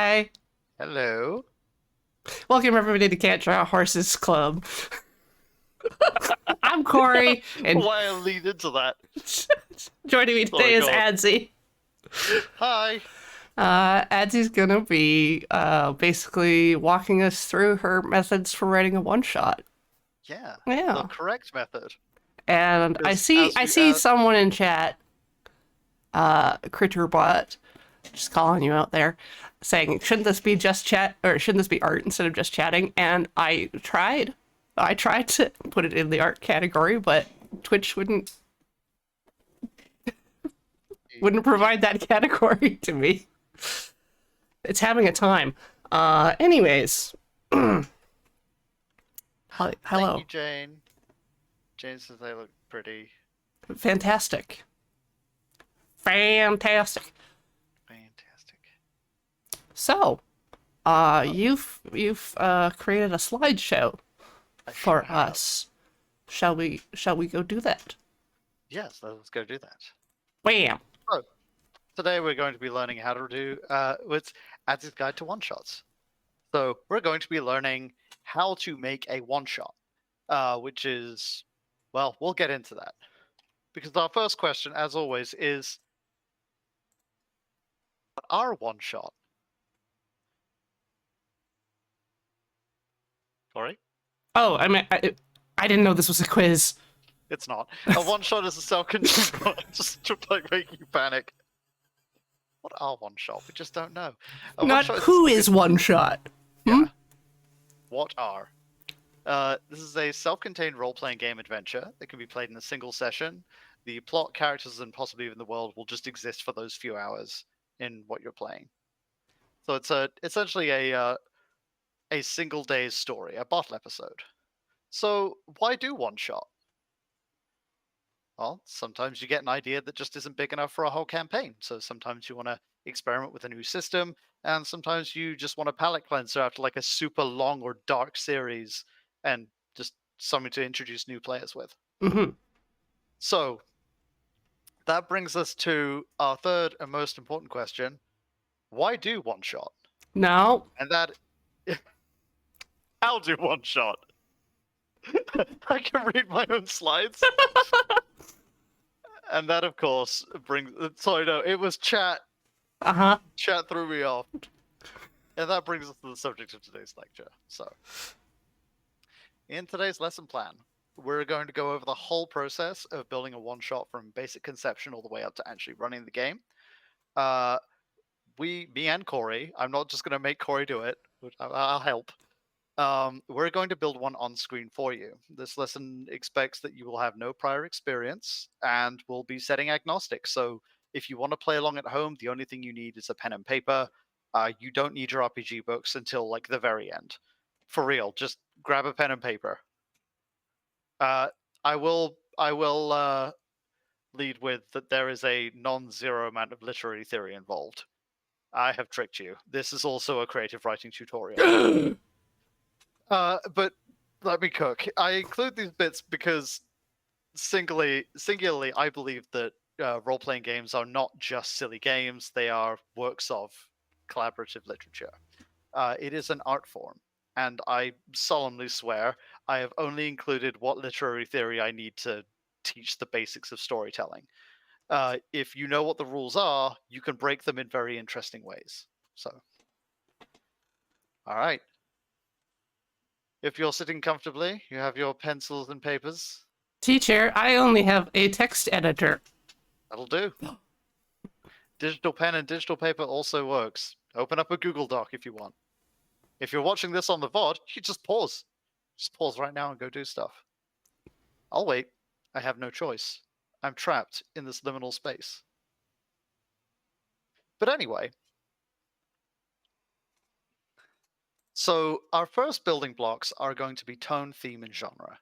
Hi. Hello. Welcome everybody to Can't Draw Horses Club. I'm Corey, and Why I lead into that? joining me Sorry, today is go on. Adzy. Hi. Adzy's gonna be basically walking us through her methods for writing a one-shot. Yeah, the Yeah. correct method. And I Because see as I we see someone in chat, Critterbot, just calling you out there, saying, shouldn't this be just chat, or shouldn't this be art instead of just chatting? And I tried to put it in the art category, but Twitch wouldn't provide that category to me. It's having a time. Anyways, thank you, hello. Jane. Jane says they look pretty. Fantastic. Fantastic. Fantastic. So, Oh, you've created a slideshow I sure for have. us. Shall we go do that? Yes, let's go do that. Wham! So, today we're going to be learning how to do what's Adzy's Guide to One-Shots. So, we're going to be learning how to make a one-shot, which is, well, we'll get into that. Because our first question, as always, is what are one-shot? Corey? Oh, I didn't know this was a quiz. It's not. A one-shot is a self-contained just to like make you panic. What are one-shot? We just don't know. A Not one-shot is a who is self-contained. one shot. Hmm? Yeah. What are? This is a self-contained role-playing game adventure that can be played in a single session. The plot, characters, and possibly even the world will just exist for those few hours in what you're playing. So it's essentially a single day's story, a bottle episode. So why do one-shot? Well, sometimes you get an idea that just isn't big enough for a whole campaign. So sometimes you want to experiment with a new system, and sometimes you just want a palate cleanser after like a super long or dark series and just something to introduce new players with. Mm-hmm. So that brings us to our third and most important question. Why do one shot? No. And that I'll do one shot. I can read my own slides. And that of course brings sorry no, it was chat. Uh-huh. Chat threw me off. And that brings us to the subject of today's lecture. So, in today's lesson plan, we're going to go over the whole process of building a one shot from basic conception all the way up to actually running the game. Uh, me and Corey, I'm not just going to make Corey do it, but I'll help. We're going to build one on screen for you. This lesson expects that you will have no prior experience and will be setting agnostic. So, if you want to play along at home, the only thing you need is a pen and paper. You don't need your RPG books until like the very end. For real, just grab a pen and paper. Uh, I will lead with that there is a non-zero amount of literary theory involved. I have tricked you. This is also a creative writing tutorial. But let me cook. I include these bits because singularly, I believe that role-playing games are not just silly games; they are works of collaborative literature. It is an art form, and I solemnly swear I have only included what literary theory I need to teach the basics of storytelling. If you know what the rules are, you can break them in very interesting ways. So, all right. If you're sitting comfortably, you have your pencils and papers. Teacher, I only have a text editor. That'll do. Digital pen and digital paper also works. Open up a Google Doc if you want. If you're watching this on the VOD, you just pause. Just pause right now and go do stuff. I'll wait. I have no choice. I'm trapped in this liminal space. But anyway, so our first building blocks are going to be tone, theme, and genre.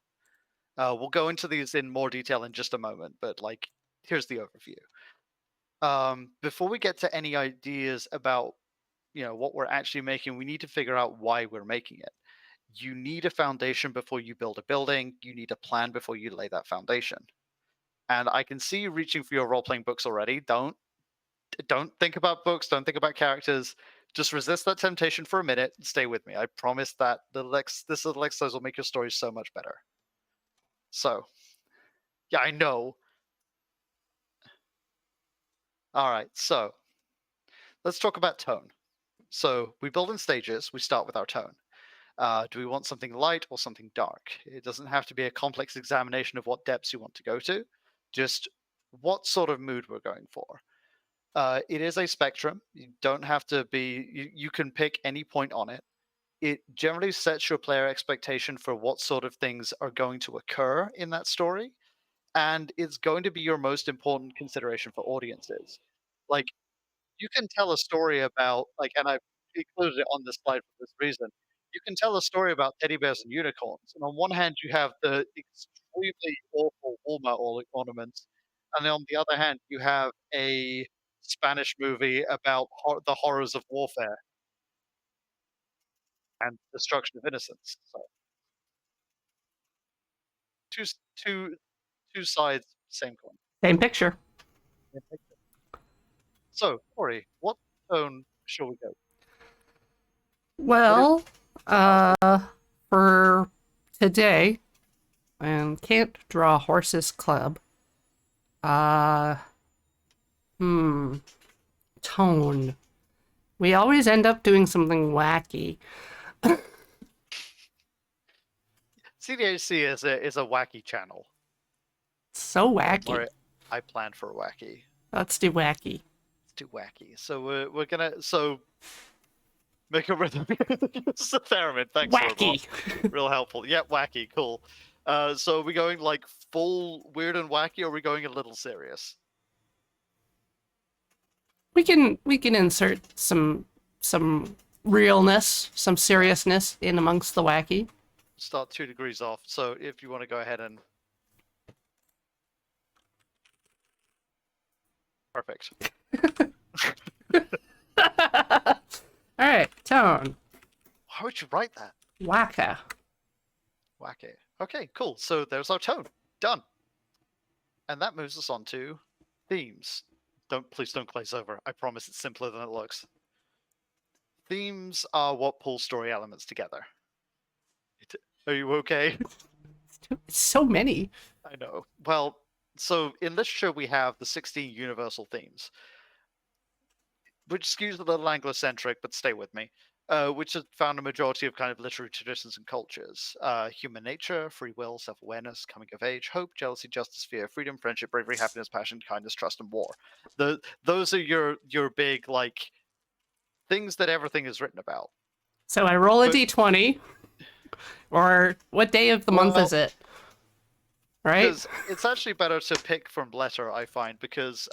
We'll go into these in more detail in just a moment, but like, here's the overview. Before we get to any ideas about what we're actually making, we need to figure out why we're making it. You need a foundation before you build a building. You need a plan before you lay that foundation. And I can see you reaching for your role-playing books already. Don't think about books. Don't think about characters. Just resist that temptation for a minute and stay with me. I promise that this little exercise will make your story so much better. So, yeah, I know. All right, so let's talk about tone. So we build in stages. We start with our tone. Do we want something light or something dark? It doesn't have to be a complex examination of what depths you want to go to, just what sort of mood we're going for. It is a spectrum. You don't have to be, you can pick any point on it. It generally sets your player expectation for what sort of things are going to occur in that story. And it's going to be your most important consideration for audiences. Like, you can tell a story about, like, and I've included it on this slide for this reason. You can tell a story about teddy bears and unicorns, and on one hand you have the extremely awful Walmart ornaments, and then on the other hand you have a Spanish movie about the horrors of warfare and destruction of innocence. So two s- two two sides, same coin. Same picture. So, Corey, what tone shall we go? What is Well, our story? for today, and can't draw horses club. Uh, hmm, tone. We always end up doing something wacky. CDHC is a wacky channel. So Don't wacky. worry, I planned for a wacky. Let's do wacky. It's too wacky. So we're gonna make a rhythm. It's a theremin. Thanks, Robot. Wacky. Real helpful. Yeah, wacky. Cool. So are we going like full weird and wacky, or are we going a little serious? We can insert some realness, some seriousness in amongst the wacky. Start 2 degrees off. So if you want to go ahead and perfect. All right, tone. Why would you write that? Waka. Wacky. Okay, cool. So there's our tone. Done. And that moves us on to themes. Please don't glaze over. I promise it's simpler than it looks. Themes are what pull story elements together. Are you okay? So many. I know. Well, so in literature we have the 16 universal themes, which skews a little Anglocentric, but stay with me. Which have found a majority of kind of literary traditions and cultures: human nature, free will, self-awareness, coming of age, hope, jealousy, justice, fear, freedom, friendship, bravery, happiness, passion, kindness, trust, and war. Those are your big like things that everything is written about. So I roll a But d20, or what day of the month is well, it? Right? because it's actually better to pick from letter, I find, because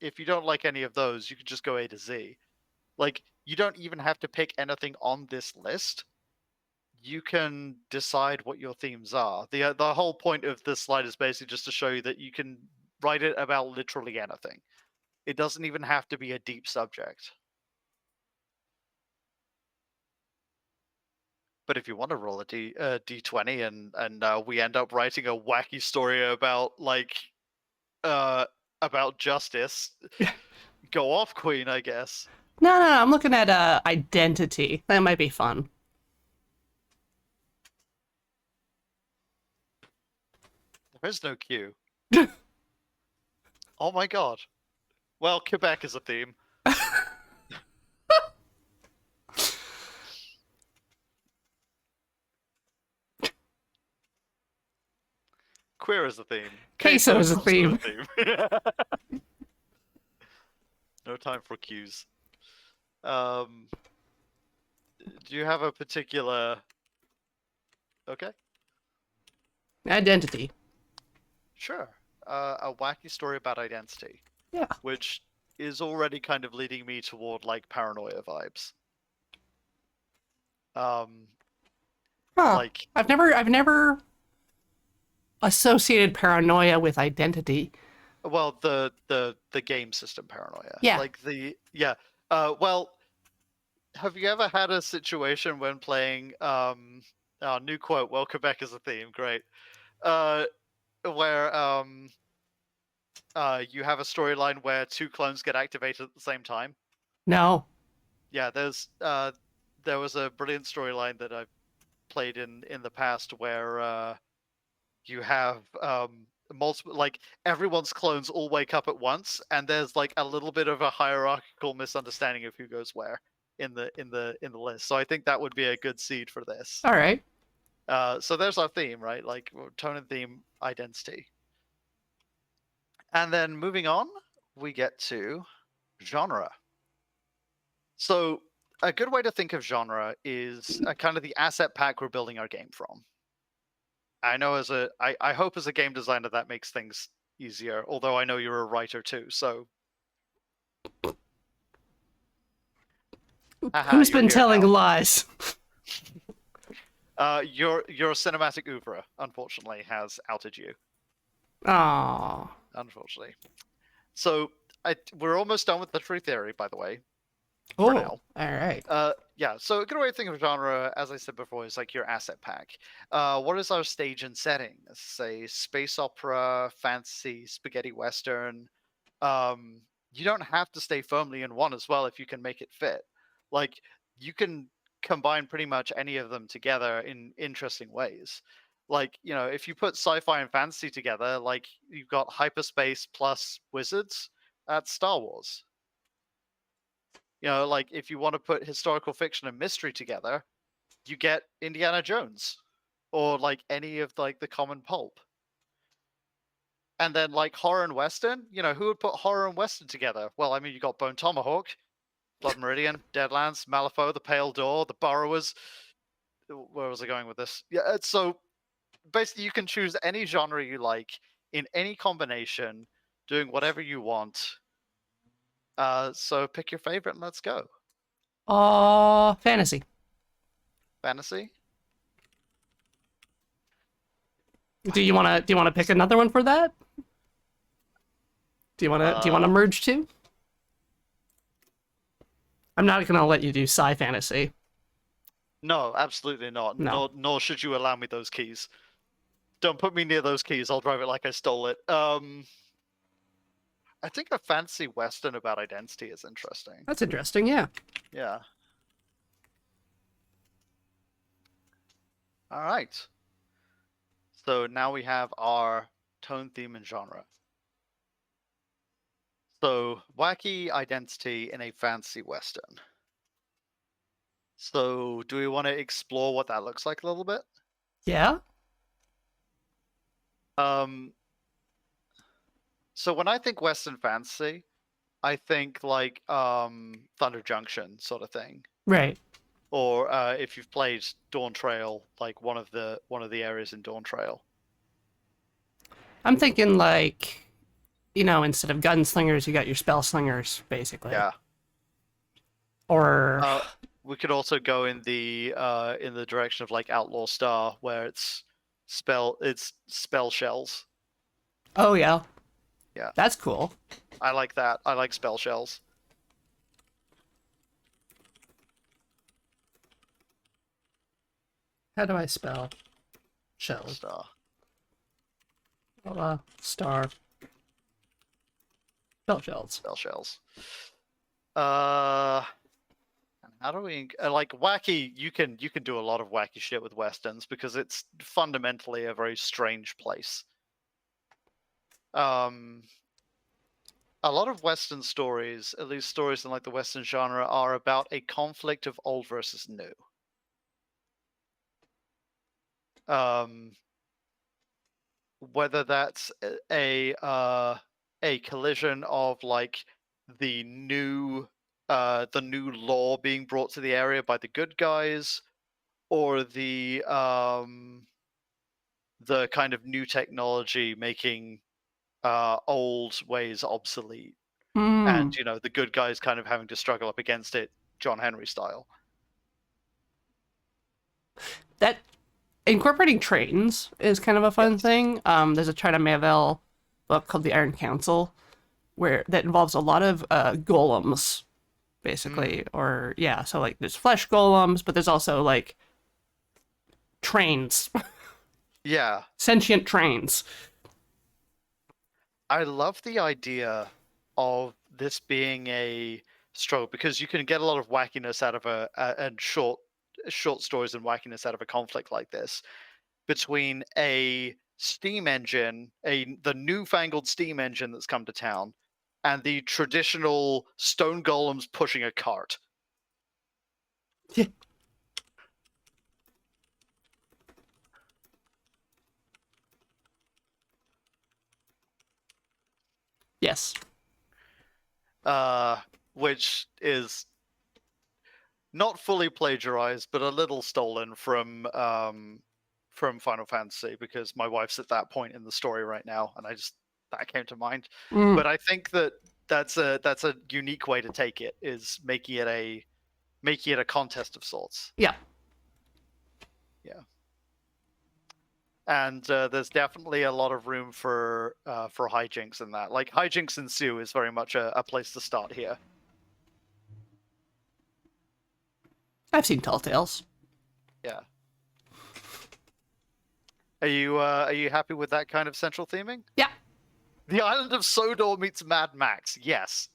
if you don't like any of those, you can just go A to Z. Like, you don't even have to pick anything on this list. You can decide what your themes are. The whole point of this slide is basically just to show you that you can write it about literally anything. It doesn't even have to be a deep subject. But if you want to roll a d20 and we end up writing a wacky story about about justice, go off, Queen, I guess. No, I'm looking at identity. That might be fun. There is no Q. Oh my god. Well, Quebec is a theme. Queer is a theme. Queso is a also theme. a theme. No time for cues. Do you have a particular? Okay, Identity. sure. A wacky story about identity, Yeah. which is already kind of leading me toward like paranoia vibes. Um, Huh. like I've never associated paranoia with identity. well, the game system paranoia, Yeah. like the yeah. Well, have you ever had a situation when playing new quote, well, Quebec is a theme, great. Uh where you have a storyline where two clones get activated at the same time? No. yeah, there was a brilliant storyline that I've played in the past where you have multiple, like, everyone's clones all wake up at once, and there's like a little bit of a hierarchical misunderstanding of who goes where in the list. So I think that would be a good seed for this. All right. So there's our theme, right? Like, tone and theme, identity. And then moving on, we get to genre. So a good way to think of genre is kind of the asset pack we're building our game from. I know I hope as a game designer that makes things easier, although I know you're a writer too, so haha, Who's you're been here telling now. lies? Your cinematic oeuvre, unfortunately, has outed you. Oh. Unfortunately. So we're almost done with literary theory, by the way, for Oh. now. All right. Yeah, so a good way to think of genre, as I said before, is like your asset pack. What is our stage and setting? Say space opera, fantasy, spaghetti western. Um, you don't have to stay firmly in one as well if you can make it fit. Like, you can combine pretty much any of them together in interesting ways. Like, if you put sci-fi and fantasy together, like, you've got hyperspace plus wizards, that's Star Wars. Like, if you want to put historical fiction and mystery together, you get Indiana Jones, or like any of like the common pulp. And then like horror and western, who would put horror and western together? Well, I mean, you got Bone Tomahawk, Blood Meridian, Deadlands, Malifaux, The Pale Door, The Borrowers. Where was I going with this? Yeah, so basically you can choose any genre you like in any combination, doing whatever you want. So pick your favorite and let's go. Fantasy. Fantasy. Do you wanna pick another one for that? Do you wanna Uh, merge two? I'm not gonna let you do sci fantasy. no, absolutely not. No. Nor should you allow me those keys. Don't put me near those keys. I'll drive it like I stole it. I think a fantasy western about identity is interesting. That's interesting, yeah. Yeah. All right. So now we have our tone, theme, and genre. So wacky identity in a fantasy western. So do we want to explore what that looks like a little bit? Yeah? Um. So when I think western fantasy, I think like Thunder Junction sort of thing. Right. Or if you've played Dawn Trail, like one of the areas in Dawn Trail. I'm thinking like, instead of gunslingers, you got your spell slingers, basically. Yeah. Or We could also go in the direction of like Outlaw Star, where it's spell shells. oh yeah, Yeah, that's cool. I like that. I like spell shells. How do I spell shell? Star. Star spell shells. Spell shells. And how do we like wacky? You can do a lot of wacky shit with westerns because it's fundamentally a very strange place. A lot of Western stories, at least stories in like the Western genre, are about a conflict of old versus new. Whether that's a collision of like the new law being brought to the area by the good guys, or the kind of new technology making old ways obsolete, and Hmm. the good guys kind of having to struggle up against it, John Henry style. That incorporating trains is kind of a fun Yes. thing. There's a China Miéville book called The Iron Council, where that involves a lot of golems, basically, Mm, or yeah. So like there's flesh golems, but there's also like trains, yeah, sentient trains. I love the idea of this being a struggle because you can get a lot of wackiness out of and short stories and wackiness out of a conflict like this between a steam engine, the newfangled steam engine that's come to town, and the traditional stone golems pushing a cart. Yes. Which is not fully plagiarized, but a little stolen from Final Fantasy, because my wife's at that point in the story right now, and that came to mind. Mm. But I think that's a unique way to take it, is making it a contest of sorts. Yeah. Yeah. And there's definitely a lot of room for hijinks in that. Like, hijinks ensue is very much a place to start here. I've seen Tall Tales. Yeah. Are you happy with that kind of central theming? Yeah. The Island of Sodor meets Mad Max. Yes.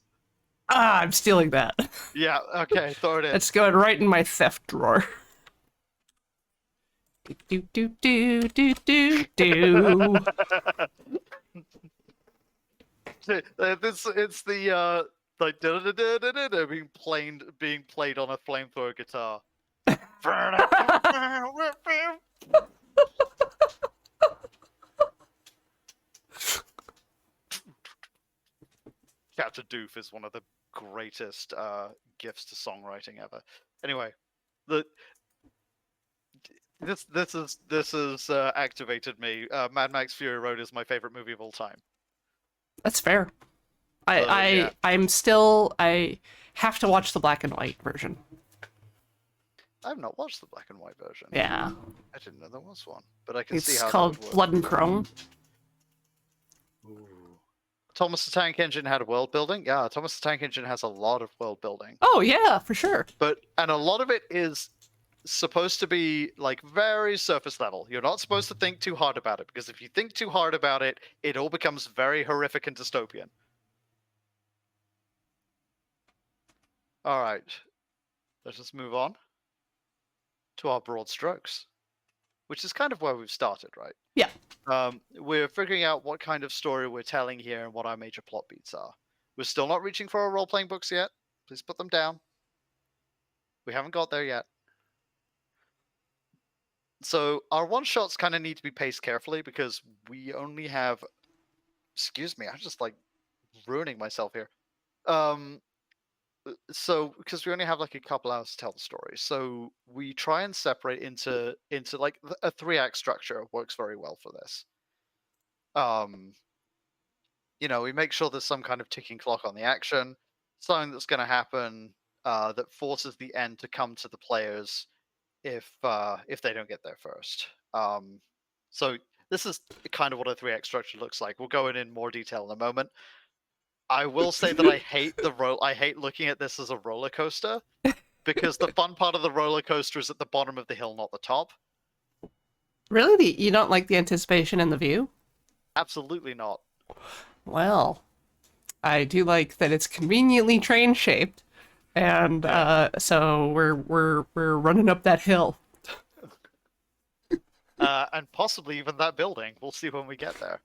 Ah, I'm stealing that. Yeah. Okay. Throw it in. It's going right in my theft drawer. Do do do do do do. It's the like being played on a flamethrower guitar. Captain Doof is one of the greatest gifts to songwriting ever. Anyway, this has activated me. Mad Max Fury Road is my favorite movie of all time. That's fair. Yeah. I have to watch the black and white version. I have not watched the black and white version. Yeah. I didn't know there was one, but I can It's see how called that would work. Blood and Chrome. Ooh. Thomas the Tank Engine had world building. Yeah, Thomas the Tank Engine has a lot of world building. Oh yeah, for sure. And a lot of it is supposed to be like very surface level. You're not supposed to think too hard about it, because if you think too hard about it, it all becomes very horrific and dystopian. All right, let's just move on to our broad strokes, which is kind of where we've started, right? Yeah. We're figuring out what kind of story we're telling here and what our major plot beats are. We're still not reaching for our role-playing books yet. Please put them down. We haven't got there yet. So our one-shots kind of need to be paced carefully, because we only have... Excuse me, I'm just like ruining myself here. So because we only have like a couple hours to tell the story, so we try and separate into like a 3-act structure. Works very well for this. We make sure there's some kind of ticking clock on the action, something that's going to happen that forces the end to come to the players if they don't get there first. So this is kind of what a 3-act structure looks like. We'll go in more detail in a moment. I will say that I hate looking at this as a roller coaster, because the fun part of the roller coaster is at the bottom of the hill, not the top. Really? You don't like the anticipation and the view? Absolutely not. Well, I do like that it's conveniently train shaped, and so we're running up that hill. And possibly even that building. We'll see when we get there.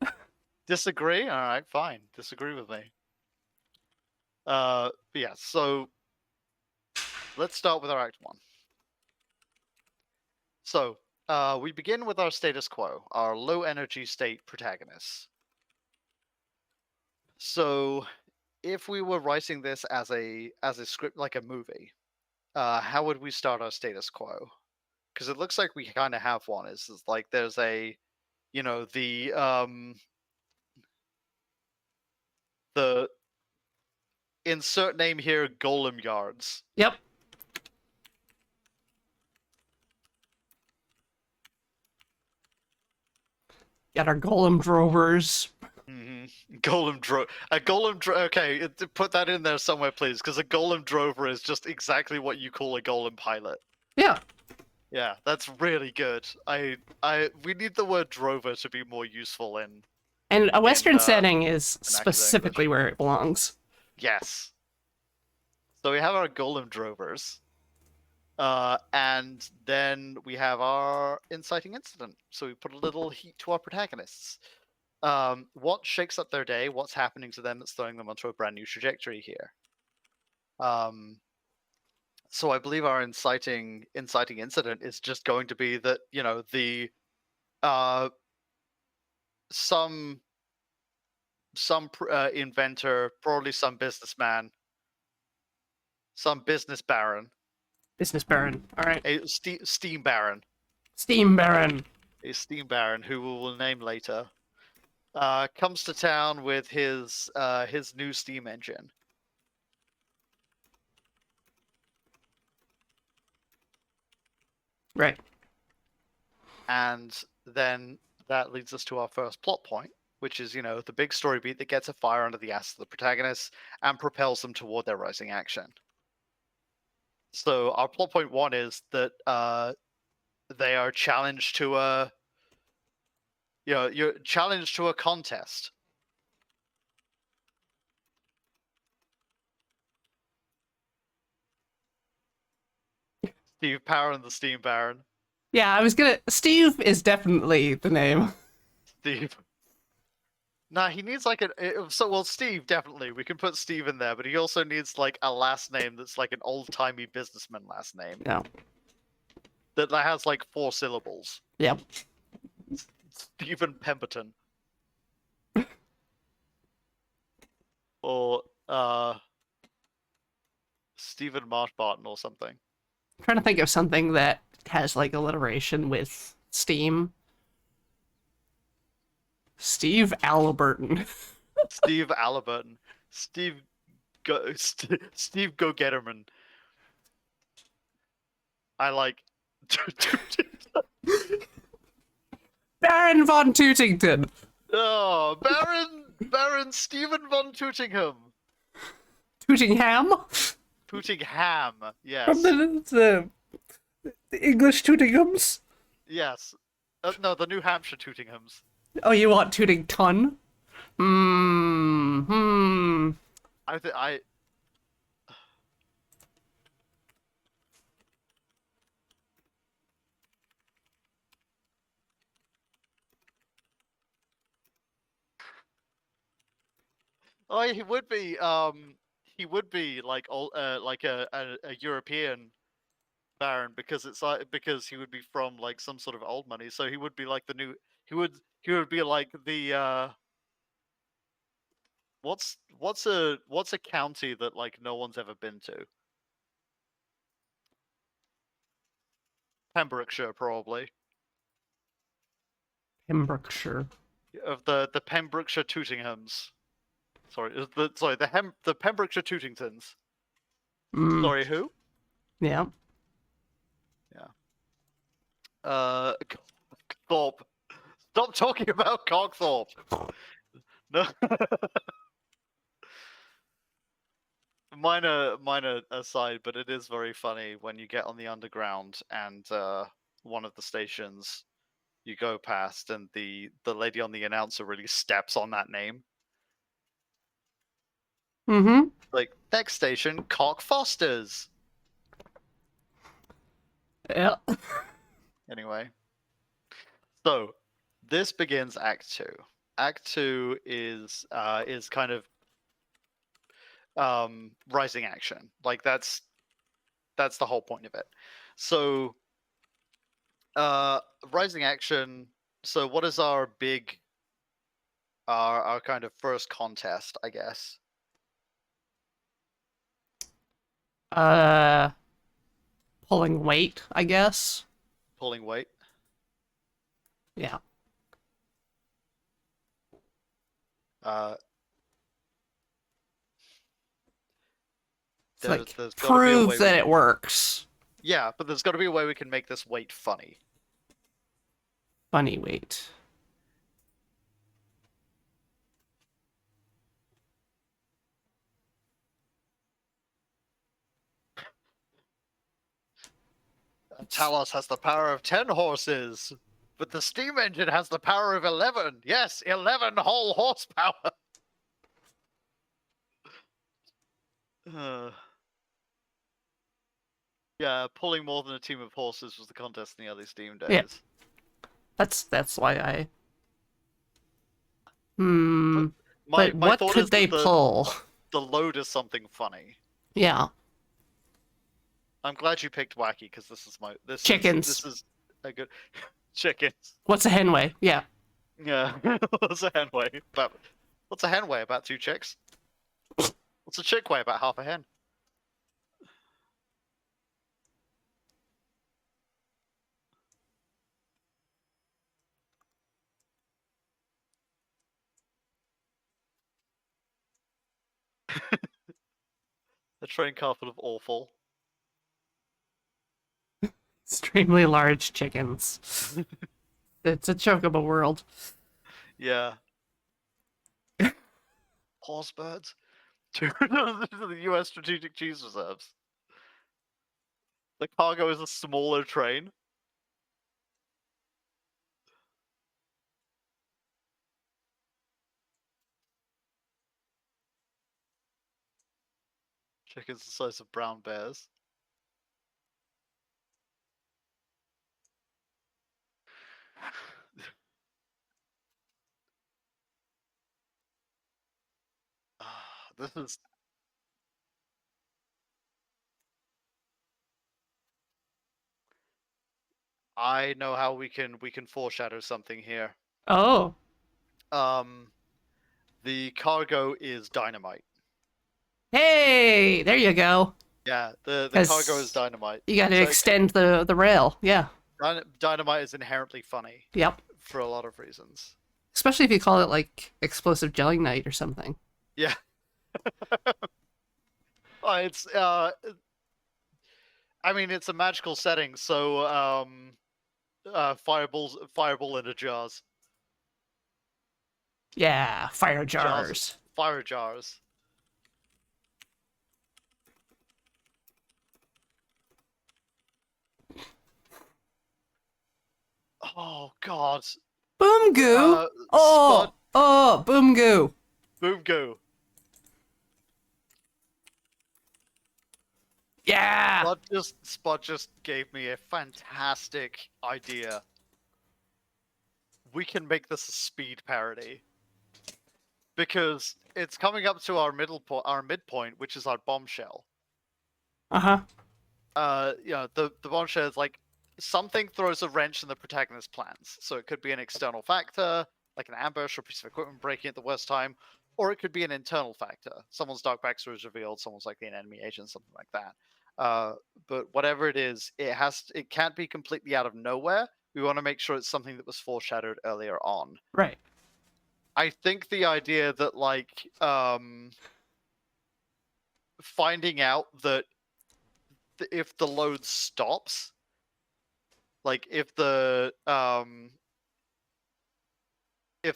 Disagree? All right, fine. Disagree with me. But yeah, so let's start with our Act 1. So, we begin with our status quo, our low energy state protagonists. So, if we were writing this as a script, like a movie, how would we start our status quo? Because it looks like we kind of have one. It's like there's the insert name here, Golem Yards. Yep. Got our golem drovers. Okay, put that in there somewhere, please, because a golem drover is just exactly what you call a golem pilot. Yeah. Yeah, that's really good. We need the word drover to be more useful in. And a Western setting is specifically where it belongs. Yes. So we have our golem drovers. And then we have our inciting incident. So we put a little heat to our protagonists. What shakes up their day? What's happening to them that's throwing them onto a brand new trajectory here? So I believe our inciting incident is just going to be that, you know, the some inventor, probably some businessman, some business baron, Business Baron. All right. a steam baron, Steam Baron. a steam baron who we will name later, comes to town with his new steam engine. Right. And then that leads us to our first plot point, which is, you know, the big story beat that gets a fire under the ass of the protagonists and propels them toward their rising action. So our plot point 1 is that they are challenged to a, you know, you're challenged to a contest. Steve Power and the Steam Baron. Yeah, I was gonna. Steve is definitely the name. Steve. Nah, he needs like well, Steve, definitely. We can put Steve in there, but he also needs like a last name that's like an old-timey businessman last name. No. That has like 4 syllables. Yep. Stephen Pemberton. Or Stephen Marshbarton or something. I'm trying to think of something that has like alliteration with Steam. Steve Halliburton. Steve Halliburton. Steve Go Getterman. I like Baron von Tootington. Oh, Baron Stephen von Tootingham. Tootingham? Tootingham, yes. From the English Tootinghams? Yes. No, the New Hampshire Tootinghams. Oh, you want Tootington? Hmm. I Oh, he would be like like a European baron because it's like because he would be from like some sort of old money, so he would be like the new he would be like the what's a county that like no one's ever been to? Pembrokeshire, probably. Pembrokeshire. Of the Pembrokeshire Tootinghams. Sorry, the Pembrokeshire Tootingtons. Mm, Sorry, who? yeah. Thorpe. Stop talking about Cogthorpe. No. minor aside, but it is very funny when you get on the underground and one of the stations you go past and the lady on the announcer really steps on that name. Mm-hmm. Like, next station, Cock Foster's. Yeah. Anyway. So, this begins Act 2. Act 2 is kind of rising action. Like that's the whole point of it. So rising action, so what is our big our kind of first contest, I guess? Pulling weight, I guess. Pulling weight. Yeah. It's like There's gotta be a prove way that it works. Yeah, but there's got to be a way we can make this weight funny. Funny weight. Talos has the power of 10 horses, but the steam engine has the power of 11. Yes, 11 whole horsepower. Yeah, pulling more than a team of horses was the contest in the early Steam Yeah. days. That's why I. But But my what thought is could they that pull? the load is something funny. Yeah, I'm glad you picked wacky because this chickens. is a good chickens. What's a hen weigh? Yeah. Yeah, what's a hen weigh? What's a hen weigh? About 2 chicks. What's a chick weigh? About half a hen. A train car full of awful. Extremely large chickens. It's a chocobo world. Yeah, horse birds. To the U.S. Strategic Cheese Reserves. The cargo is a smaller train. Chickens the size of brown bears. This is. I know how we can foreshadow something here. Oh, Um, the cargo is dynamite. hey, there you go. Yeah, the cargo is Because dynamite. you got to So extend the rail. Yeah. dynamite is inherently funny Yep. for a lot of reasons. Especially if you call it like explosive jelly night or something. Yeah. It's I mean it's a magical setting, so fireball into jars. Yeah, fire Jars jars. fire jars. Oh god. Boom goo. Spud Oh, boom goo. boom go. Yeah. Spud just gave me a fantastic idea. We can make this a speed parody. Because it's coming up to our midpoint, which is our bombshell. Uh-huh. The bombshell is like something throws a wrench in the protagonist's plans. So it could be an external factor, like an ambush or piece of equipment breaking at the worst time, or it could be an internal factor. Someone's dark backstory is revealed, someone's like an enemy agent, something like that. But whatever it is, it can't be completely out of nowhere. We want to make sure it's something that was foreshadowed earlier on. Right. I think the idea that finding out that if the load stops, like if the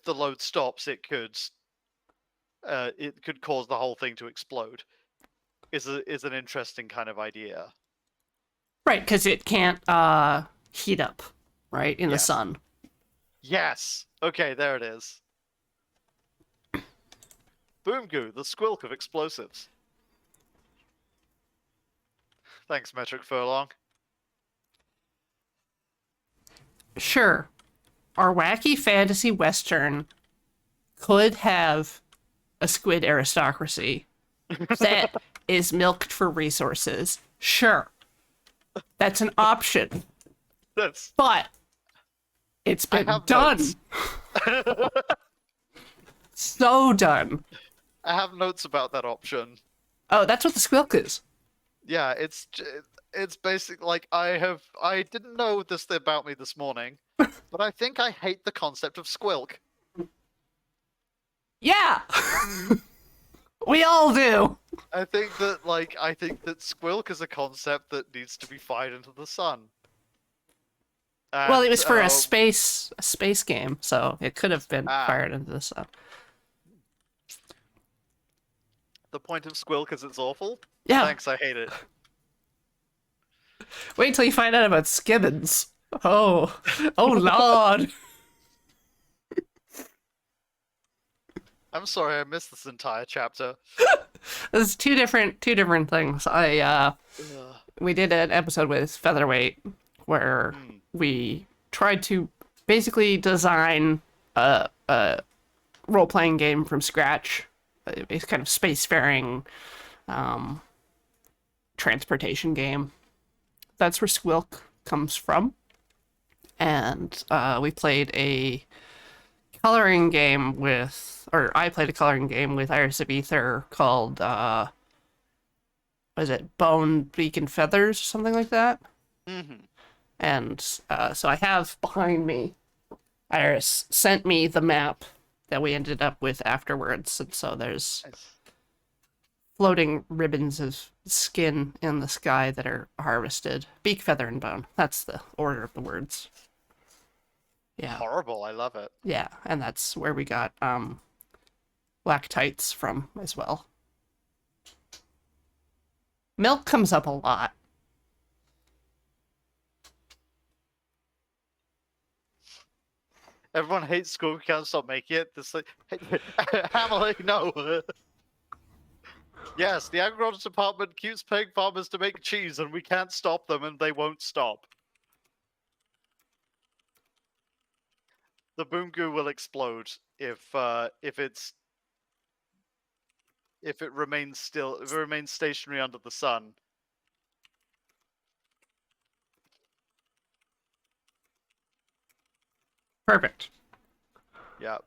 load stops, it could cause the whole thing to explode. Is an interesting kind of idea. Right, because it can't heat up, right, in the Yes. sun. Yes. Okay, there it is. Boom goo, the squilk of explosives. Thanks, Metric Furlong. Sure. Our wacky fantasy western could have a squid aristocracy that is milked for resources. Sure. That's an option. That's. But it's I been have done. notes. So done. I have notes about that option. Oh, that's what the squilk is. Yeah, it's basic. Like I didn't know this about me this morning, but I think I hate the concept of squilk. Yeah. We all do. I think that squilk is a concept that needs to be fired into the sun. Well, it was for And, a space game, so it could have been fired into the sun. the point of squilk is it's awful. Yeah. Thanks, I hate it. Wait till you find out about Skibbins. Oh, oh Lord. I'm sorry, I missed this entire chapter. There's two different things. Ugh. we did an episode with Featherweight where Mm. we tried to basically design a role playing game from scratch. It's kind of spacefaring transportation game. That's where Squilk comes from. And we played a coloring game with, or I played a coloring game with Iris of Ether called, was it Bone, Beak, and Feathers, or something like that? Hmm. And so I have behind me, Iris sent me the map that we ended up with afterwards. And so there's Nice. floating ribbons of skin in the sky that are harvested. Beak, feather, and bone. That's the order of the words. Yeah. Horrible. I love it. Yeah, and that's where we got black tights from as well. Milk comes up a lot. Everyone hates school. We can't stop making it. This like, Hammerly, no. Yes, the agriculture department keeps paying farmers to make cheese, and we can't stop them, and they won't stop. The boom goo will explode if it remains still, if it remains stationary under the sun. Perfect. Yeah.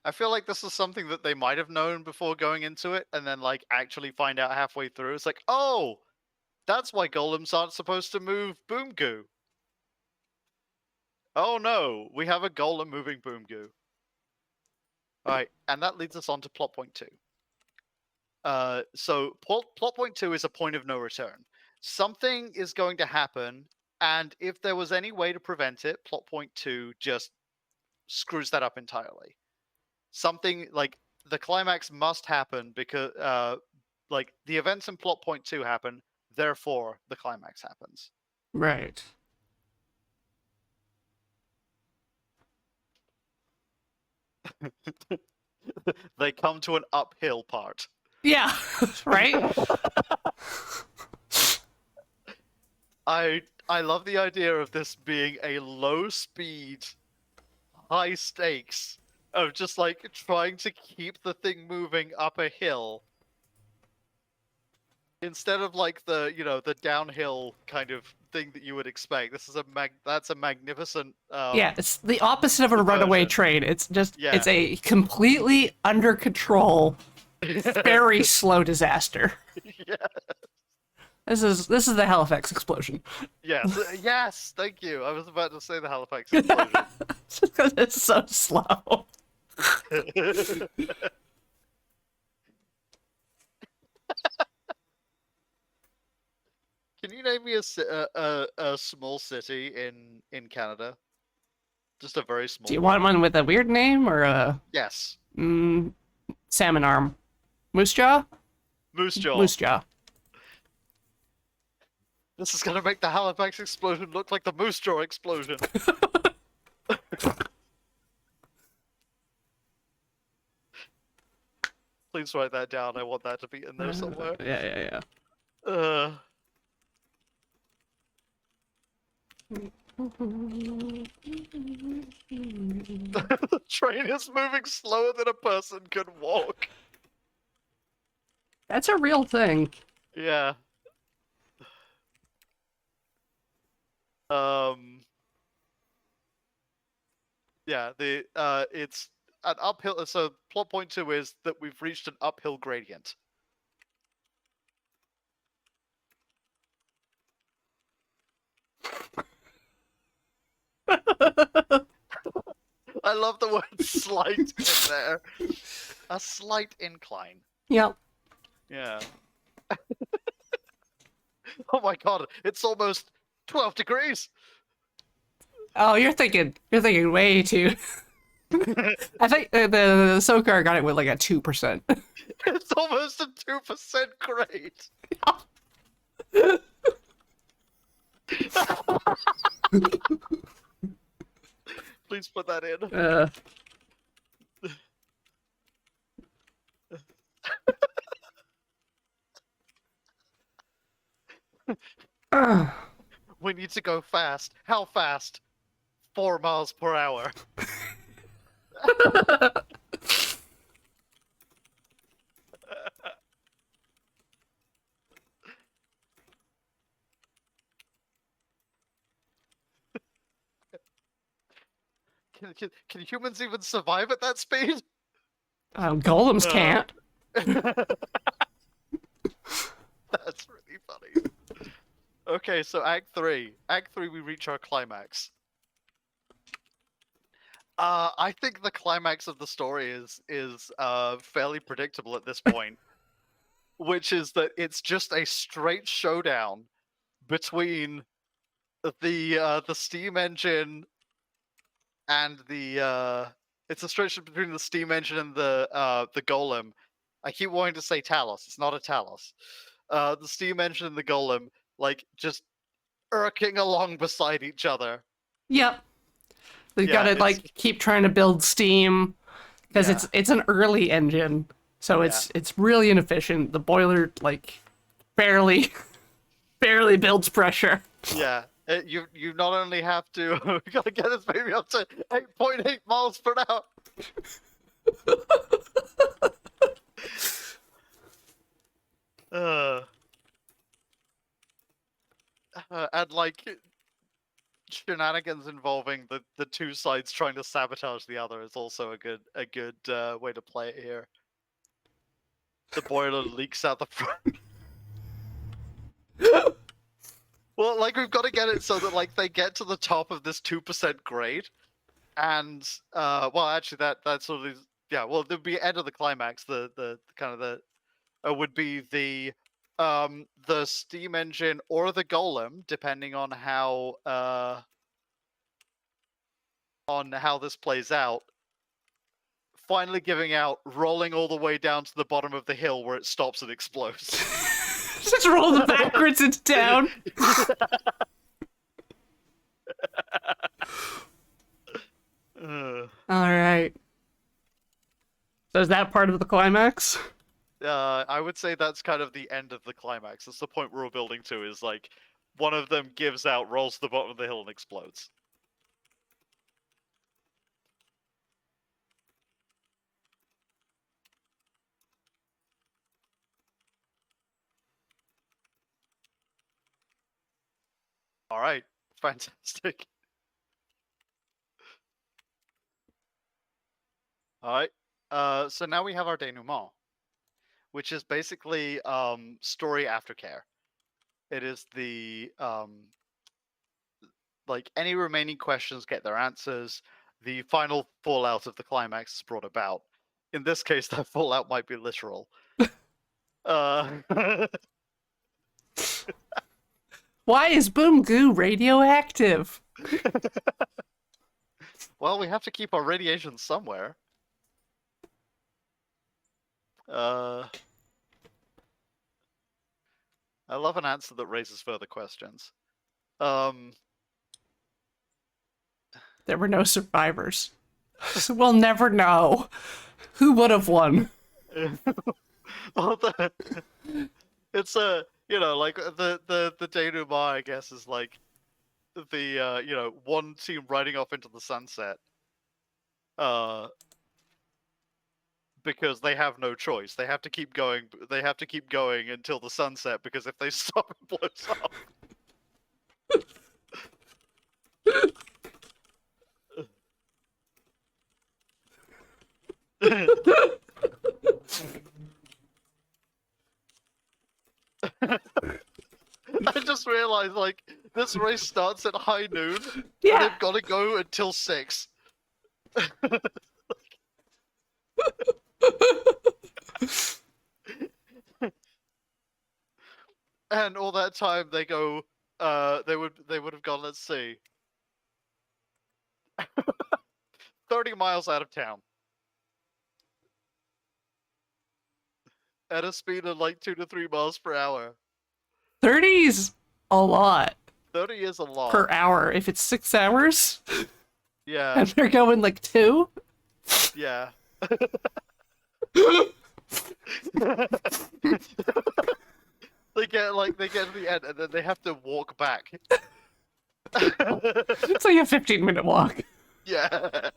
I feel like this is something that they might have known before going into it, and then like actually find out halfway through. It's like, oh, that's why golems aren't supposed to move boom goo. Oh no, we have a golem moving boom goo. Alright, and that leads us on to plot point 2. So plot point 2 is a point of no return. Something is going to happen, and if there was any way to prevent it, plot point 2 just screws that up entirely. Something like the climax must happen because like the events in plot point 2 happen, therefore the climax happens. Right. They come to an uphill part. Yeah, right? I love the idea of this being a low speed, high stakes of just like trying to keep the thing moving up a hill instead of like the the downhill kind of thing that you would expect. This is that's a magnificent Yeah, it's the opposite of a runaway diversion. train. It's just, Yeah. it's a completely under control, very slow disaster. Yeah. This is the Halifax explosion. Yes. Yes. Thank you. I was about to say the Halifax explosion. Just because it's so slow. Can you name me a small city in Canada? Just a very small Do you one. want one with a weird name or a Yes. salmon arm? Moose jaw? Moose Jaw. Moose jaw. This is gonna make the Halifax explosion look like the Moose Jaw explosion. Please write that down. I want that to be in there somewhere. Yeah. The train is moving slower than a person can walk. That's a real thing. Yeah. Yeah, it's an uphill, so plot point 2 is that we've reached an uphill gradient. I love the word slight in there. A slight incline. Yep. Yeah. Oh my god, it's almost 12 degrees. Oh, you're thinking way too. I think the SoCar got it with like a 2%. It's almost a 2% grade. Please put that in. Ugh. We need to go fast. How fast? 4 miles per hour. Can humans even survive at that speed? Golems Uh, can't. That's really funny. Okay, so Act 3. Act 3, we reach our climax. I think the climax of the story is fairly predictable at this point, which is that it's just a straight showdown between the steam engine and it's a stretch between the steam engine and the golem. I keep wanting to say Talos. It's not a Talos. The steam engine and the golem, like, just irking along beside each other. Yep. They've got Yeah, to it's like keep trying to build steam because yeah, it's an early engine, so yeah, it's really inefficient. The boiler like barely barely builds pressure. yeah. You not only have to we gotta get this baby up to 8.8 miles per hour. Uh, and like shenanigans involving the two sides trying to sabotage the other is also a good way to play it here. The boiler leaks out the front. Well, like we've got to get it so that like they get to the top of this 2% grade, and well, actually that sort of yeah. Well, there'd be end of the climax. The kind of the would be the steam engine or the golem, depending on how this plays out, finally giving out, rolling all the way down to the bottom of the hill where it stops and explodes. Just rolls backwards into town. All right. So is that part of the climax? I would say that's kind of the end of the climax. That's the point we're building to, is like one of them gives out, rolls to the bottom of the hill, and explodes. All right, fantastic. All right. So now we have our denouement, which is basically story aftercare. It is the like any remaining questions get their answers. The final fallout of the climax is brought about. In this case, that fallout might be literal. Uh, Why is Boom Goo radioactive? well, we have to keep our radiation somewhere. I love an answer that raises further questions. Um, There were no survivors. So we'll never know who would have won. well, it's a like the denouement, I guess, is like the one team riding off into the sunset. Uh, because they have no choice. They have to keep going. They have to keep going until the sunset, because if they stop, it blows up. I just realized, like, this race starts at high noon, and Yeah. they've got to go until 6. And all that time they go, they would have gone, let's see, 30 miles out of town at a speed of like 2 to 3 miles per hour. 30's a lot 30 is a lot. per hour. If it's 6 hours Yeah, and they're going like 2, yeah. They get to the end and then they have to walk back. It's like a 15-minute walk. Yeah.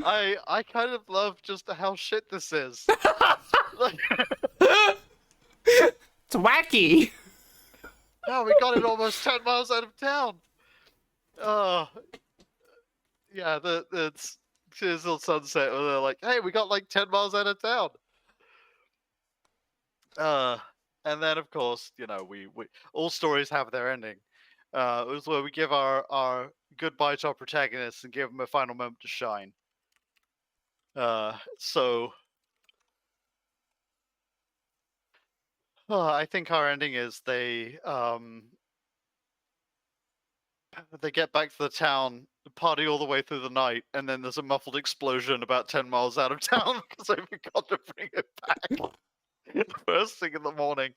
I kind of love just how shit this is. Like, It's wacky. yeah, we got it almost 10 miles out of town. Yeah, it's till sunset where they're like, hey, we got like 10 miles out of town. And then of course, you know, we all stories have their ending. It was where we give our goodbye to our protagonists and give them a final moment to shine. So I think our ending is they get back to the town, party all the way through the night, and then there's a muffled explosion about 10 miles out of town because they forgot to bring it back first thing in the morning.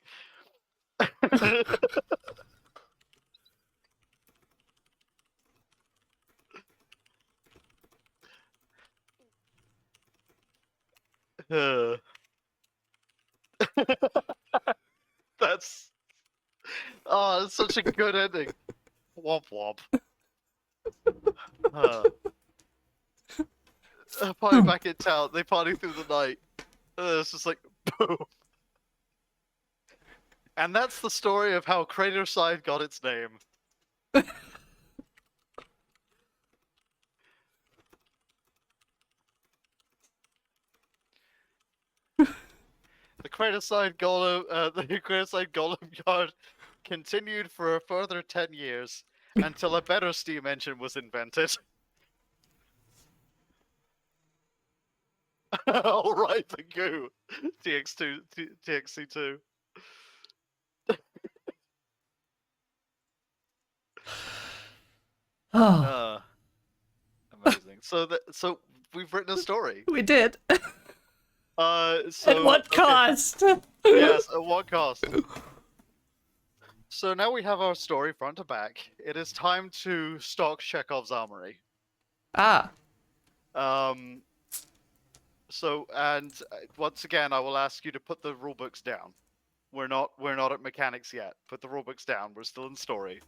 That's it's such a good ending. Womp womp. Party back in town. They party through the night. It's just like boom. And that's the story of how Craterside got its name. The Craterside Golem Yard continued for a further 10 years until a better steam engine was invented. All right, the goo. TXC2. Oh, Amazing. So we've written a story. we did. So At what okay. cost? Yes, at what cost? So now we have our story front to back. It is time to stock Chekhov's armory. Ah. So once again, I will ask you to put the rulebooks down. We're not at mechanics yet. Put the rulebooks down. We're still in story.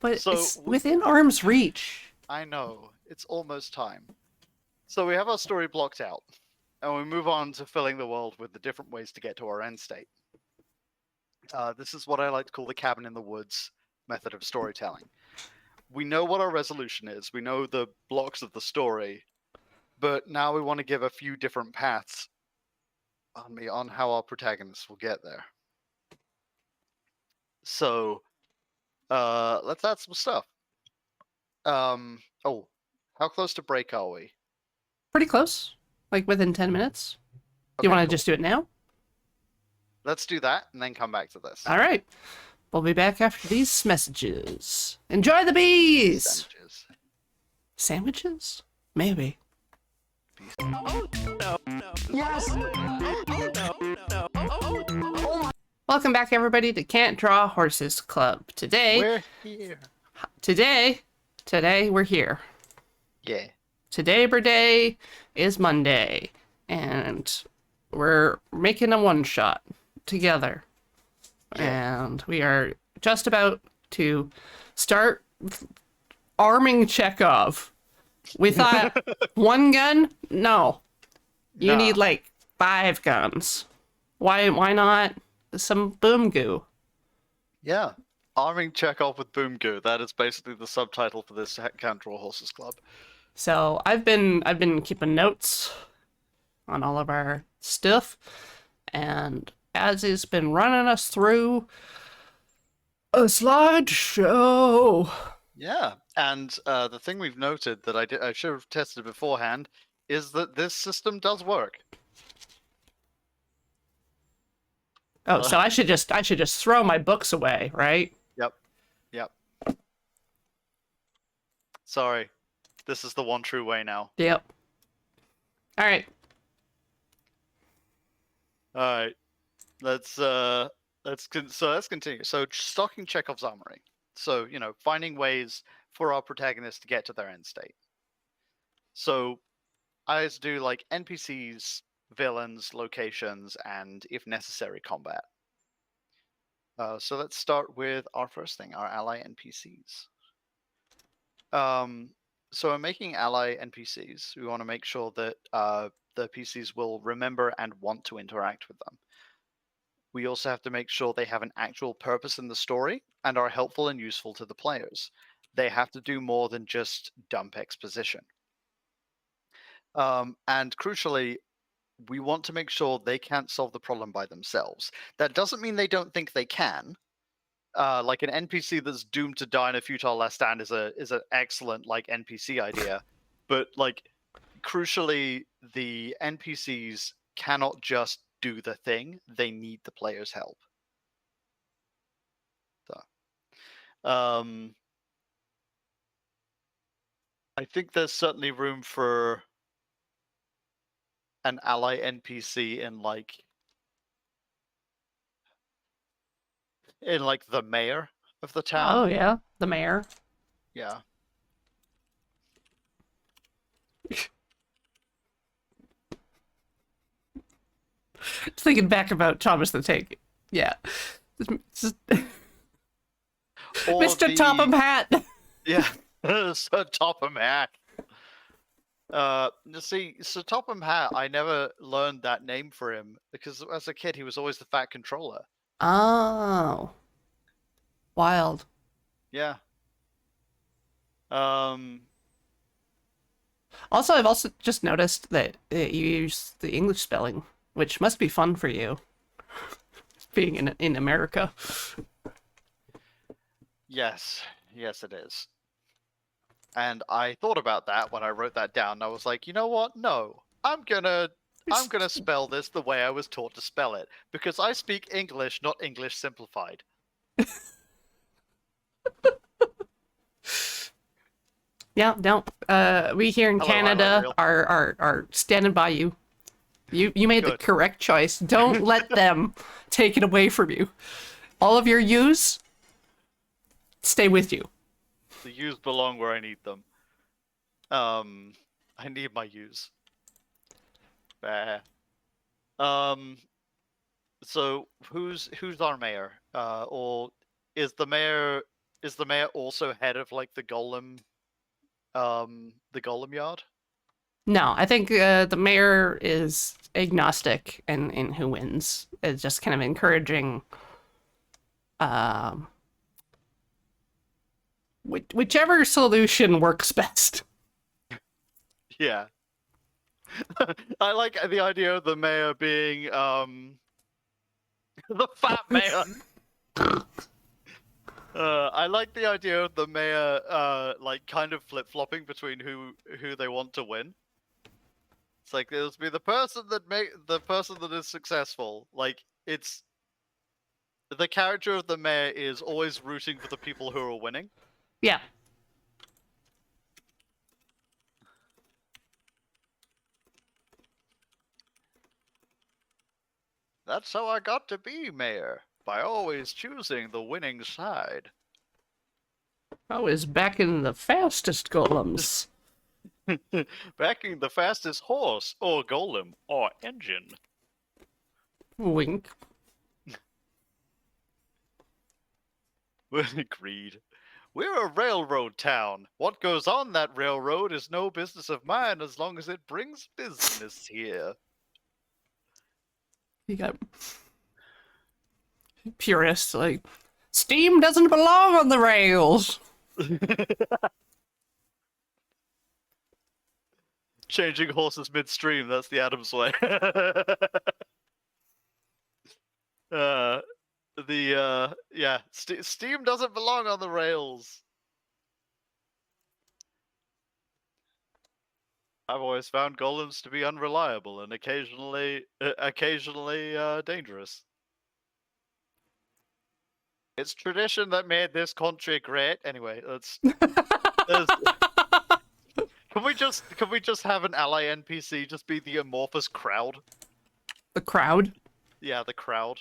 But So it's within arm's reach. I know. It's almost time. So we have our story blocked out. And we move on to filling the world with the different ways to get to our end state. This is what I like to call the cabin in the woods method of storytelling. We know what our resolution is. We know the blocks of the story. But now we want to give a few different paths on how our protagonists will get there. So let's add some stuff. How close to break are we? Pretty close. Like within 10 minutes. Do you want to just do it now? Let's do that and then come back to this. All right. We'll be back after these messages. Enjoy the bees! Sandwiches. Sandwiches? Maybe. Oh, no. Yes! Welcome back, everybody, to Can't Draw Horses Club. We're here. Today we're here. Yeah. Today is Monday, and we're making a one-shot together. Yeah. And we are just about to start arming Chekhov. We thought one gun? No. You Nah. need like 5 guns. Why not some boom goo? Yeah. Arming Chekhov with boom goo. That is basically the subtitle for this Can't Draw Horses Club. So I've been keeping notes on all of our stuff, and Adzy's been running us through a slideshow. Yeah. And the thing we've noted that I should have tested beforehand is that this system does work. Oh, so I should just throw my books away, right? Yep. Sorry. This is the one true way now. Yep. All right. All right. Let's continue. So stocking Chekhov's armory. So, finding ways for our protagonists to get to their end state. So I just do like NPCs, villains, locations, and if necessary, combat. So let's start with our first thing, our ally NPCs. So in making ally NPCs, we want to make sure that the PCs will remember and want to interact with them. We also have to make sure they have an actual purpose in the story and are helpful and useful to the players. They have to do more than just dump exposition. And crucially, we want to make sure they can't solve the problem by themselves. That doesn't mean they don't think they can. Like an NPC that's doomed to die in a futile last stand is an excellent like NPC idea, but like crucially, the NPCs cannot just do the thing; they need the player's help. So, I think there's certainly room for an ally NPC in like the mayor of the town. Oh yeah, the mayor. Yeah. Thinking back about Thomas the Tank. Yeah. Or Mr. Topham Hat. Yeah, Sir Topham Hat. See, Sir Topham Hat, I never learned that name for him because as a kid he was always the Fat Controller. Oh. Wild. Yeah. Um. Also, I've also just noticed that you use the English spelling, which must be fun for you, being in America. Yes, yes, it is. And I thought about that when I wrote that down. And I was like, you know what? No, I'm gonna spell this the way I was taught to spell it because I speak English, not English simplified. Yeah, no. We here in Hello, Canada Real. are standing by you. You made the Good. correct choice. Don't let them take it away from you. All of your U's stay with you. The U's belong where I need them. I need my U's. Bah. So who's our mayor? Or is the mayor also head of like the golem yard? No, I think the mayor is agnostic in who wins. It's just kind of encouraging whichever solution works best. Yeah. I like the idea of the mayor being the fat mayor. I like the idea of the mayor like kind of flip-flopping between who they want to win. It's like it'll be the person that is successful. Like it's the character of the mayor is always rooting for the people who are winning. Yeah. That's how I got to be mayor, by always choosing the winning side. I was backing the fastest golems. Backing the fastest horse, or golem, or engine. Wink. Agreed. We're a railroad town. What goes on that railroad is no business of mine as long as it brings business here. You got purists like, steam doesn't belong on the rails. Changing horses midstream, that's the Adams way. Yeah, steam doesn't belong on the rails. I've always found golems to be unreliable and occasionally dangerous. It's tradition that made this country great. Anyway, can we just have an ally NPC just be the amorphous crowd? The crowd? Yeah, the crowd.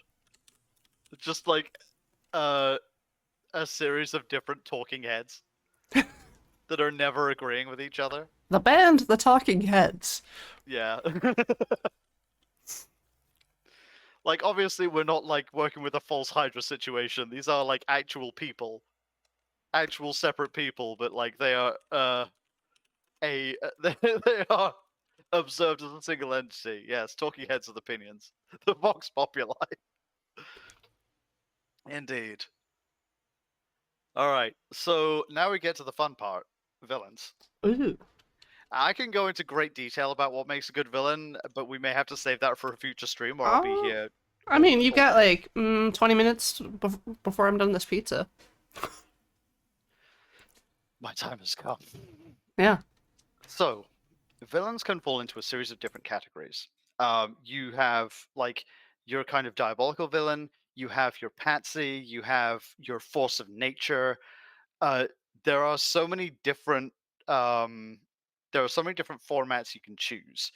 Just like a series of different talking heads that are never agreeing with each other. The band, the Talking Heads. Yeah. Like, obviously, we're not like working with a false Hydra situation. These are like actual people, actual separate people, but like they are they are observed as a single entity. Yes, talking heads with opinions. The Vox Populi. Indeed. All right, so now we get to the fun part: villains. Ooh. I can go into great detail about what makes a good villain, but we may have to save that for a future stream, or I'll be here. I mean, you've all got day. like 20 minutes before I'm done this pizza. My time has come. Yeah. So, villains can fall into a series of different categories. You have like your kind of diabolical villain. You have your patsy. You have your force of nature. Uh, there are so many different. Um, there are so many different formats you can choose,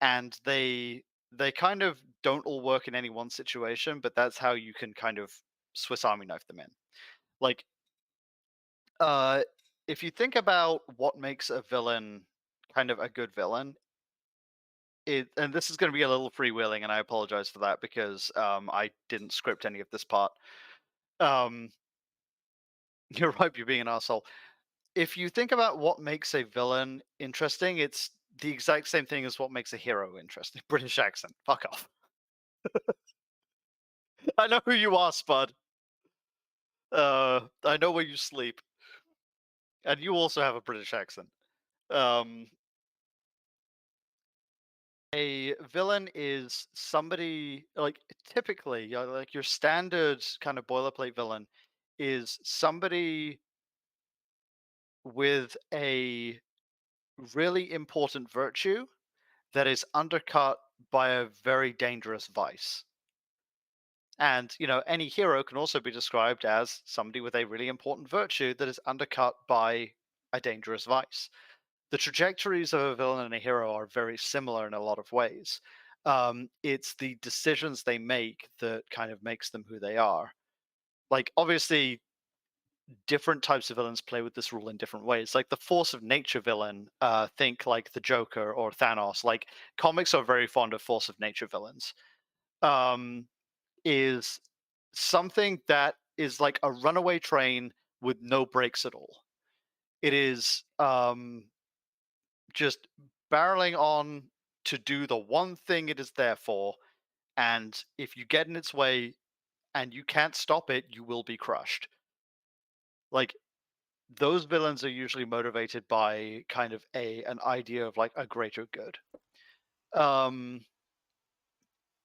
and they kind of don't all work in any one situation. But that's how you can kind of Swiss Army knife them in. Like, uh, if you think about what makes a villain kind of a good villain, and this is going to be a little freewheeling, and I apologize for that because I didn't script any of this part. Um, you're right, you're being an asshole. If you think about what makes a villain interesting, it's the exact same thing as what makes a hero interesting. British accent. Fuck off. I know who you are, Spud. I know where you sleep, and you also have a British accent. Um, a villain is somebody like typically, like your standard kind of boilerplate villain is somebody with a really important virtue that is undercut by a very dangerous vice. And, any hero can also be described as somebody with a really important virtue that is undercut by a dangerous vice. The trajectories of a villain and a hero are very similar in a lot of ways. It's the decisions they make that kind of makes them who they are. Like, obviously, different types of villains play with this rule in different ways. Like the force of nature villain, think like the Joker or Thanos. Like comics are very fond of force of nature villains. Is something that is like a runaway train with no brakes at all. It is just barreling on to do the one thing it is there for, and if you get in its way and you can't stop it, you will be crushed. Like those villains are usually motivated by kind of an idea of like a greater good. Um,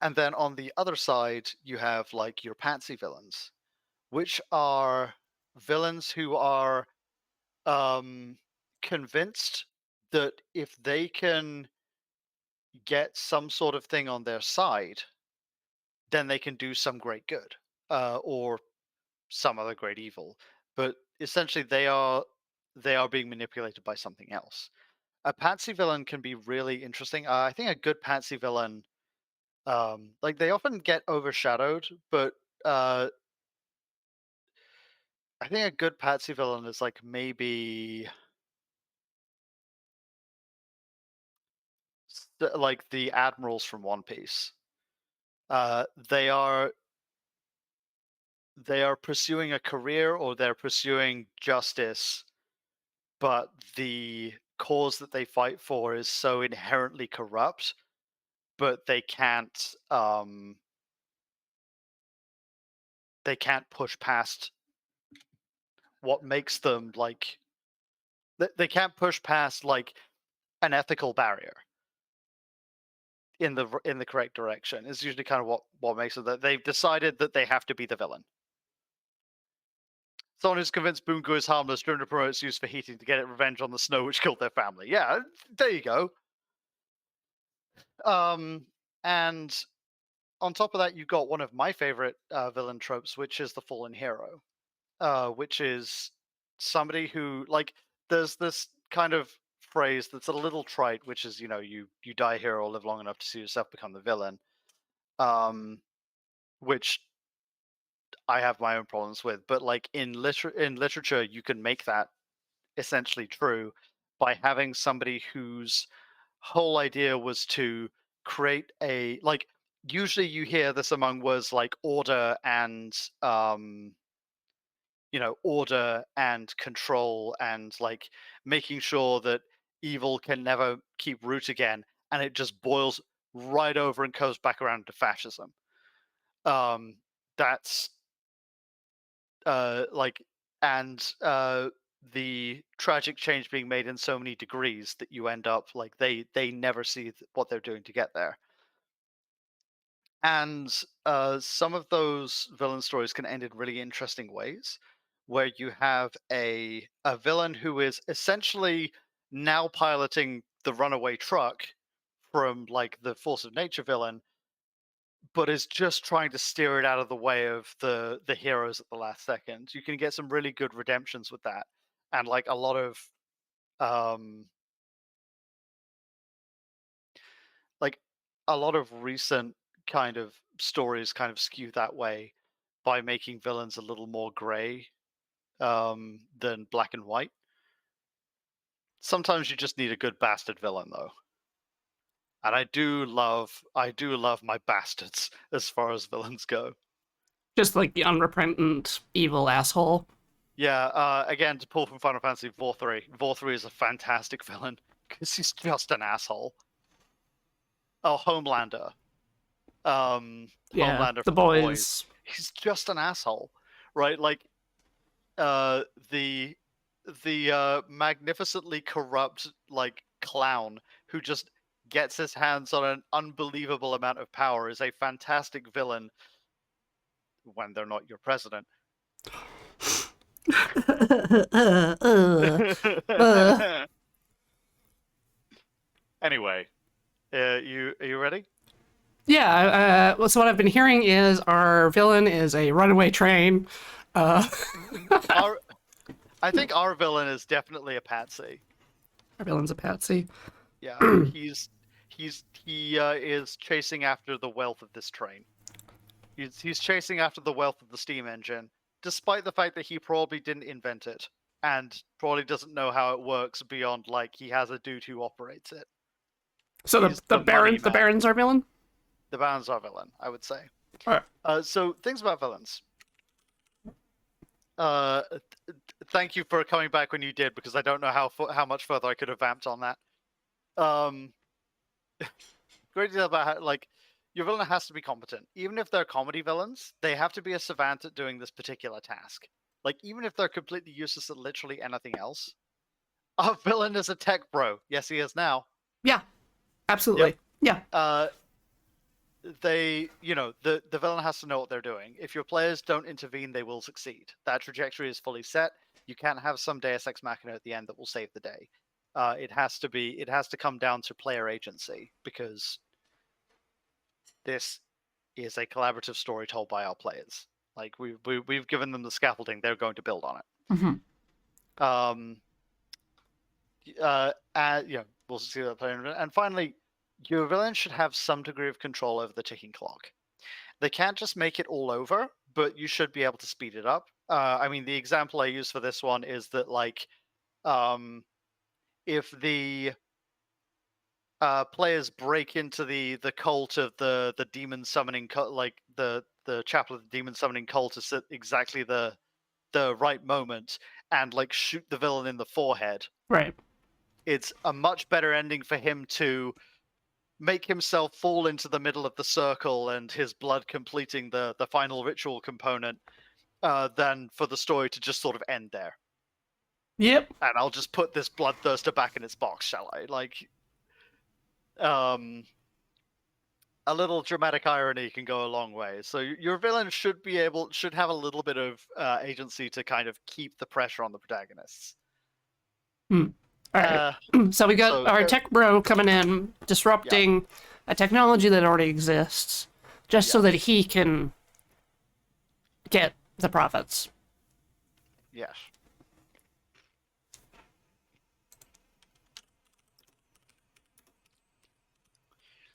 and then on the other side, you have like your patsy villains, which are villains who are um, convinced that if they can get some sort of thing on their side, then they can do some great good or some other great evil. But essentially, they are being manipulated by something else. A patsy villain can be really interesting. I think a good patsy villain, like they often get overshadowed, but uh, I think a good patsy villain is like maybe like the admirals from One Piece. They are pursuing a career or they're pursuing justice, but the cause that they fight for is so inherently corrupt, but they can't push past what makes them like they can't push past like an ethical barrier in the correct direction. Is usually kind of what makes it that they've decided that they have to be the villain. Someone who's convinced Boongu is harmless during to promote its use for heating to get it revenge on the snow which killed their family. Yeah, there you go. And on top of that, you've got one of my favorite villain tropes, which is the fallen hero, which is somebody who like there's this kind of phrase that's a little trite, which is you die here or live long enough to see yourself become the villain, which I have my own problems with. But like in literature, you can make that essentially true. by having somebody whose whole idea was to create a like. Usually, you hear this among words like order and order and control and like making sure that evil can never keep root again, and it just boils right over and goes back around to fascism. That's like and the tragic change being made in so many degrees that you end up like they never see what they're doing to get there. And some of those villain stories can end in really interesting ways, where you have a villain who is essentially now piloting the runaway truck from like the force of nature villain, but is just trying to steer it out of the way of the heroes at the last second. You can get some really good redemptions with that, and like um like a lot of recent kind of stories kind of skew that way by making villains a little more gray than black and white. Sometimes you just need a good bastard villain, though, and I do love my bastards as far as villains go. Just like the unrepentant evil asshole. Yeah, again, to pull from Final Fantasy Vor 3, Vor 3 is a fantastic villain because he's just an asshole. Oh, Homelander. Yeah, Homelander the from The Boys. boys. He's just an asshole, right? Like, the magnificently corrupt like clown who just gets his hands on an unbelievable amount of power is a fantastic villain when they're not your president. Uh. Anyway, are you ready? Yeah, well, so what I've been hearing is our villain is a runaway train. Uh, Our I think our villain is definitely a patsy. our villain's a patsy. Yeah, he is chasing after the wealth of this train. He's chasing after the wealth of the steam engine, despite the fact that he probably didn't invent it and probably doesn't know how it works beyond like he has a dude who operates it. So He's the the money the man. Baron's our villain. The Baron's our villain, I would say. Alright. So things about villains. Thank you for coming back when you did, because I don't know how much further I could have vamped on that. Um, great deal about how, like, your villain has to be competent. Even if they're comedy villains, they have to be a savant at doing this particular task. Like, even if they're completely useless at literally anything else, our villain is a tech bro. Yes, he is now. Yeah, absolutely. Yeah. The villain has to know what they're doing. If your players don't intervene, they will succeed. That trajectory is fully set. You can't have some Deus Ex Machina at the end that will save the day. It has to come down to player agency, because this is a collaborative story told by our players. Like we've given them the scaffolding; they're going to build on it. Mm-hmm. We'll see that player. And finally, your villain should have some degree of control over the ticking clock. They can't just make it all over, but you should be able to speed it up. I mean, the example I use for this one is that, like, if the players break into the cult of the demon summoning cult, like the chapel of the demon summoning cult, is at exactly the right moment and like shoot the villain in the forehead. Right. It's a much better ending for him to make himself fall into the middle of the circle and his blood completing the final ritual component, than for the story to just sort of end there. Yep. And I'll just put this bloodthirster back in its box, shall I? Like, a little dramatic irony can go a long way. So your villain should have a little bit of agency to kind of keep the pressure on the protagonists. All right. So we got our tech bro coming in, disrupting a technology that already exists, just so that he can get the profits. Yes.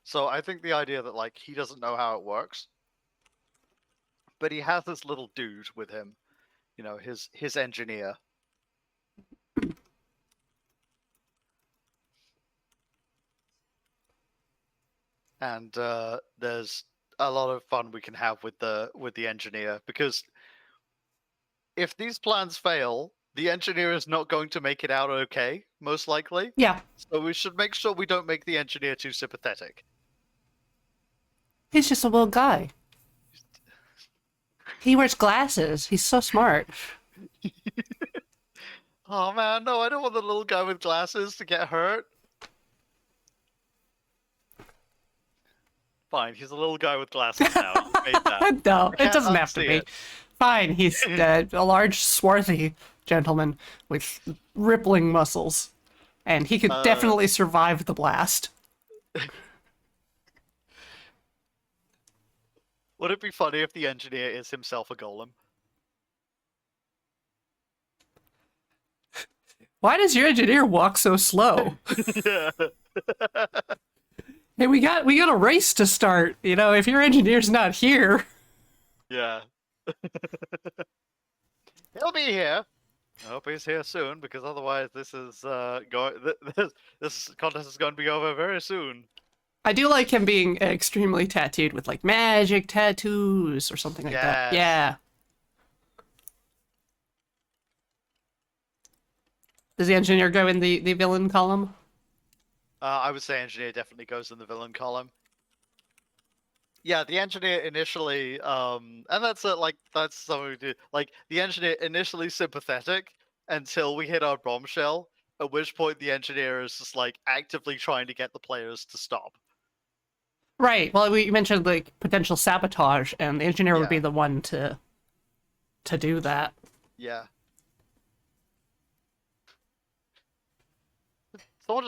So I think the idea that like he doesn't know how it works, but he has this little dude with him, his engineer. and there's a lot of fun we can have with the engineer, because if these plans fail, the engineer is not going to make it out okay, most likely. Yeah, So we should make sure we don't make the engineer too sympathetic. he's just a little guy. He wears glasses. He's so smart. Oh man, no, I don't want the little guy with glasses to get hurt. Fine, he's a little guy with glasses now. You made that. No, I it can't doesn't have to unsee be. it. Fine, he's a large, swarthy gentleman with rippling muscles, and he could definitely survive the blast. Would it be funny if the engineer is himself a golem? Why does your engineer walk so slow? Yeah. Hey, we got a race to start. You know, if your engineer's not here, Yeah. He'll be here. I hope he's here soon, because otherwise this is going. This contest is going to be over very soon. I do like him being extremely tattooed with like magic tattoos or something like that. Yes. Yeah. Does the engineer go in the villain column? I would say engineer definitely goes in the villain column. Yeah, the engineer initially, and that's that's something we do. Like the engineer initially sympathetic until we hit our bombshell, at which point the engineer is just like actively trying to get the players to stop. Right. Well, we mentioned like potential sabotage, and the engineer would be Yeah. the one to do that. Yeah. Someone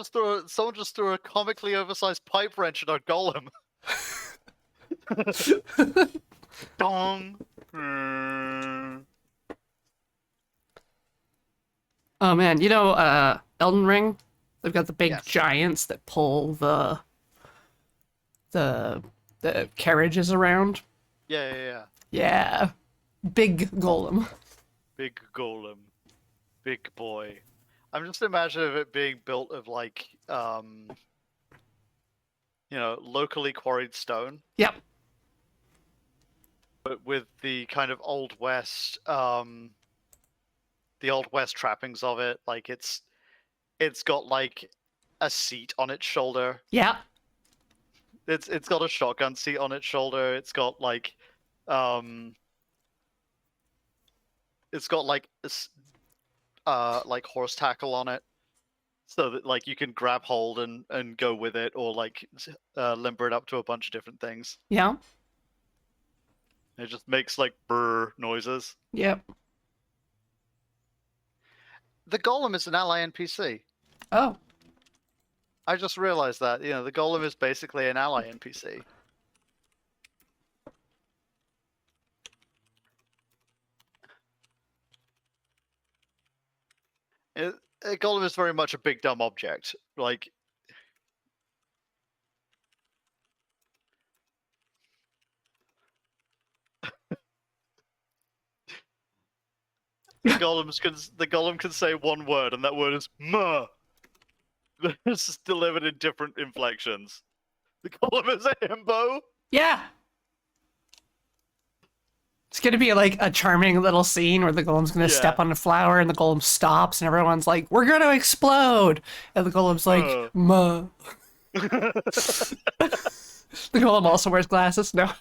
just threw a comically oversized pipe wrench at our golem. Dong. Oh man, you know, Elden Ring, they've got the big Yes. giants that pull the carriages around. Yeah. Yeah, big golem. Big golem. Big boy. I'm just imagining it being built of like, locally quarried stone, Yep. but with the kind of old west, the old west trappings of it. Like it's got like a seat on its shoulder. Yeah. It's got a shotgun seat on its shoulder. It's got like, it's got like horse tackle on it, so that like you can grab hold and go with it, or like limber it up to a bunch of different things. Yeah. It just makes like brr noises. Yep. The golem is an ally NPC. Oh. I just realized that, the golem is basically an ally NPC. A golem is very much a big dumb object. Like, the golem can say one word, and that word is "muh." It's just delivered in different inflections. The golem is a himbo. Yeah. It's gonna be like a charming little scene where the golem's gonna step on a flower and the golem stops and everyone's like, "We're gonna explode!" And the golem's like, "Muh." The golem also wears glasses. No.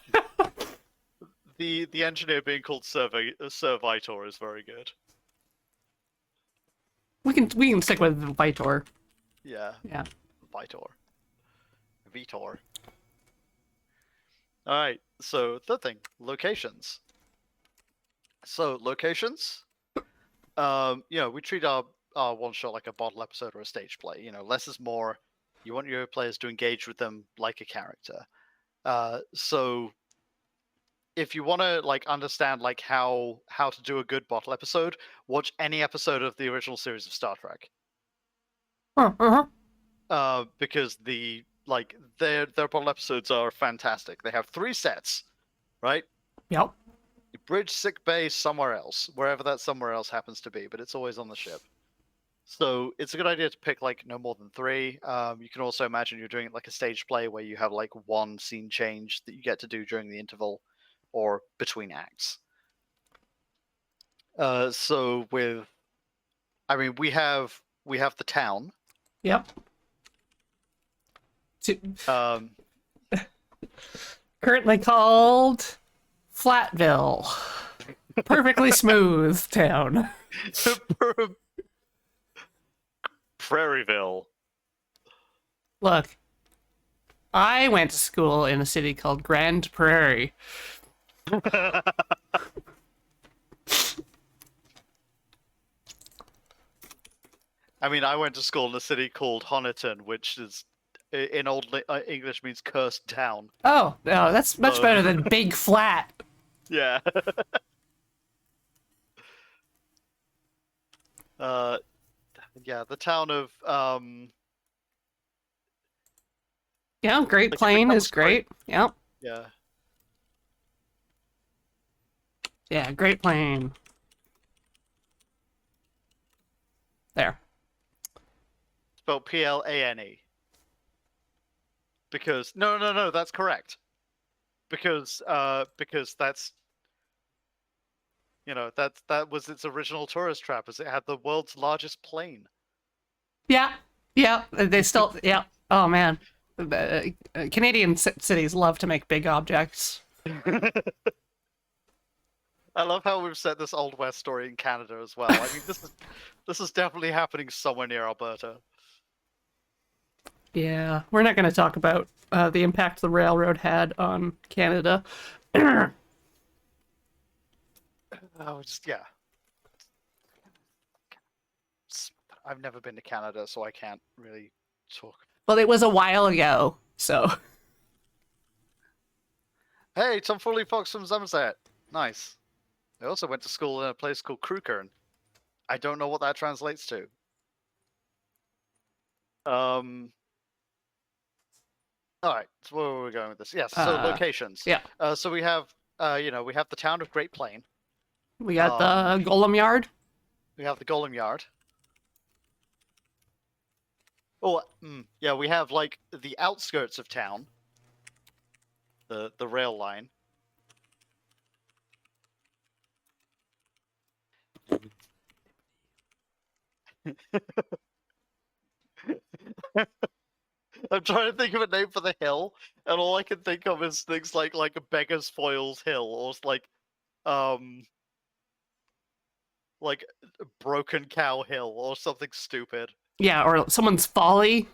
The engineer being called Servitor is very good. We can stick with Vitor. Yeah, Yeah. Vitor. Vitor. Alright, so third thing, locations. So locations, we treat our one shot like a bottle episode or a stage play. Less is more. You want your players to engage with them like a character. So if you want to like understand like how to do a good bottle episode, watch any episode of the original series of Star Trek. Because their bottle episodes are fantastic. They have 3 sets, right? Yep. Bridge, sick bay, somewhere else, wherever that somewhere else happens to be, but it's always on the ship. So it's a good idea to pick like no more than 3. You can also imagine you're doing it like a stage play where you have like one scene change that you get to do during the interval or between acts. So with, I mean, we have the town. Yep. Um, Currently called Flatville. Perfectly smooth town. Prairieville. Look, I went to school in a city called Grand Prairie. I mean, I went to school in a city called Honiton, which is in English means cursed town. Oh, no, that's much better than Big Flat. Yeah. uh, yeah, the town of Yeah, Great like it Plain is becomes quite- great. Yep. yeah. Yeah, Great Plain. There. Spelled Plane. Because no, that's correct. Because that's that was its original tourist trap, as it had the world's largest plane. Yeah. Yeah. They still. Yeah. Oh man. Canadian cities love to make big objects. I love how we've set this Old West story in Canada as well. I mean, this is definitely happening somewhere near Alberta. Yeah, we're not going to talk about the impact the railroad had on Canada. Oh, just yeah. I've never been to Canada, so I can't really talk. Well, it was a while ago, so. Hey, Tom Foley Fox from Somerset. Nice. I also went to school in a place called Crewkern. I don't know what that translates to. All right. So where were we going with this? Yes. So locations. Yeah. So we have, we have the town of Great Plain. We got the Golem Yard. We have the Golem Yard. Oh, yeah. We have like the outskirts of town. The rail line. I'm trying to think of a name for the hill, and all I can think of is things like a Beggar's Foils Hill, or like Broken Cow Hill, or something stupid. Yeah, or someone's folly.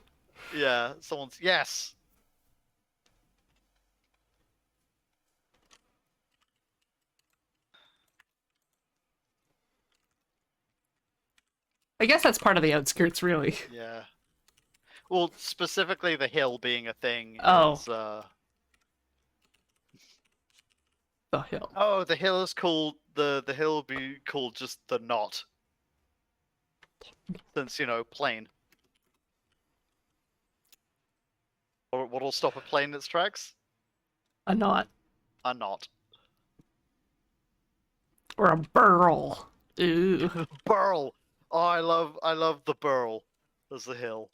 Yeah, someone's yes. I guess that's part of the outskirts, really. Yeah. Well, specifically the hill being a thing. Oh. Is, The hill. oh, the hill is called the hill will be called just the knot. Since plain. Or what'll stop a plane in its tracks? A knot. A knot. Or a burl. Ooh. Burl. Oh, I love the burl as the hill.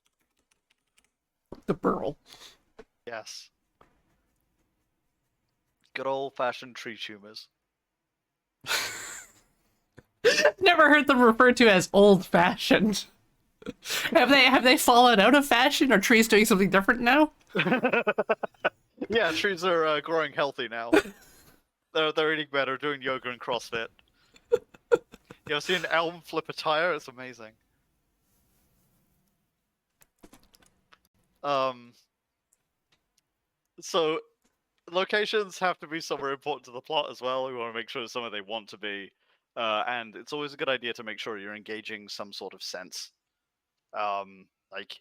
The burl. Yes. Good old-fashioned tree tumors. Never heard them referred to as old-fashioned. Have they fallen out of fashion? Are trees doing something different now? Yeah, trees are growing healthy now. They're eating better, doing yoga and CrossFit. You ever seen an elm flip a tire? It's amazing. So locations have to be somewhere important to the plot as well. We want to make sure it's somewhere they want to be, and it's always a good idea to make sure you're engaging some sort of sense. Like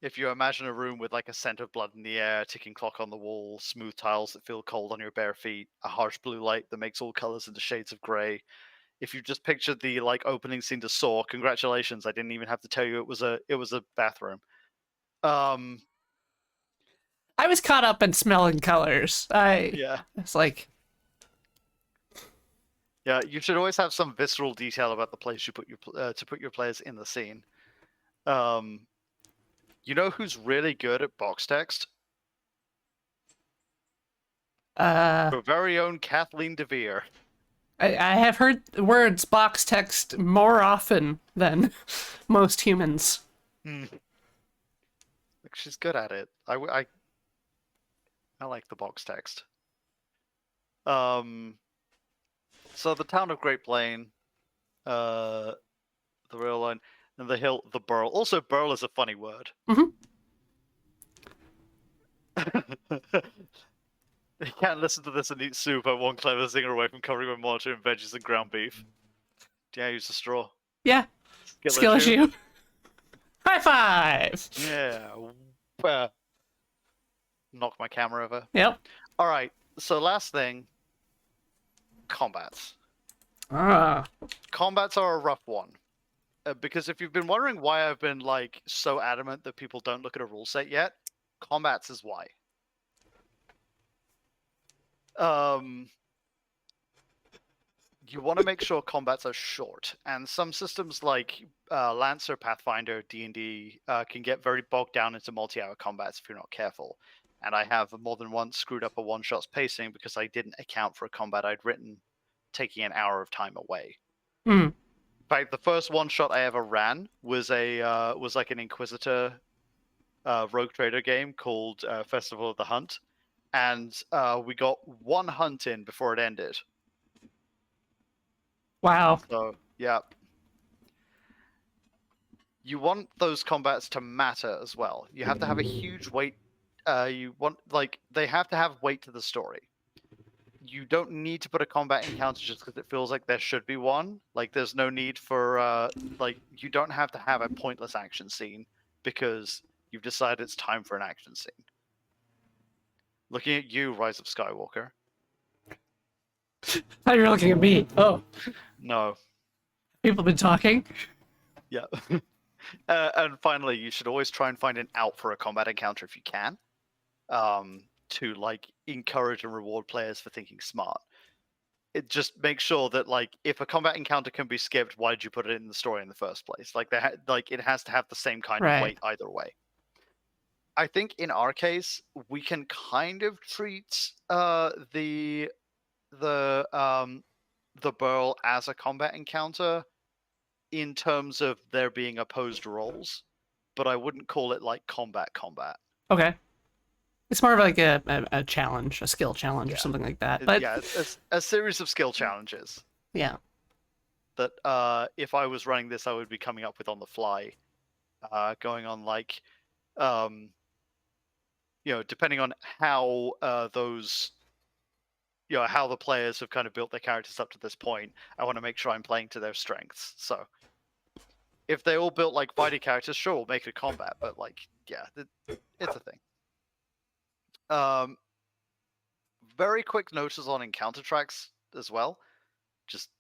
if you imagine a room with like a scent of blood in the air, ticking clock on the wall, smooth tiles that feel cold on your bare feet, a harsh blue light that makes all colors into shades of gray. If you just pictured the like opening scene to Saw, congratulations! I didn't even have to tell you it was a bathroom. I was caught up in smelling colors. Yeah. It's like Yeah, you should always have some visceral detail about the place you put to put your players in the scene. You know who's really good at box text? Uh, Your very own Kathleen DeVere. I have heard the words box text more often than most humans. Like, she's good at it. I like the box text. So the town of Great Plain, the rail line, and the hill, the burl. Also, burl is a funny word. Mhm. You can't listen to this and eat soup. I'm one clever zinger away from covering my monitor in veggies and ground beef. Do I use a straw? Yeah, skill issue. High five! Yeah. Knock my camera over. Yep. All right. So last thing, combats. Ah. Combats are a rough one. Because if you've been wondering why I've been like so adamant that people don't look at a rule set yet, combats is why. You want to make sure combats are short, and some systems like Lancer, Pathfinder, D&D can get very bogged down into multi-hour combats if you're not careful. And I have more than once screwed up a one-shot's pacing because I didn't account for a combat I'd written taking an hour of time away. Hmm. In fact, the first one-shot I ever ran was like an Inquisitor rogue trader game called Festival of the Hunt, and we got one hunt in before it ended. Wow. So yeah, you want those combats to matter as well. You have to have a huge weight. You want they have to have weight to the story. You don't need to put a combat encounter just because it feels like there should be one. Like there's no need for you don't have to have a pointless action scene because you've decided it's time for an action scene. Looking at you, Rise of Skywalker. Now you're looking at me. Oh, No. people been talking. Yeah. And finally, you should always try and find an out for a combat encounter if you can, to like encourage and reward players for thinking smart. It just makes sure that like if a combat encounter can be skipped, why did you put it in the story in the first place? Like it has to have the same kind of Right. weight either way. I think in our case, we can kind of treat the burl as a combat encounter in terms of there being opposed roles, but I wouldn't call it like combat. Okay. It's more of like a challenge, a skill challenge or something like that. But Yeah, it's a series of skill challenges yeah. that if I was running this, I would be coming up with on the fly, going on like, depending on how those, how the players have kind of built their characters up to this point. I want to make sure I'm playing to their strengths. So if they all built like fighting characters, sure, we'll make it a combat, but like, yeah, it's a thing. Very quick notices on encounter tracks as well. Just,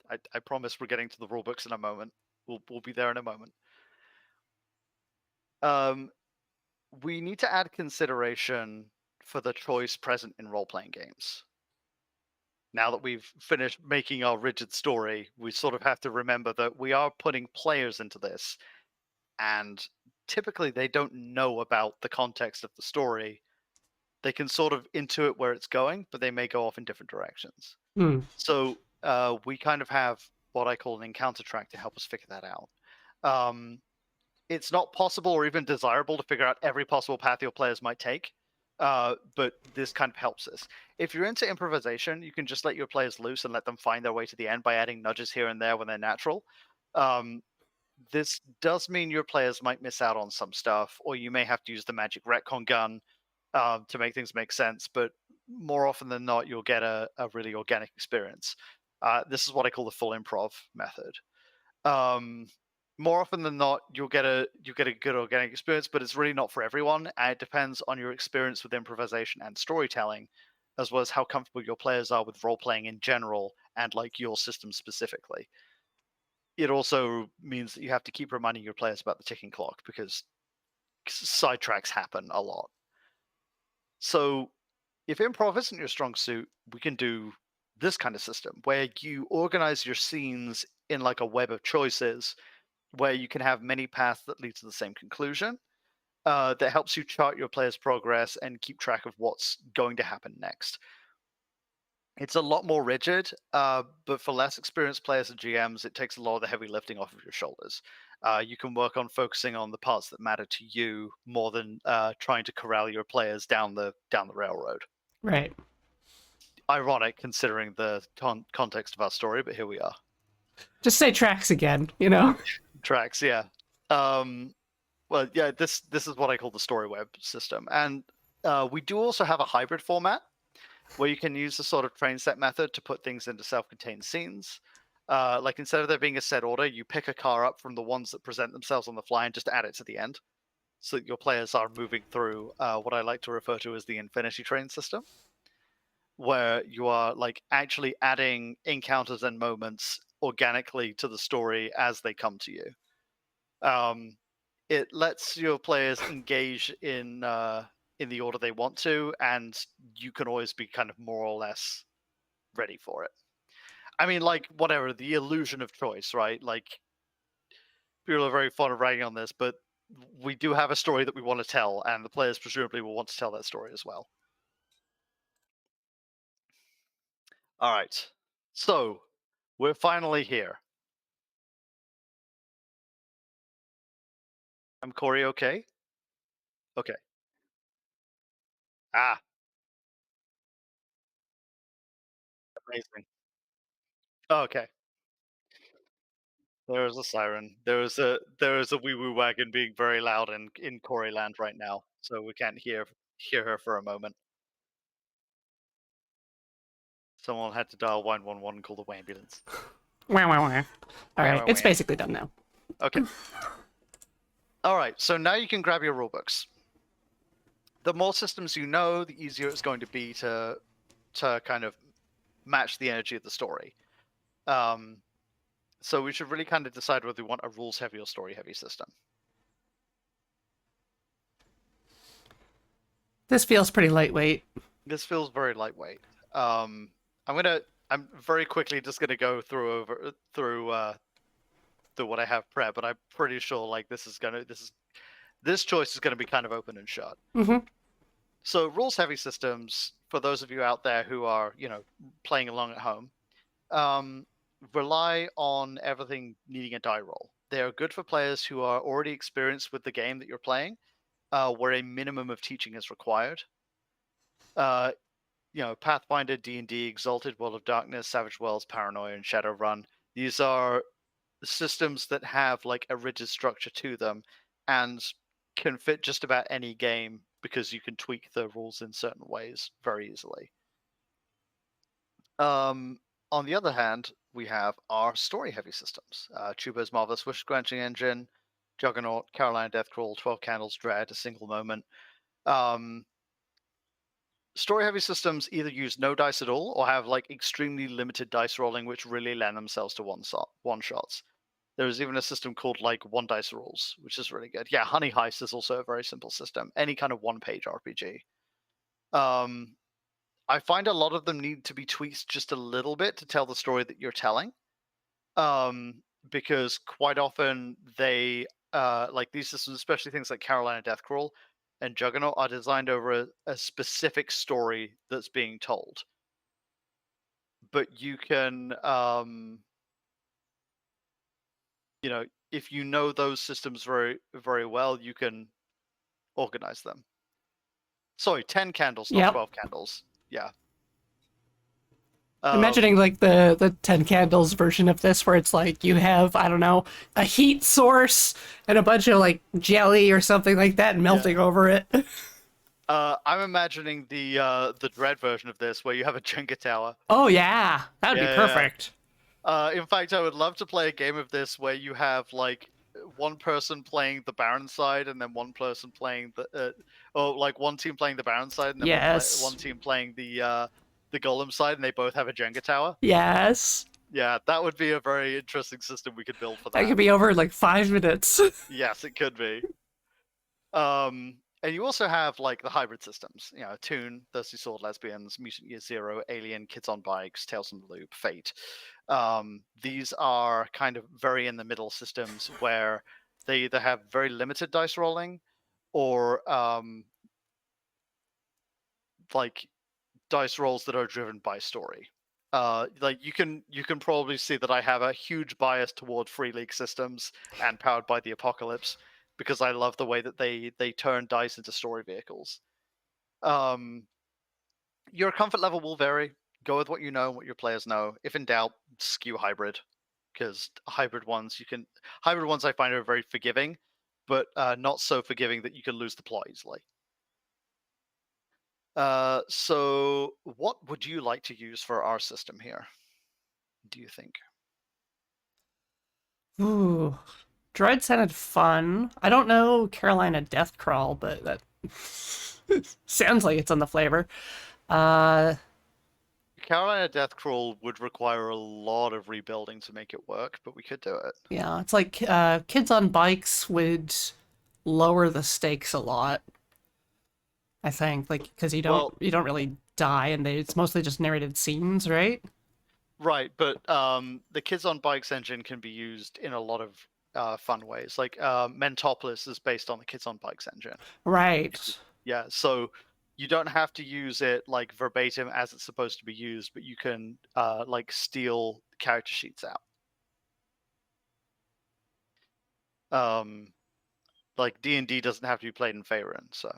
I promise we're getting to the rule books in a moment. We'll be there in a moment. We need to add consideration for the choice present in role-playing games. Now that we've finished making our rigid story, we sort of have to remember that we are putting players into this, and typically they don't know about the context of the story. They can sort of intuit where it's going, but they may go off in different directions. Hmm. So we kind of have what I call an encounter track to help us figure that out. It's not possible or even desirable to figure out every possible path your players might take, but this kind of helps us. If you're into improvisation, you can just let your players loose and let them find their way to the end by adding nudges here and there when they're natural. This does mean your players might miss out on some stuff, or you may have to use the magic retcon gun to make things make sense, but more often than not, you'll get a really organic experience. This is what I call the full improv method. More often than not, you'll get a good organic experience, but it's really not for everyone, and it depends on your experience with improvisation and storytelling, as well as how comfortable your players are with role playing in general and like your system specifically. It also means that you have to keep reminding your players about the ticking clock because sidetracks happen a lot. So if improv isn't your strong suit, we can do this kind of system where you organize your scenes in like a web of choices, where you can have many paths that lead to the same conclusion. That helps you chart your player's progress and keep track of what's going to happen next. It's a lot more rigid, but for less experienced players and GMs, it takes a lot of the heavy lifting off of your shoulders. You can work on focusing on the parts that matter to you more than trying to corral your players down the railroad. Right. Ironic considering the context of our story, but here we are. Just say tracks again, you know? Tracks, yeah. Well, yeah, this is what I call the story web system, and we do also have a hybrid format where you can use the sort of train set method to put things into self-contained scenes. Like instead of there being a set order, you pick a car up from the ones that present themselves on the fly and just add it to the end, so that your players are moving through what I like to refer to as the infinity train system, where you are like actually adding encounters and moments organically to the story as they come to you. It lets your players engage in the order they want to, and you can always be kind of more or less ready for it. I mean, like, whatever, the illusion of choice, right? Like, people are very fond of ragging on this, but we do have a story that we want to tell, and the players presumably will want to tell that story as well. All right, so we're finally here. I'm Corey, okay? Okay. Ah, amazing. Okay. There was a siren. There was a wee woo wagon being very loud in Corey land right now, so we can't hear her for a moment. Someone had to dial 911 and call the ambulance. Wow, wow, wow. All right, Wah, it's wah. basically done now. Okay. All right, so now you can grab your rulebooks. The more systems you know, the easier it's going to be to kind of match the energy of the story. So we should really kind of decide whether we want a rules heavy or story heavy system. This feels pretty lightweight. This feels very lightweight. I'm very quickly just gonna go through what I have prepped, but I'm pretty sure like this choice is gonna be kind of open and shut. Mm-hmm. So rules heavy systems, for those of you out there who are playing along at home, rely on everything needing a die roll. They are good for players who are already experienced with the game that you're playing, where a minimum of teaching is required. Pathfinder, D&D, Exalted, World of Darkness, Savage Worlds, Paranoia, and Shadowrun. These are systems that have like a rigid structure to them and can fit just about any game because you can tweak the rules in certain ways very easily. On the other hand, we have our story-heavy systems. Chuba's Marvelous Wish Granting Engine, Juggernaut, Carolina Deathcrawl, 12 Candles, Dread, A Single Moment. Story-heavy systems either use no dice at all or have like extremely limited dice rolling, which really lend themselves to one-shots. There's even a system called like one dice rules, which is really good. Yeah, Honey Heist is also a very simple system. Any kind of one-page RPG. I find a lot of them need to be tweaked just a little bit to tell the story that you're telling. Because quite often they like these systems, especially things like Carolina Deathcrawl and Juggernaut, are designed over a specific story that's being told. But you can if you know those systems very, very well, you can organize them. Sorry, 10 candles, not Yep. 12 candles. Yeah. Imagining like the 10 candles version of this where it's like you have, I don't know, a heat source and a bunch of like jelly or something like that melting over it. I'm imagining the Dread version of this where you have a Jenga tower. Oh yeah, that would be Yeah. perfect. In fact, I would love to play a game of this where you have like one person playing the Baron side and then one person playing the or like one team playing the Baron side and then Yes. one team playing the Golem side, and they both have a Jenga tower. Yes. Yeah, that would be a very interesting system we could build for that. That could be over in like 5 minutes. Yes, it could be. And you also have like the hybrid systems, Toon, Thirsty Sword Lesbians, Mutant Year Zero, Alien, Kids on Bikes, Tales from the Loop, Fate. These are kind of very in the middle systems where they either have very limited dice rolling or like dice rolls that are driven by story. Like you can probably see that I have a huge bias toward free league systems and Powered by the Apocalypse because I love the way that they turn dice into story vehicles. Your comfort level will vary. Go with what you know and what your players know. If in doubt, skew hybrid, because hybrid ones I find are very forgiving, but not so forgiving that you can lose the plot easily. So what would you like to use for our system here? Do you think? Ooh, Dread sounded fun. I don't know Carolina Death Crawl, but that sounds like it's on the flavor. Uh, Carolina Death Crawl would require a lot of rebuilding to make it work, but we could do it. yeah, it's like Kids on Bikes would lower the stakes a lot. I think, like, because Well, you don't really die, and it's mostly just narrated scenes, right? right, but the Kids on Bikes engine can be used in a lot of fun ways. Like Mentopolis is based on the Kids on Bikes engine. Right. Yeah, so you don't have to use it like verbatim as it's supposed to be used, but you can like steal character sheets out. Like D&D doesn't have to be played in Faerun, so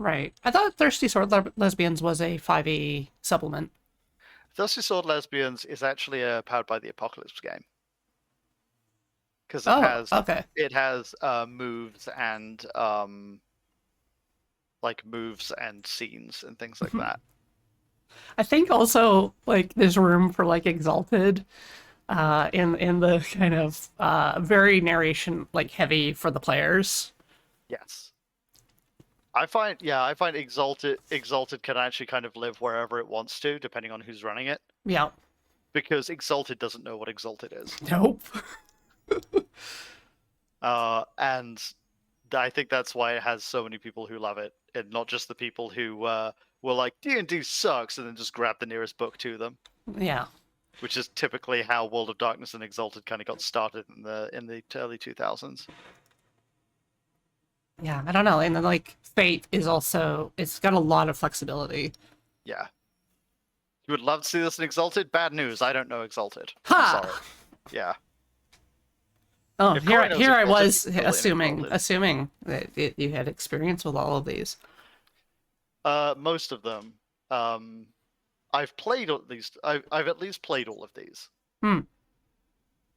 Right. I thought Thirsty Sword Lesbians was a 5e supplement. Thirsty Sword Lesbians is actually a Powered by the Apocalypse game because Oh, okay. it has moves and like moves and scenes and things like that. I think also like there's room for like Exalted in the kind of very narration like heavy for the players. Yes. I find Exalted can actually kind of live wherever it wants to, depending on who's running it. Yeah. Because Exalted doesn't know what Exalted is. Nope. And I think that's why it has so many people who love it, and not just the people who were like D&D sucks and then just grab the nearest book to them. Yeah. Which is typically how World of Darkness and Exalted kind of got started in the early 2000s. Yeah, I don't know. And then like Fate is also it's got a lot of flexibility. Yeah. You would love to see this in Exalted? Bad news, I don't know Exalted. Ha! Sorry. Yeah. Oh, If Corey knows here I Exalted, was he's totally involved. assuming that you had experience with all of these. Most of them. I've played at least. I've at least played all of these. Hmm.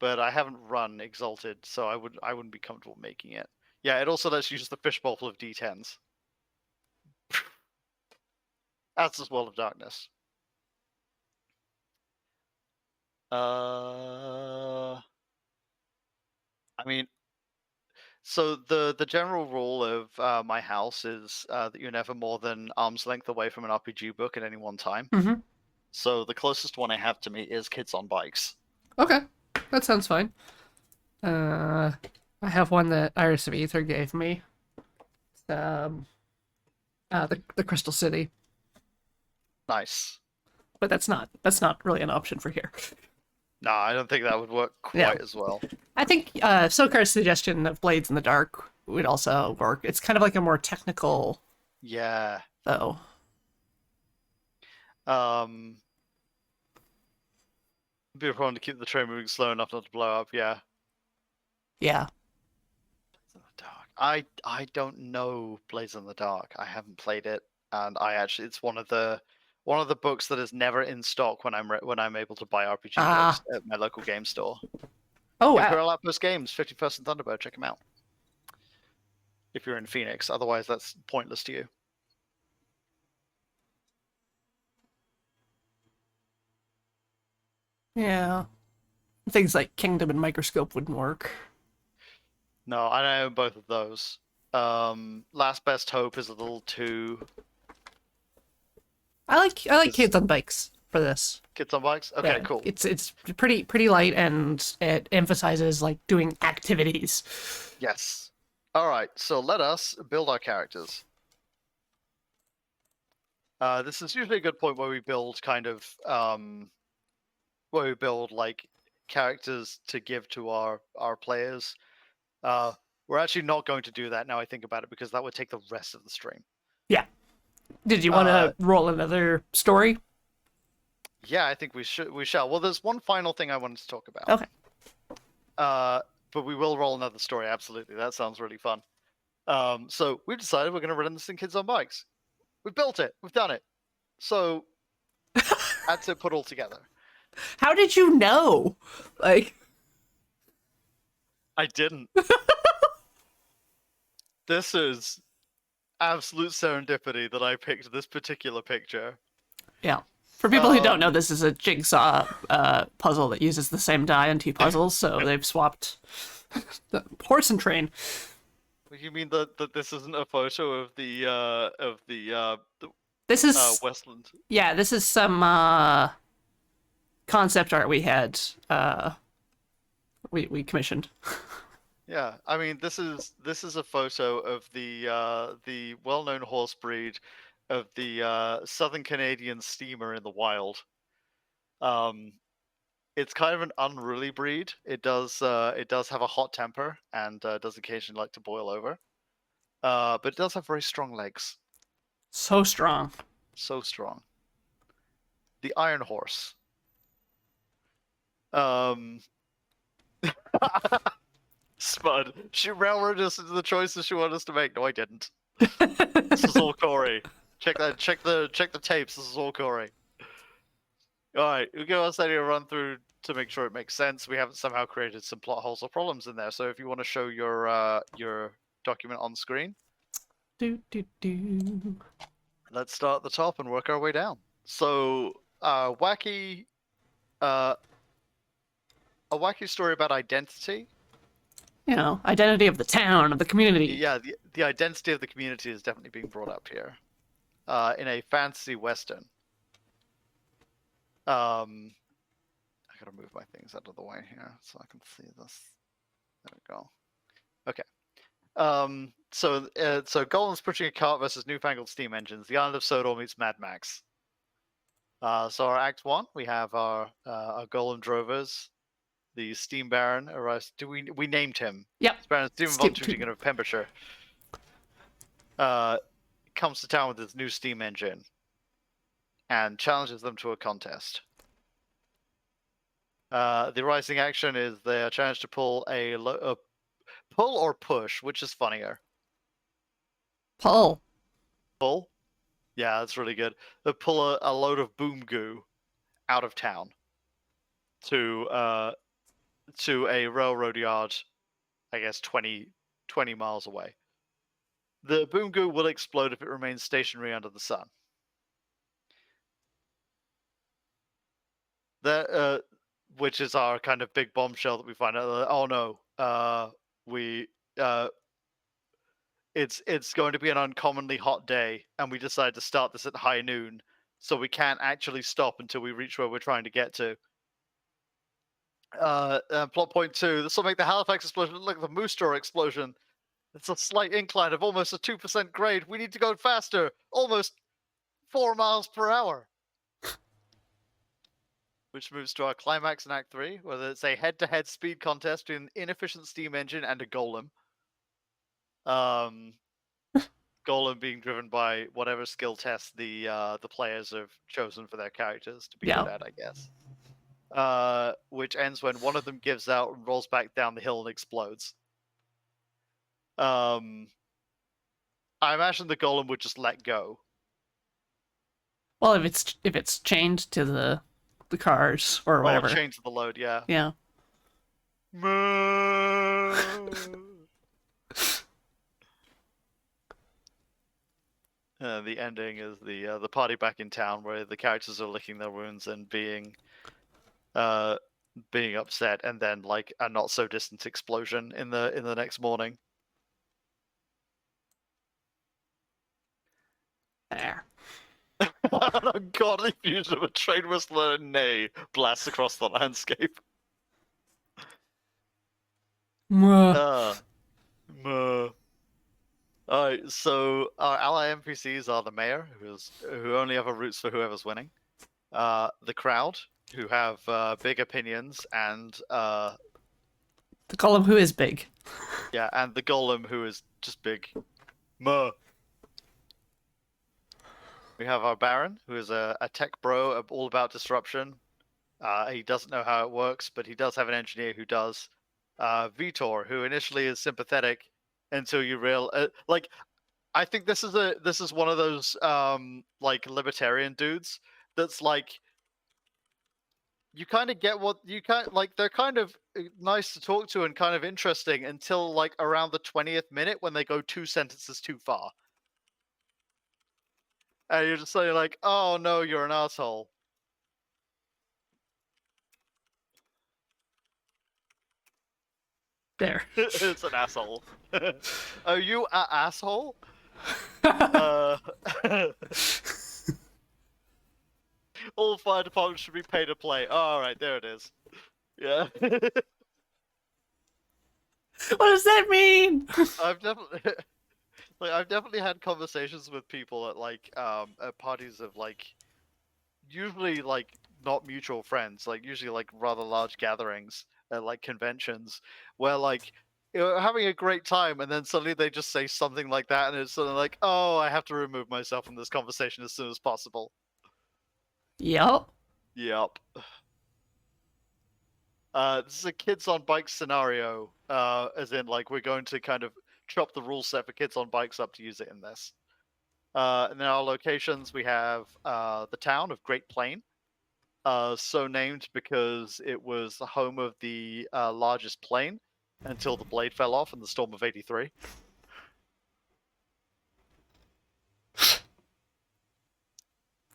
But I haven't run Exalted, so I wouldn't be comfortable making it. Yeah, it also lets you use the fishbowl full of D10s. That's just World of Darkness. I mean, so the general rule of my house is that you're never more than arm's length away from an RPG book at any one time. Mm-hmm. So the closest one I have to me is Kids on Bikes. Okay, that sounds fine. I have one that Iris of Ether gave me. The Crystal City, Nice. but that's not really an option for here. No, I don't think that would work quite Yeah. as well. I think Sokar's suggestion of Blades in the Dark would also work. It's kind of like a more technical, Yeah. though. Be a problem to keep the train moving slow enough not to blow up. Yeah. Yeah. Blades in the Dark. I don't know Blades in the Dark. I haven't played it, and it's one of the books that is never in stock when I'm able to buy RPG books at my local game store. Oh, Imperial Outpost Games, 51st and Thunderbird. Check them out. If you're in Phoenix, otherwise that's pointless to you. yeah. Things like Kingdom and Microscope wouldn't work. No, I know both of those. Last Best Hope is a little too I like Kids on Bikes for this. Kids on Bikes. Okay, Yeah, cool. It's pretty light, and it emphasizes like doing activities. Yes. All right. So let us build our characters. This is usually a good point where we build where we build like characters to give to our players. We're actually not going to do that now I think about it, because that would take the rest of the stream. Yeah. Did you want Uh, to roll another story? Yeah, I think we shall. Well, there's one final thing I wanted to talk about. Okay. But we will roll another story, absolutely. That sounds really fun. So we've decided we're going to run this in Kids on Bikes. We've built it. We've done it. So that's it put all together. How did you know? Like, I didn't. This is absolute serendipity that I picked this particular picture. yeah. For people who don't know, this is a jigsaw puzzle that uses the same die on two puzzles, so they've swapped the horse and train. You mean that this isn't a photo of the This is Westland? yeah, this is some concept art we had we commissioned. Yeah, I mean this is a photo of the well-known horse breed of the Southern Canadian steamer in the wild. It's kind of an unruly breed. It does have a hot temper and does occasionally like to boil over. But it does have very strong legs. So strong. So strong. The Iron Horse. Spud. She railroaded us into the choices she wanted us to make. No, I didn't. This is all Corey. Check the tapes. This is all Corey. All right, we go outside here, run through to make sure it makes sense. We haven't somehow created some plot holes or problems in there. So if you want to show your document on screen, Do do do. let's start at the top and work our way down. So, a wacky story about identity. You know, identity of the town, of the community. Yeah, the identity of the community is definitely being brought up here, in a fantasy western. I gotta move my things out of the way here so I can see this. There we go. Okay. So Golem's pushing a cart versus newfangled steam engines. The island of Sodor meets Mad Max. So our Act 1, we have our Golem drovers. The Steam Baron arrives. We named him? Yep. Baron Stephen von Tütingen of Pembrokeshire. Comes to town with his new steam engine and challenges them to a contest. The rising action is they are challenged to pull a pull or push, which is funnier. Pull. Pull? Yeah, that's really good. They pull a load of boom goo out of town to a railroad yard, I guess 20 miles away. The boom goo will explode if it remains stationary under the sun. That which is our kind of big bombshell that we find out that, oh no, it's going to be an uncommonly hot day, and we decided to start this at high noon, so we can't actually stop until we reach where we're trying to get to. Plot point 2, this will make the Halifax explosion look like the Moose Jaw explosion. It's a slight incline of almost a 2% grade. We need to go faster, almost 4 miles per hour. Which moves to our climax in Act 3, where it's a head-to-head speed contest between an inefficient steam engine and a golem. Golem being driven by whatever skill test the players have chosen for their characters to be good at, I guess. Which ends when one of them gives out and rolls back down the hill and explodes. I imagine the golem would just let go. Well, if it's chained to the cars or whatever. Oh, chained to the load, yeah. Yeah. The ending is the party back in town where the characters are licking their wounds and being upset, and then like a not so distant explosion in the next morning. There. An ungodly fusion of a train whistle and a neigh blasts across the landscape. Alright, so our ally NPCs are the mayor, who only ever roots for whoever's winning. The crowd, who have big opinions, and The column who is big. yeah, and the golem, who is just big. Muh. We have our baron, who is a tech bro, all about disruption. He doesn't know how it works, but he does have an engineer who does. Vitor, who initially is sympathetic until you like. I think this is one of those like libertarian dudes that's like you kind of get what you kind like. They're kind of nice to talk to and kind of interesting until like around the 20th minute when they go 2 sentences too far, and you're just saying like, "Oh no, you're an asshole." There. It's an asshole. Are you an asshole? Uh, all fire departments should be pay to play. Oh, all right, there it is. Yeah. What does that mean? I've definitely I've definitely had conversations with people at like at parties of like usually like not mutual friends, like usually like rather large gatherings at like conventions where like you're having a great time and then suddenly they just say something like that and it's sort of like, oh, I have to remove myself from this conversation as soon as possible. Yep. Yep. This is a kids on bikes scenario, as in like we're going to kind of chop the rule set for kids on bikes up to use it in this. And then our locations, we have the town of Great Plain, so named because it was the home of the largest plane until the blade fell off in the storm of '83.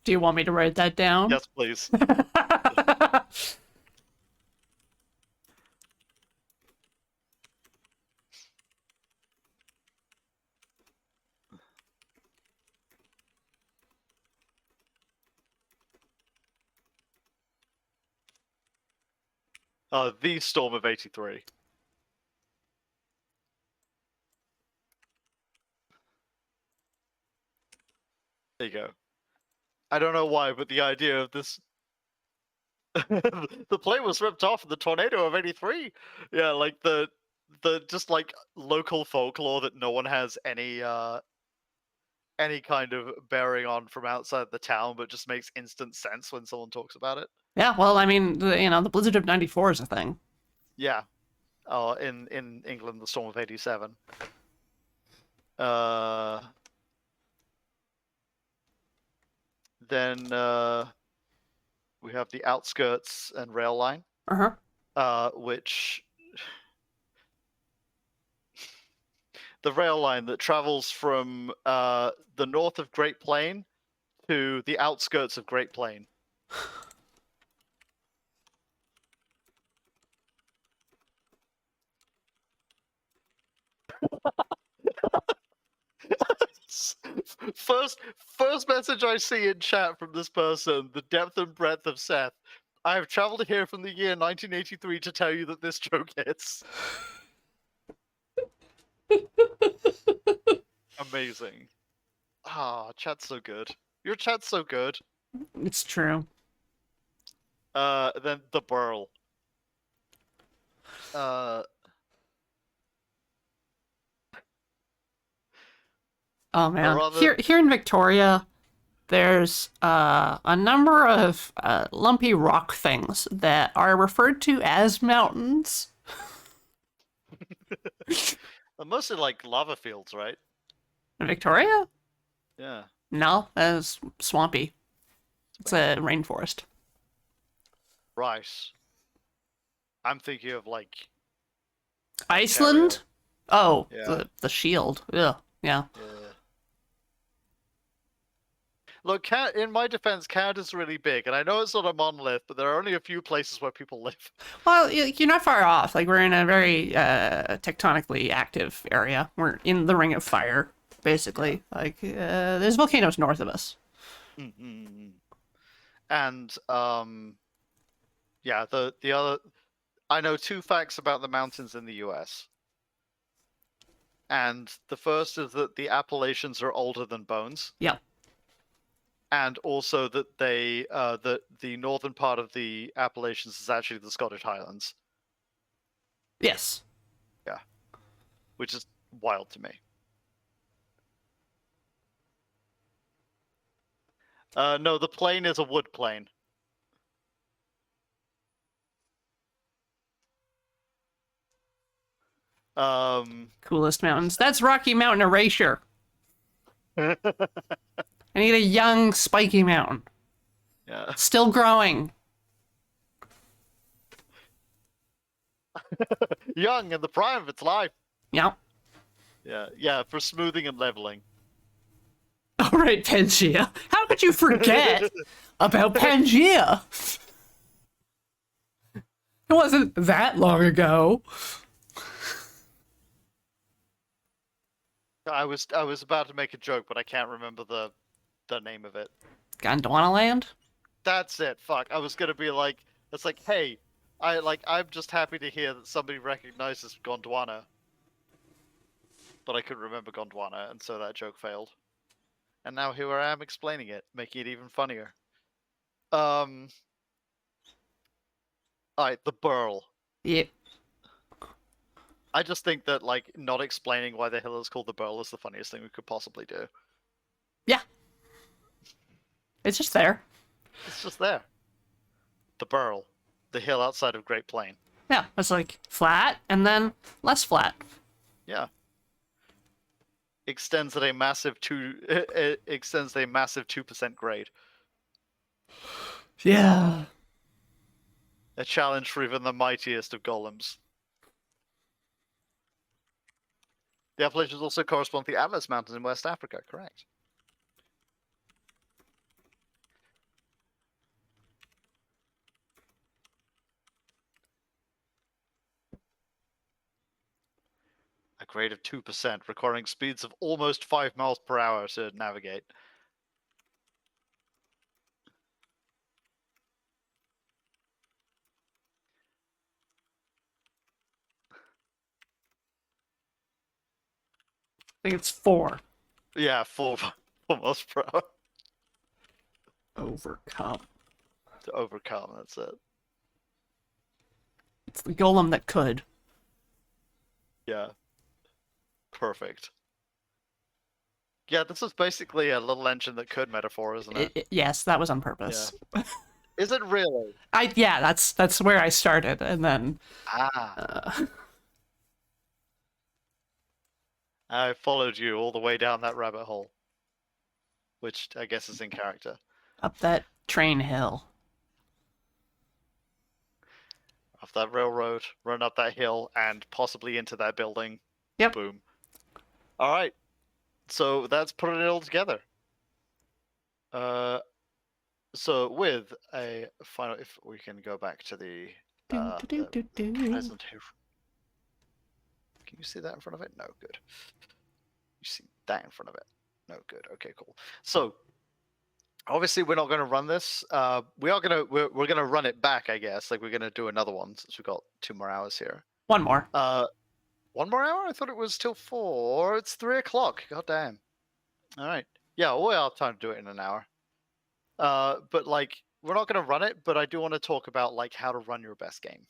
Do you want me to write that down? Yes, please. The storm of '83. There you go. I don't know why, but the idea of this the plane was ripped off in the tornado of '83. Yeah, like the just like local folklore that no one has any kind of bearing on from outside the town, but just makes instant sense when someone talks about it. Yeah, well, I mean, the Blizzard of '94 is a thing. Yeah. In England, the storm of '87. Uh, then we have the outskirts and rail line, which the rail line that travels from the north of Great Plain to the outskirts of Great Plain. First message I see in chat from this person, the depth and breadth of Seth. I have traveled here from the year 1983 to tell you that this joke hits. Amazing. Ah, chat's so good. Your chat's so good. It's true. Then the Burl. Oh man, rather- here in Victoria, there's a number of lumpy rock things that are referred to as mountains. Mostly like lava fields, right? In Victoria? Yeah. No, that's swampy. It's a rainforest. Right. I'm thinking of like Iceland? Oh, Yeah. the shield. Ugh. Yeah. Look, in my defense, Canada's really big, and I know it's not a monolith, but there are only a few places where people live. Well, you're not far off. Like, we're in a very tectonically active area. We're in the Ring of Fire, basically. Like, there's volcanoes north of us. Mm-hmm. And yeah, the other, I know 2 facts about the mountains in the U.S. And the first is that the Appalachians are older than bones. Yep. And also that that the northern part of the Appalachians is actually the Scottish Highlands. Yes. Yeah. Which is wild to me. No, the plain is a wood plain. Coolest mountains. That's Rocky Mountain Erasure. I need a young, spiky mountain. Yeah. Still growing. Young in the prime of its life. Yep. Yeah, for smoothing and leveling. All right, Pangea. How could you forget about Pangea? It wasn't that long ago. I was about to make a joke, but I can't remember the name of it. Gondwana Land? That's it. Fuck. I was gonna be like, it's like, hey, I'm just happy to hear that somebody recognizes Gondwana, but I couldn't remember Gondwana, and so that joke failed. And now here I am explaining it, making it even funnier. Alright, the Burl. Yep. I just think that like not explaining why the hill is called the Burl is the funniest thing we could possibly do. Yeah. It's just there. It's just there. The Burl, the hill outside of Great Plain. Yeah. It's like flat and then less flat. Yeah. Extends at a massive it extends at a massive 2% grade. Yeah. A challenge for even the mightiest of golems. The Appalachians also correspond to the Atlas Mountains in West Africa, correct? A grade of 2%, requiring speeds of almost 5 miles per hour to navigate. I think it's 4. Yeah, 4 miles per hour Overcome. to overcome, that's it. It's the golem that could. Yeah. Perfect. Yeah, this is basically a little engine that could metaphor, isn't it? Yes, that was on purpose. Is it really? Yeah, that's where I started, and then Ah. I followed you all the way down that rabbit hole. Which I guess is in character. up that train hill. Off that railroad, run up that hill, and possibly into that building. Yep. Boom. Alright. So that's putting it all together. So with a final, if we can go back to the present here. Can you see that in front of it? No, good. You see that in front of it? No, good. Okay, cool. So obviously we're not going to run this. We're going to run it back, I guess. Like we're going to do another one since we've got 2 more hours here. One more. 1 more hour? I thought it was till 4. It's 3 o'clock. God damn. All right. Yeah, we'll have time to do it in an hour. But like, we're not going to run it, but I do want to talk about like how to run your best game.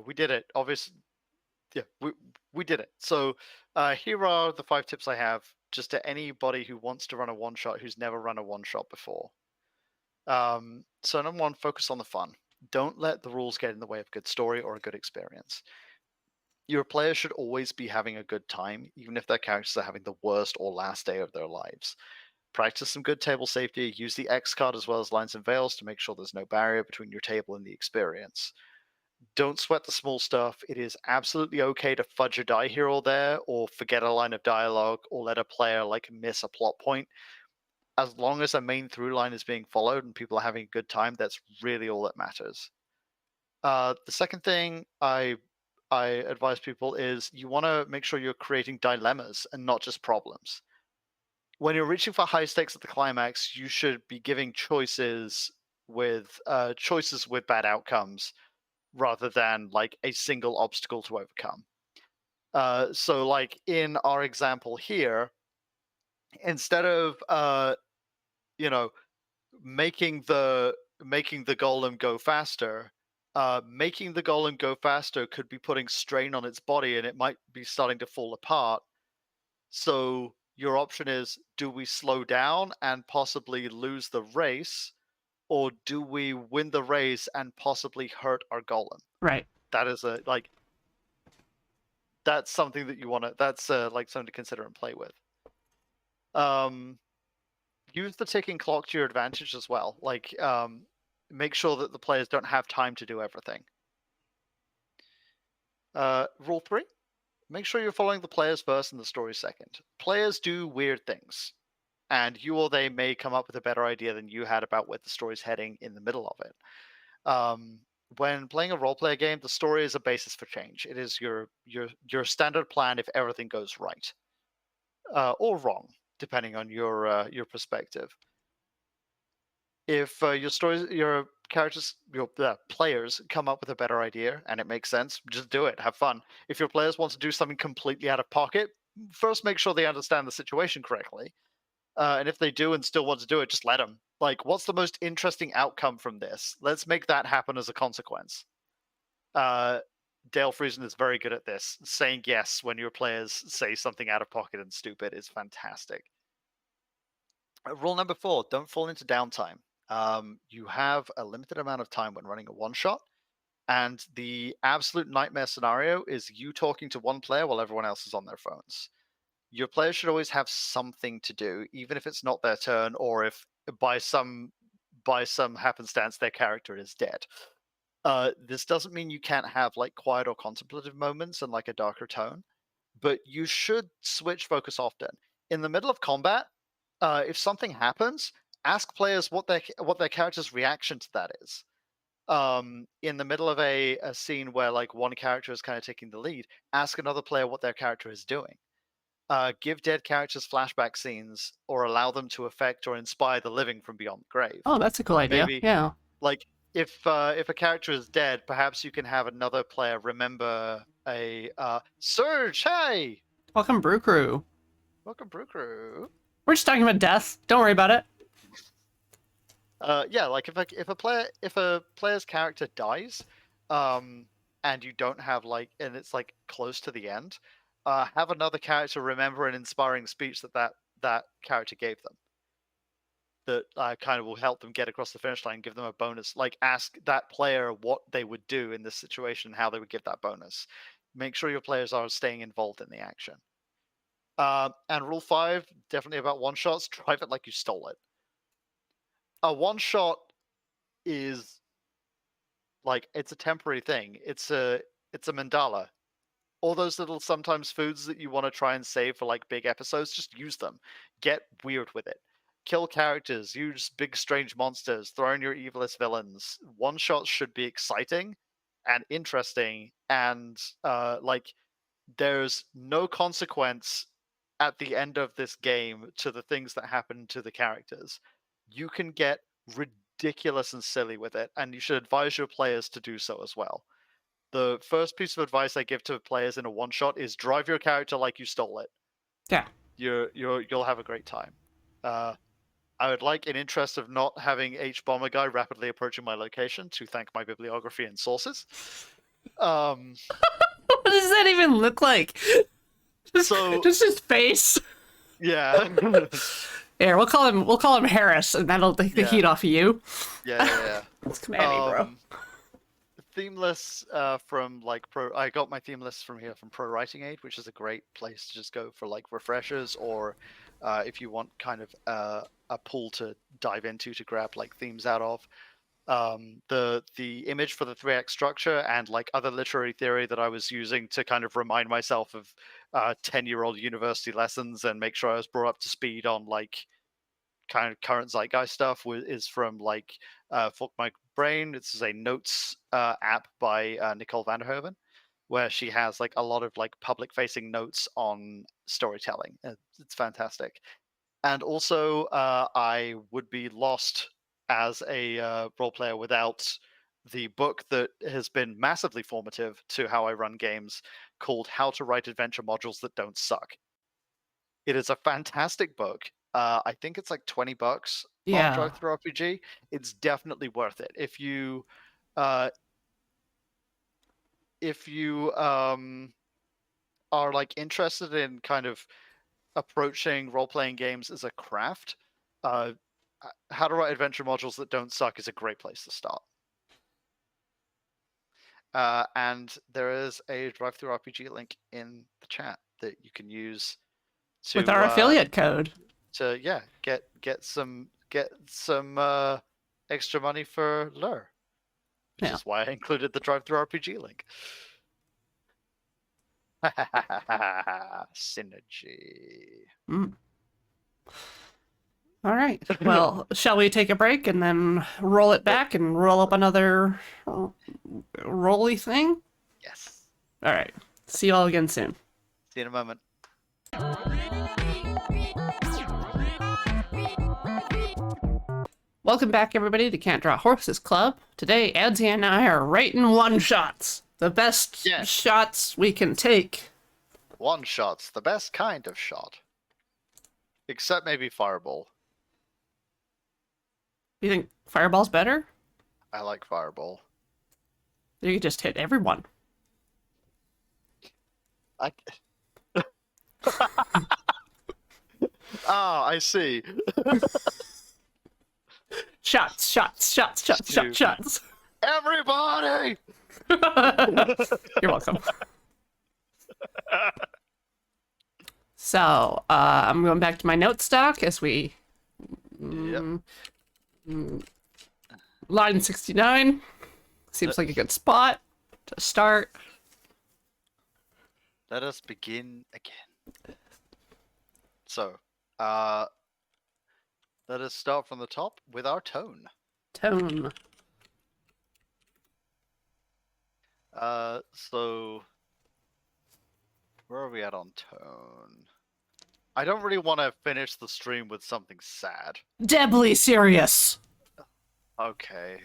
We did it. Obviously, yeah, we did it. So here are the 5 tips I have just to anybody who wants to run a one-shot who's never run a one-shot before. So number 1, focus on the fun. Don't let the rules get in the way of a good story or a good experience. Your players should always be having a good time, even if their characters are having the worst or last day of their lives. Practice some good table safety, use the X card as well as lines and veils to make sure there's no barrier between your table and the experience. Don't sweat the small stuff. It is absolutely okay to fudge a die here or there, or forget a line of dialogue, or let a player like miss a plot point. As long as a main through line is being followed and people are having a good time, that's really all that matters. The second thing I advise people is you want to make sure you're creating dilemmas and not just problems. When you're reaching for high stakes at the climax, you should be giving choices with bad outcomes rather than like a single obstacle to overcome. So like in our example here, instead of you know making the golem go faster, making the golem go faster could be putting strain on its body, and it might be starting to fall apart. So your option is: do we slow down and possibly lose the race, or do we win the race and possibly hurt our golem? Right. That is that's something that you want to. That's like something to consider and play with. Use the ticking clock to your advantage as well. Like, make sure that the players don't have time to do everything. Rule 3: make sure you're following the players first and the story second. Players do weird things, and you or they may come up with a better idea than you had about where the story's heading in the middle of it. When playing a role-player game, the story is a basis for change. It is your standard plan if everything goes right, or wrong, depending on your perspective. If your characters, your players come up with a better idea and it makes sense, just do it. Have fun. If your players want to do something completely out of pocket, first make sure they understand the situation correctly. And if they do and still want to do it, just let them. Like, what's the most interesting outcome from this? Let's make that happen as a consequence. Dale Friesen is very good at this. Saying yes when your players say something out of pocket and stupid is fantastic. Rule number 4: don't fall into downtime. You have a limited amount of time when running a one shot, and the absolute nightmare scenario is you talking to one player while everyone else is on their phones. Your players should always have something to do, even if it's not their turn, or if by some happenstance their character is dead. This doesn't mean you can't have like quiet or contemplative moments and like a darker tone, but you should switch focus often. In the middle of combat, if something happens, ask players what their character's reaction to that is. In the middle of a scene where like one character is kind of taking the lead, ask another player what their character is doing. Give dead characters flashback scenes, or allow them to affect or inspire the living from beyond the grave. Oh, that's a cool idea. Maybe Yeah. like if a character is dead, perhaps you can have another player remember a Surge. Hey, Welcome, Brew Crew. welcome, Brew Crew. We're just talking about death. Don't worry about it. Yeah, like if a player's character dies, and you don't have like, and it's like close to the end, have another character remember an inspiring speech that character gave them. That kind of will help them get across the finish line, give them a bonus. Like, ask that player what they would do in this situation, how they would give that bonus. Make sure your players are staying involved in the action. And rule 5, definitely about one shots. Drive it like you stole it. A one shot is like, it's a temporary thing. It's a mandala. All those little sometimes foods that you want to try and save for like big episodes, just use them. Get weird with it. Kill characters, use big strange monsters, throw in your evilest villains. One shots should be exciting and interesting, and like, there's no consequence at the end of this game to the things that happen to the characters. You can get ridiculous and silly with it, and you should advise your players to do so as well. The first piece of advice I give to players in a one shot is drive your character like you stole it. Yeah. You'll have a great time. I would like, in interest of not having H Bomber Guy rapidly approaching my location, to thank my bibliography and sources. What does that even look like? Just his face. Yeah. Here, we'll call him Harris, and that'll take the heat off of you. Yeah. It's commanding, bro. Theme lists from like I got my theme lists from here from Pro Writing Aid, which is a great place to just go for like refreshers, or if you want kind of a pool to dive into to grab like themes out of. The image for the 3-act structure and like other literary theory that I was using to kind of remind myself of 10-year-old university lessons and make sure I was brought up to speed on like kind of current zeitgeist stuff is from like Fuck My Brain. It's a notes app by Nicole Vanderhoven, where she has like a lot of like public facing notes on storytelling. It's fantastic. And also, I would be lost as a role player without the book that has been massively formative to how I run games, called How to Write Adventure Modules That Don't Suck. It is a fantastic book. I think it's like $20 on Yeah. DriveThruRPG. It's definitely worth it. Uh, if you are like interested in kind of approaching role-playing games as a craft, How to Write Adventure Modules That Don't Suck is a great place to start. And there is a DriveThruRPG link in the chat that you can use to With our affiliate code. to get some extra money for Lure, which Yeah. is why I included the DriveThruRPG link. Synergy. Mm. All right. Well, shall we take a break and then roll it back and roll up another rolly thing? Yes. All right. See you all again soon. See you in a moment. Welcome back, everybody, to Can't Draw Horses Club. Today, Adzy and I are writing one-shots. The best Yes. shots we can take. One shot's the best kind of shot. Except maybe Fireball. You think Fireball's better? I like Fireball. You could just hit everyone. I... I see. Shots. Everybody! You're welcome. So, I'm going back to my note stock as we... Line 69. Seems like a good spot to start. Let us begin again. So, let us start from the top with our tone. Tone. So where are we at on tone? I don't really want to finish the stream with something sad. Deadly serious. Okay.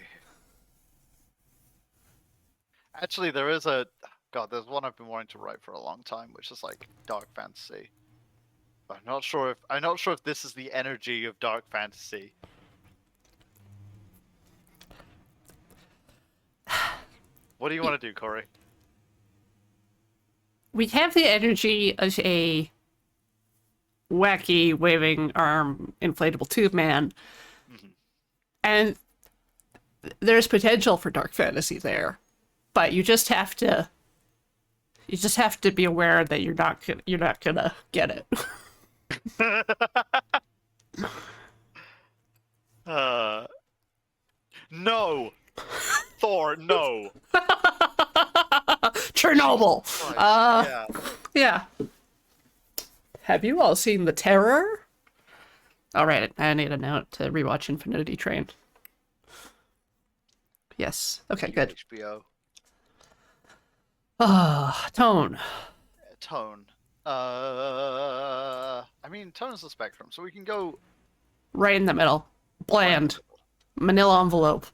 Actually, there is there's one I've been wanting to write for a long time, which is like dark fantasy. I'm not sure if this is the energy of dark fantasy. What do you want to do, Corey? We have the energy of a wacky waving arm inflatable tube man. Mhm. And there's potential for dark fantasy there. But you just have to be aware that you're not gonna get it. No! Thor, no! Chernobyl. Christ, Yeah. Have you all seen The Terror? All right, I need a note to rewatch Infinity Train. Yes. Okay, good. HBO. Tone. Tone. I mean, tone is a spectrum, so we can go Right in the middle. Bland. Manila envelope.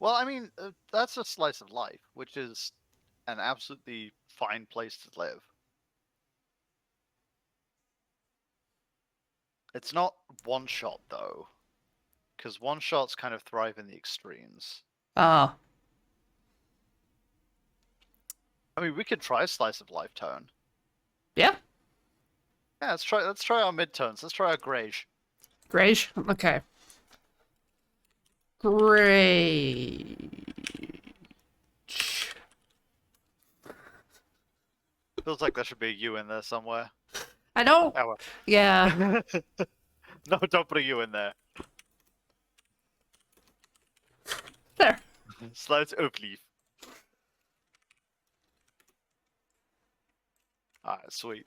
Well, I mean, that's a slice of life, which is an absolutely fine place to live. It's not one shot, though, because one shots kind of thrive in the extremes. Oh. I mean, we could try slice of life tone. Yeah? Yeah, let's try our midtones. Let's try our grayish. Grayish? Okay. Grayish. Feels like there should be a U in there somewhere. I don't... Oh, well. Yeah. No, don't put a U in there. There. Slides oak leaf. Alright, sweet.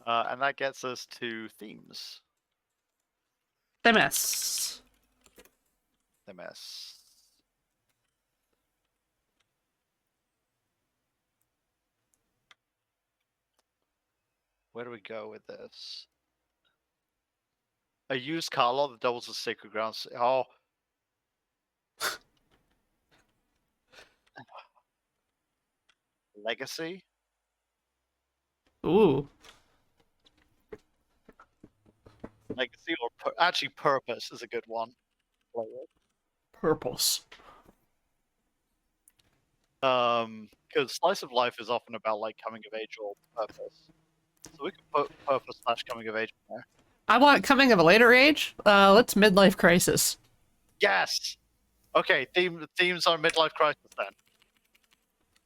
And that gets us to themes. MS. MS. Where do we go with this? A used car lot that doubles as sacred grounds. Oh. Legacy. Ooh, Legacy or actually Purpose is a good one. purples. Because slice of life is often about like coming of age or purpose. So we could put purpose / coming of age in there. I want coming of a later age. Let's midlife crisis. Yes. Okay. Themes are midlife crisis then.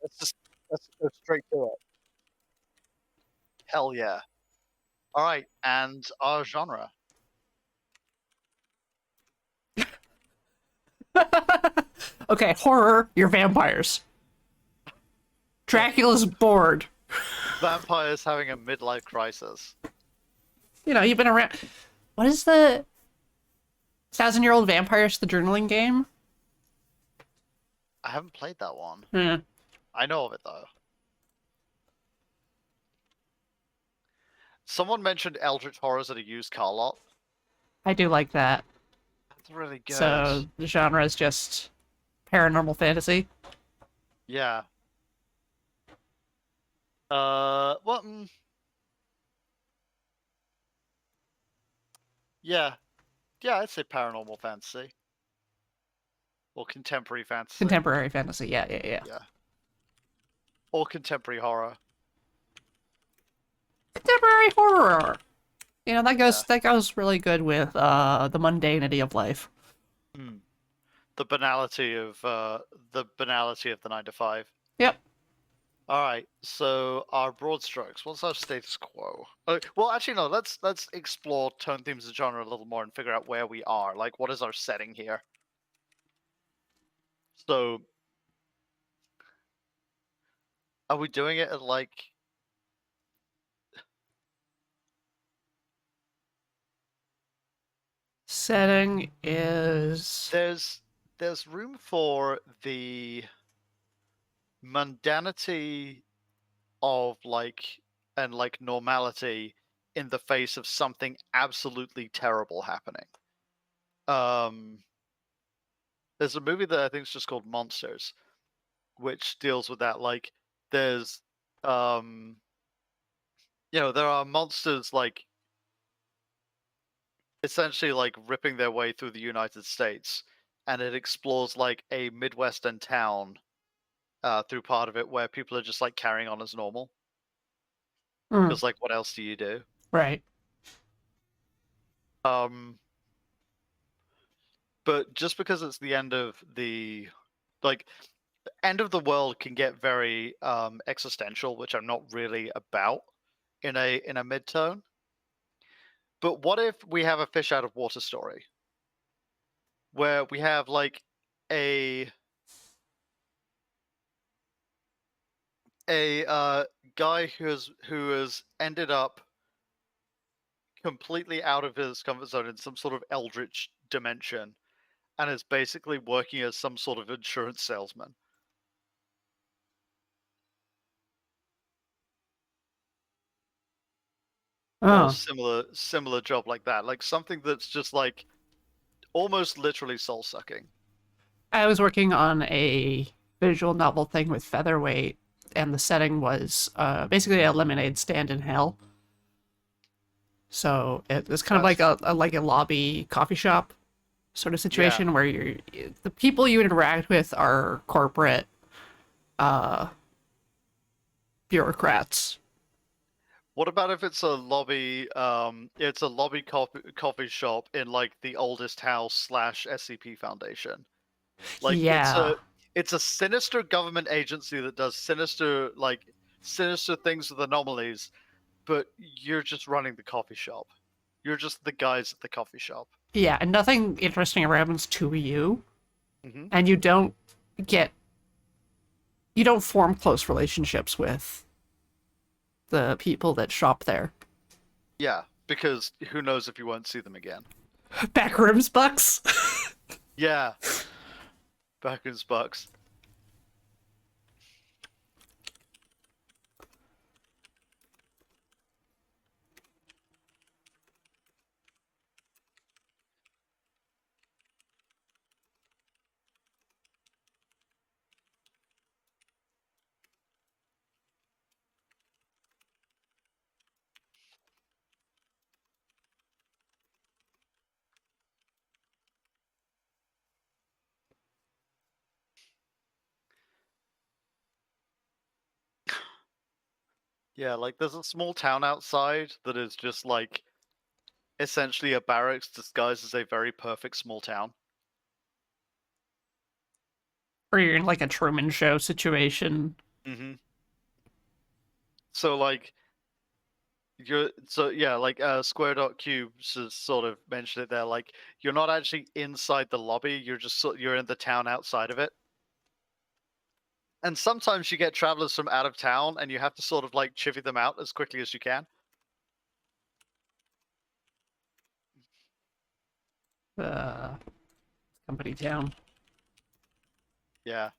Let's go straight to it. Hell yeah. All right, and our genre. Okay, horror. You're vampires. Dracula's bored. Vampires having a midlife crisis. You know, you've been around. What is the 1,000-year-old vampires? The journaling game. I haven't played that one. Hmm. I know of it though. Someone mentioned Eldritch Horrors at a used car lot. I do like that. That's really good. So the genre is just paranormal fantasy. Yeah. Well, yeah, I'd say paranormal fantasy or contemporary fantasy. Contemporary fantasy. Yeah. Yeah. Or contemporary horror. Contemporary horror. You know, that goes really good with the mundanity of life. Hmm. The banality of the 9 to 5. Yep. All right, so our broad strokes. What's our status quo? Well, actually, no. Let's explore tone, themes, and genre a little more and figure out where we are. Like, what is our setting here? So, are we doing it at like? Setting is There's room for the mundanity of like normality in the face of something absolutely terrible happening. There's a movie that I think is just called Monsters, which deals with that. Like, there's there are monsters like essentially like ripping their way through the United States, and it explores like a Midwestern town through part of it where people are just like carrying on as normal. Because like, what else do you do? right. But just because it's the end of the end of the world can get very existential, which I'm not really about in a mid-tone. But what if we have a fish out of water story where we have like a guy who has ended up completely out of his comfort zone in some sort of eldritch dimension and is basically working as some sort of insurance salesman or Oh, similar job like that, like something that's just like almost literally soul sucking. I was working on a visual novel thing with Featherweight, and the setting was basically a lemonade stand in hell. So it's kind of like a lobby coffee shop sort of situation where the people you interact with are corporate bureaucrats. What about if it's a lobby? It's a lobby coffee shop in like the oldest house / SCP Foundation. Like Yeah. it's a sinister government agency that does sinister things with anomalies, but you're just running the coffee shop. You're just the guys at the coffee shop. Yeah, and nothing interesting ever happens to you, Mm-hmm. and you don't form close relationships with the people that shop there. Yeah, because who knows if you won't see them again. Backrooms bucks. Yeah, Backwards Bucks. Yeah, like there's a small town outside that is just like essentially a barracks disguised as a very perfect small town. Or you're in like a Truman Show situation. Mm-hmm. So like like Square Dot Cubes has sort of mentioned it there. Like you're not actually inside the lobby. You're in the town outside of it. And sometimes you get travelers from out of town, and you have to sort of like chivvy them out as quickly as you can. Uh, Company town. Yeah.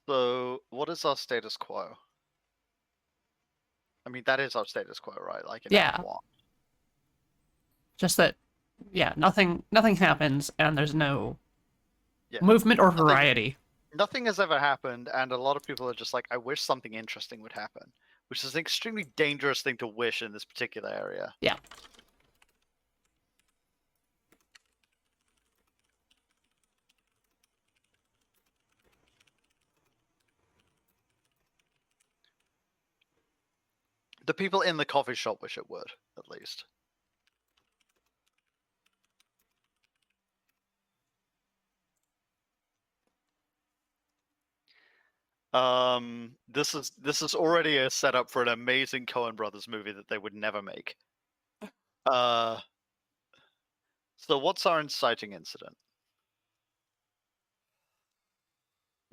So what is our status quo? I mean, that is our status quo, right? Like in Act Yeah, 1. just that. Yeah, nothing happens, and there's no Yeah. movement or Nothing, variety. nothing has ever happened, and a lot of people are just like, I wish something interesting would happen, which is an extremely dangerous thing to wish in this particular area. Yeah. The people in the coffee shop wish it would, at least. This is already a setup for an amazing Coen Brothers movie that they would never make. Uh, so what's our inciting incident?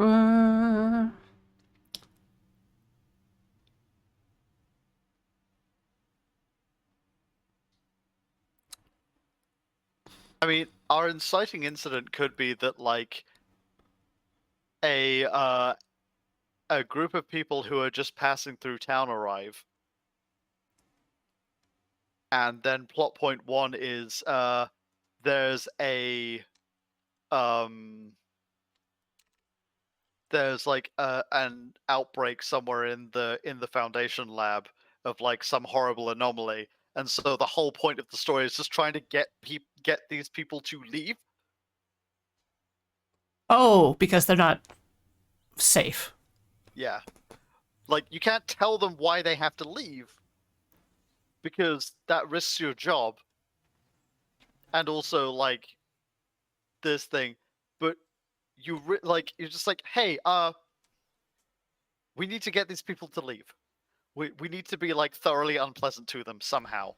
Uh, I mean, our inciting incident could be that like a uh a group of people who are just passing through town arrive. And then plot point 1 is there's a um there's like an outbreak somewhere in the Foundation lab of like some horrible anomaly, and so the whole point of the story is just trying to get these people to leave. oh, because they're not safe. Yeah, like you can't tell them why they have to leave because that risks your job, and also like this thing, but you're just like, hey, we need to get these people to leave. We need to be like thoroughly unpleasant to them somehow.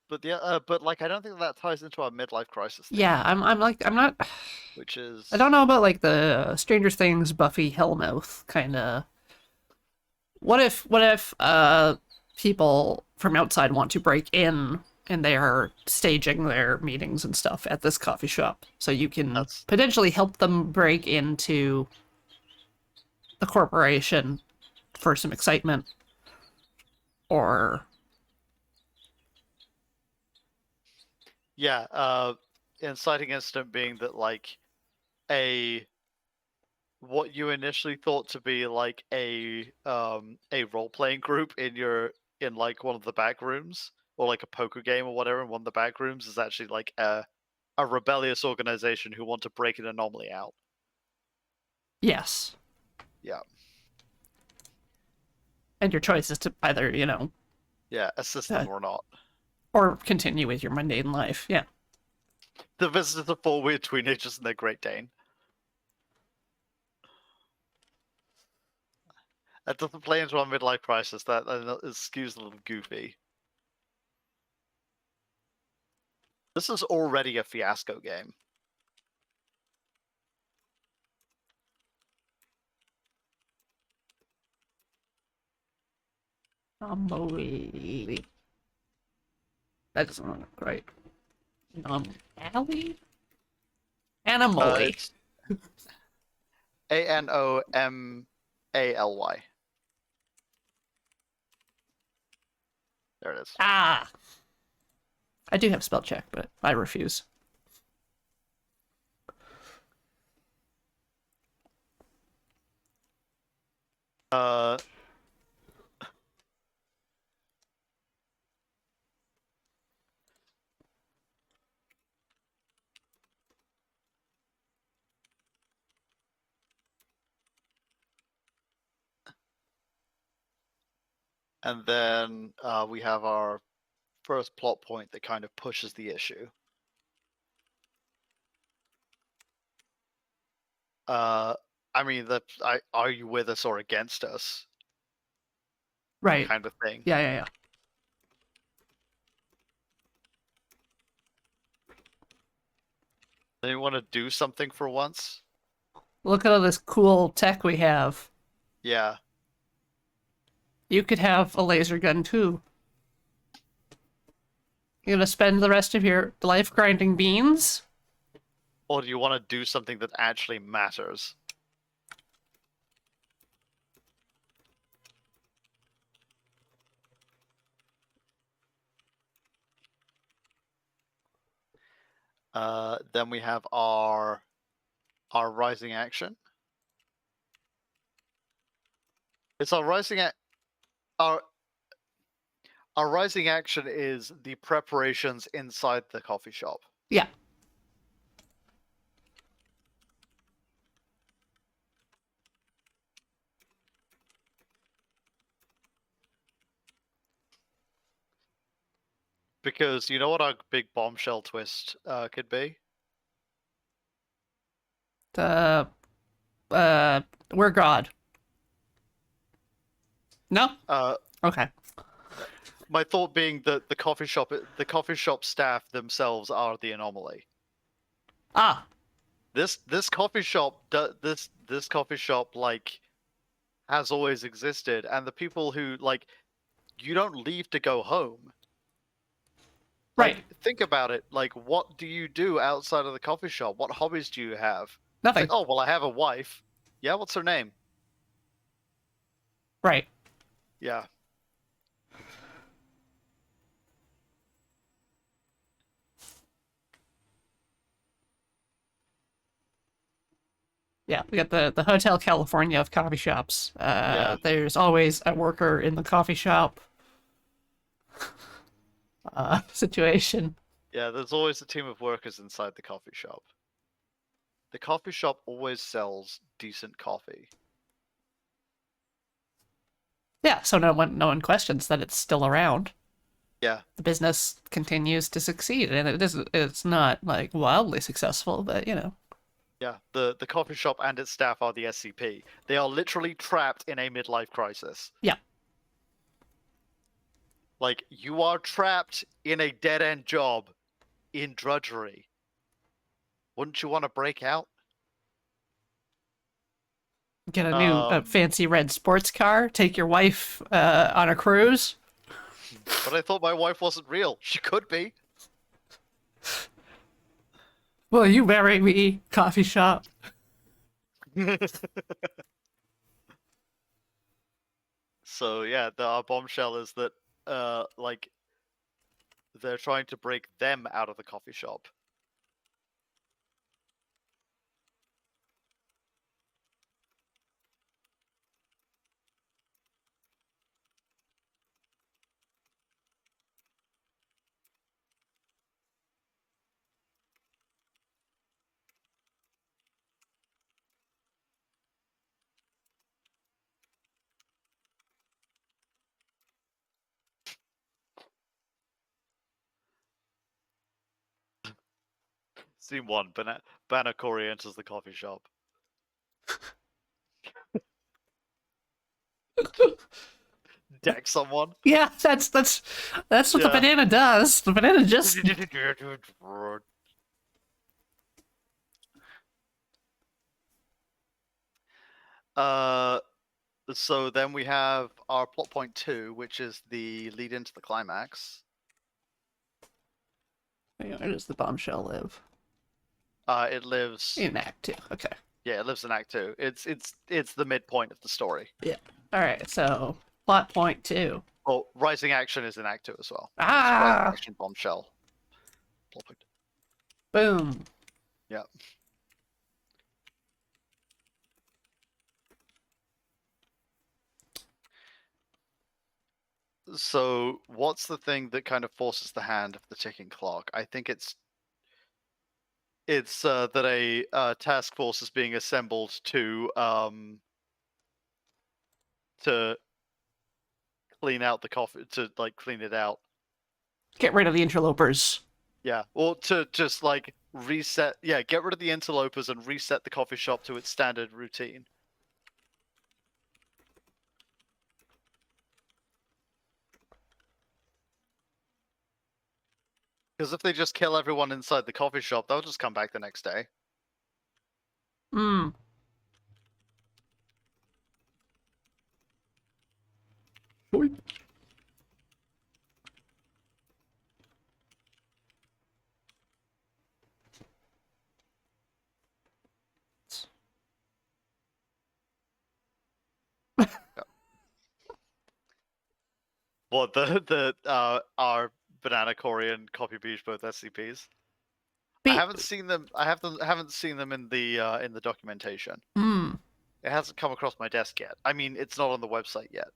But like I don't think that ties into our midlife crisis theme, Yeah, I'm not. which is I don't know about like the Stranger Things Buffy Hellmouth kind of. What if people from outside want to break in and they are staging their meetings and stuff at this coffee shop, so you can that's potentially help them break into the corporation for some excitement, or yeah. Inciting incident being that like a what you initially thought to be like a role playing group in like one of the back rooms or like a poker game or whatever in one of the back rooms is actually like a rebellious organization who want to break an anomaly out. yes, Yeah. and your choice is to either Yeah, assist them or not. or continue with your mundane life. Yeah. The visitors are four weird teenagers and their Great Dane. That doesn't play into our midlife crisis. That skews a little goofy. This is already a fiasco game. Anomaly. That doesn't look right. Alley? Anomaly. It's Anomaly. There it is. Ah! I do have spell check, but I refuse. Uh, And then we have our first plot point that kind of pushes the issue. I mean, are you with us or against us? Right. Kind of thing. Yeah, yeah, yeah. Do you want to do something for once? Look at all this cool tech we have. Yeah. You could have a laser gun too. You're gonna spend the rest of your life grinding beans? Or do you want to do something that actually matters? Then we have our rising action. It's our rising our rising action is the preparations inside the coffee shop. Yeah. Because you know what our big bombshell twist could be? The we're God. No? Okay. My thought being that the coffee shop staff themselves are the anomaly. Ah, This coffee shop this coffee shop like has always existed, and the people who like you don't leave to go home. right. Like, think about it. Like, what do you do outside of the coffee shop? What hobbies do you have? It's Nothing. like, oh well, I have a wife. Yeah, what's her name? Right. Yeah. Yeah, we got the Hotel California of coffee shops. Yeah. There's always a worker in the coffee shop situation. Yeah, there's always a team of workers inside the coffee shop. The coffee shop always sells decent coffee. Yeah, so no one questions that it's still around. Yeah. The business continues to succeed, and it's not like wildly successful, but Yeah. The coffee shop and its staff are the SCP. They are literally trapped in a midlife crisis. yeah. Like, you are trapped in a dead-end job in drudgery. Wouldn't you want to break out? Get a new fancy red sports car, take your wife on a cruise. But I thought my wife wasn't real. She could be. Will you marry me? Coffee shop. So yeah, our bombshell is that like they're trying to break them out of the coffee shop. Scene one, Banner Corey enters the coffee shop. Deck someone. Yeah, that's what the Yeah. banana does. The banana just So then we have our plot point 2, which is the lead into the climax. Where does the bombshell live? It lives In Act 2. Okay. Yeah, it lives in Act 2. It's the midpoint of the story. Yeah. All right. So plot point 2. Oh, rising action is in Act 2 as well. It's Ah! rising action bombshell. Plot point. Boom. Yeah. So, what's the thing that kind of forces the hand of the ticking clock? I think it's that a task force is being assembled to clean out the coffee, to like clean it out. Get rid of the interlopers. Yeah, or to just like reset. Yeah, get rid of the interlopers and reset the coffee shop to its standard routine. Because if they just kill everyone inside the coffee shop, they'll just come back the next day. Hmm. What our Banana Korean Copy Beach both SCPs? I haven't seen them. Haven't seen them in the documentation. Hmm. It hasn't come across my desk yet. I mean, it's not on the website yet.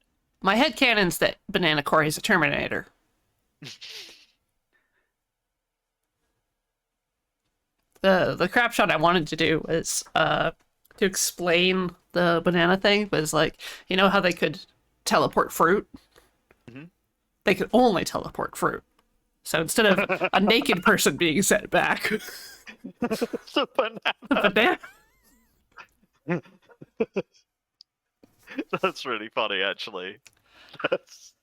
My headcanon's that Banana Core is a Terminator. The crap shot I wanted to do was to explain the banana thing was like, you know how they could teleport fruit? Mhm. They could only teleport fruit. So instead of a naked person being sent back, It's a banana. a banana. That's really funny, actually. That's...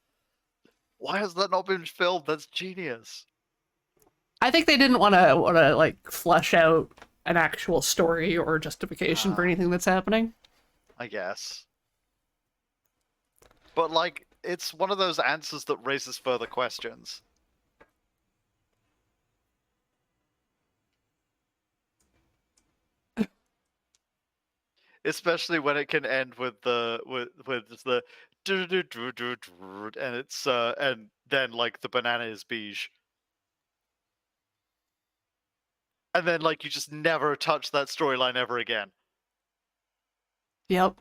Why has that not been filmed? That's genius. I think they didn't want to like flesh out an actual story or justification for anything that's happening. I guess. But like, it's one of those answers that raises further questions. Especially when it can end with the and it's and then like the banana is beige. And then like you just never touch that storyline ever again. Yep.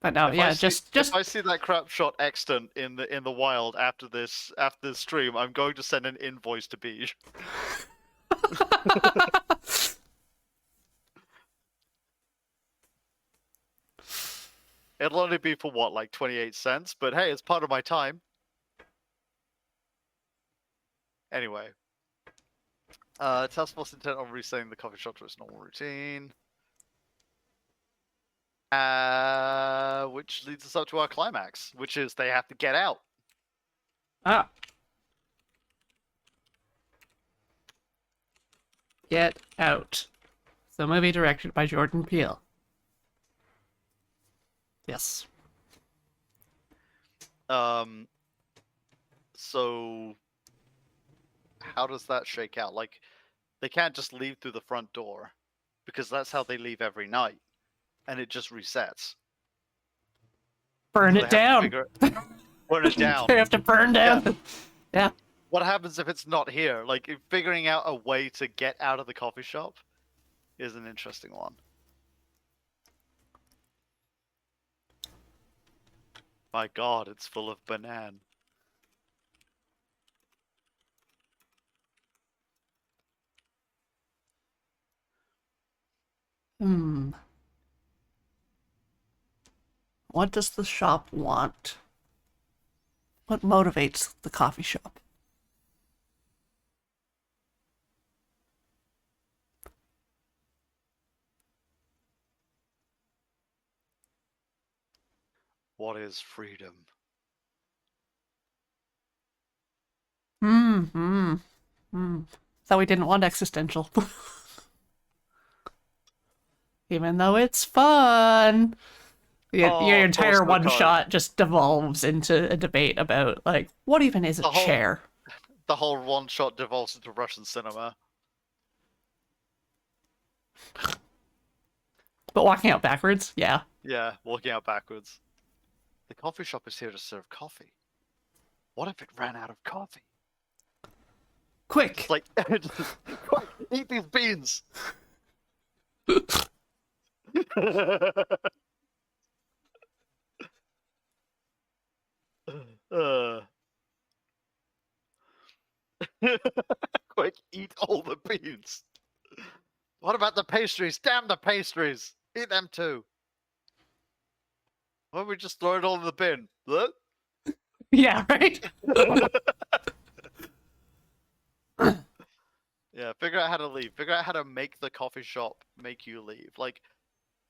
But no, yeah, just if I see that crap shot extant in the wild after this stream, I'm going to send an invoice to Beige. It'll only be for what, like 28 cents, but hey, it's part of my time. Anyway. Task force intent on resetting the coffee shop to its normal routine. Which leads us up to our climax, which is they have to get out. ah. Get Out. The movie directed by Jordan Peele. Yes. So how does that shake out? Like, they can't just leave through the front door, because that's how they leave every night, and it just resets. Burn So it down. Burn it down. They have to burn down. Yeah. What happens if it's not here? Like, figuring out a way to get out of the coffee shop is an interesting one. My god, it's full of banana. Hmm. What does the shop want? What motivates the coffee shop? What is freedom? Thought we didn't want existential. Even though it's fun. Your entire one shot just devolves into a debate about, like, what even is a chair? The whole one shot devolves into Russian cinema. But walking out backwards? Yeah. Yeah, walking out backwards. The coffee shop is here to serve coffee. What if it ran out of coffee? Quick! It's like, quick, eat these beans! Quick, eat all the beans. What about the pastries? Damn the pastries! Eat them too. Why don't we just throw it all in the bin? What? Yeah, right? Yeah, figure out how to leave. Figure out how to make the coffee shop make you leave. Like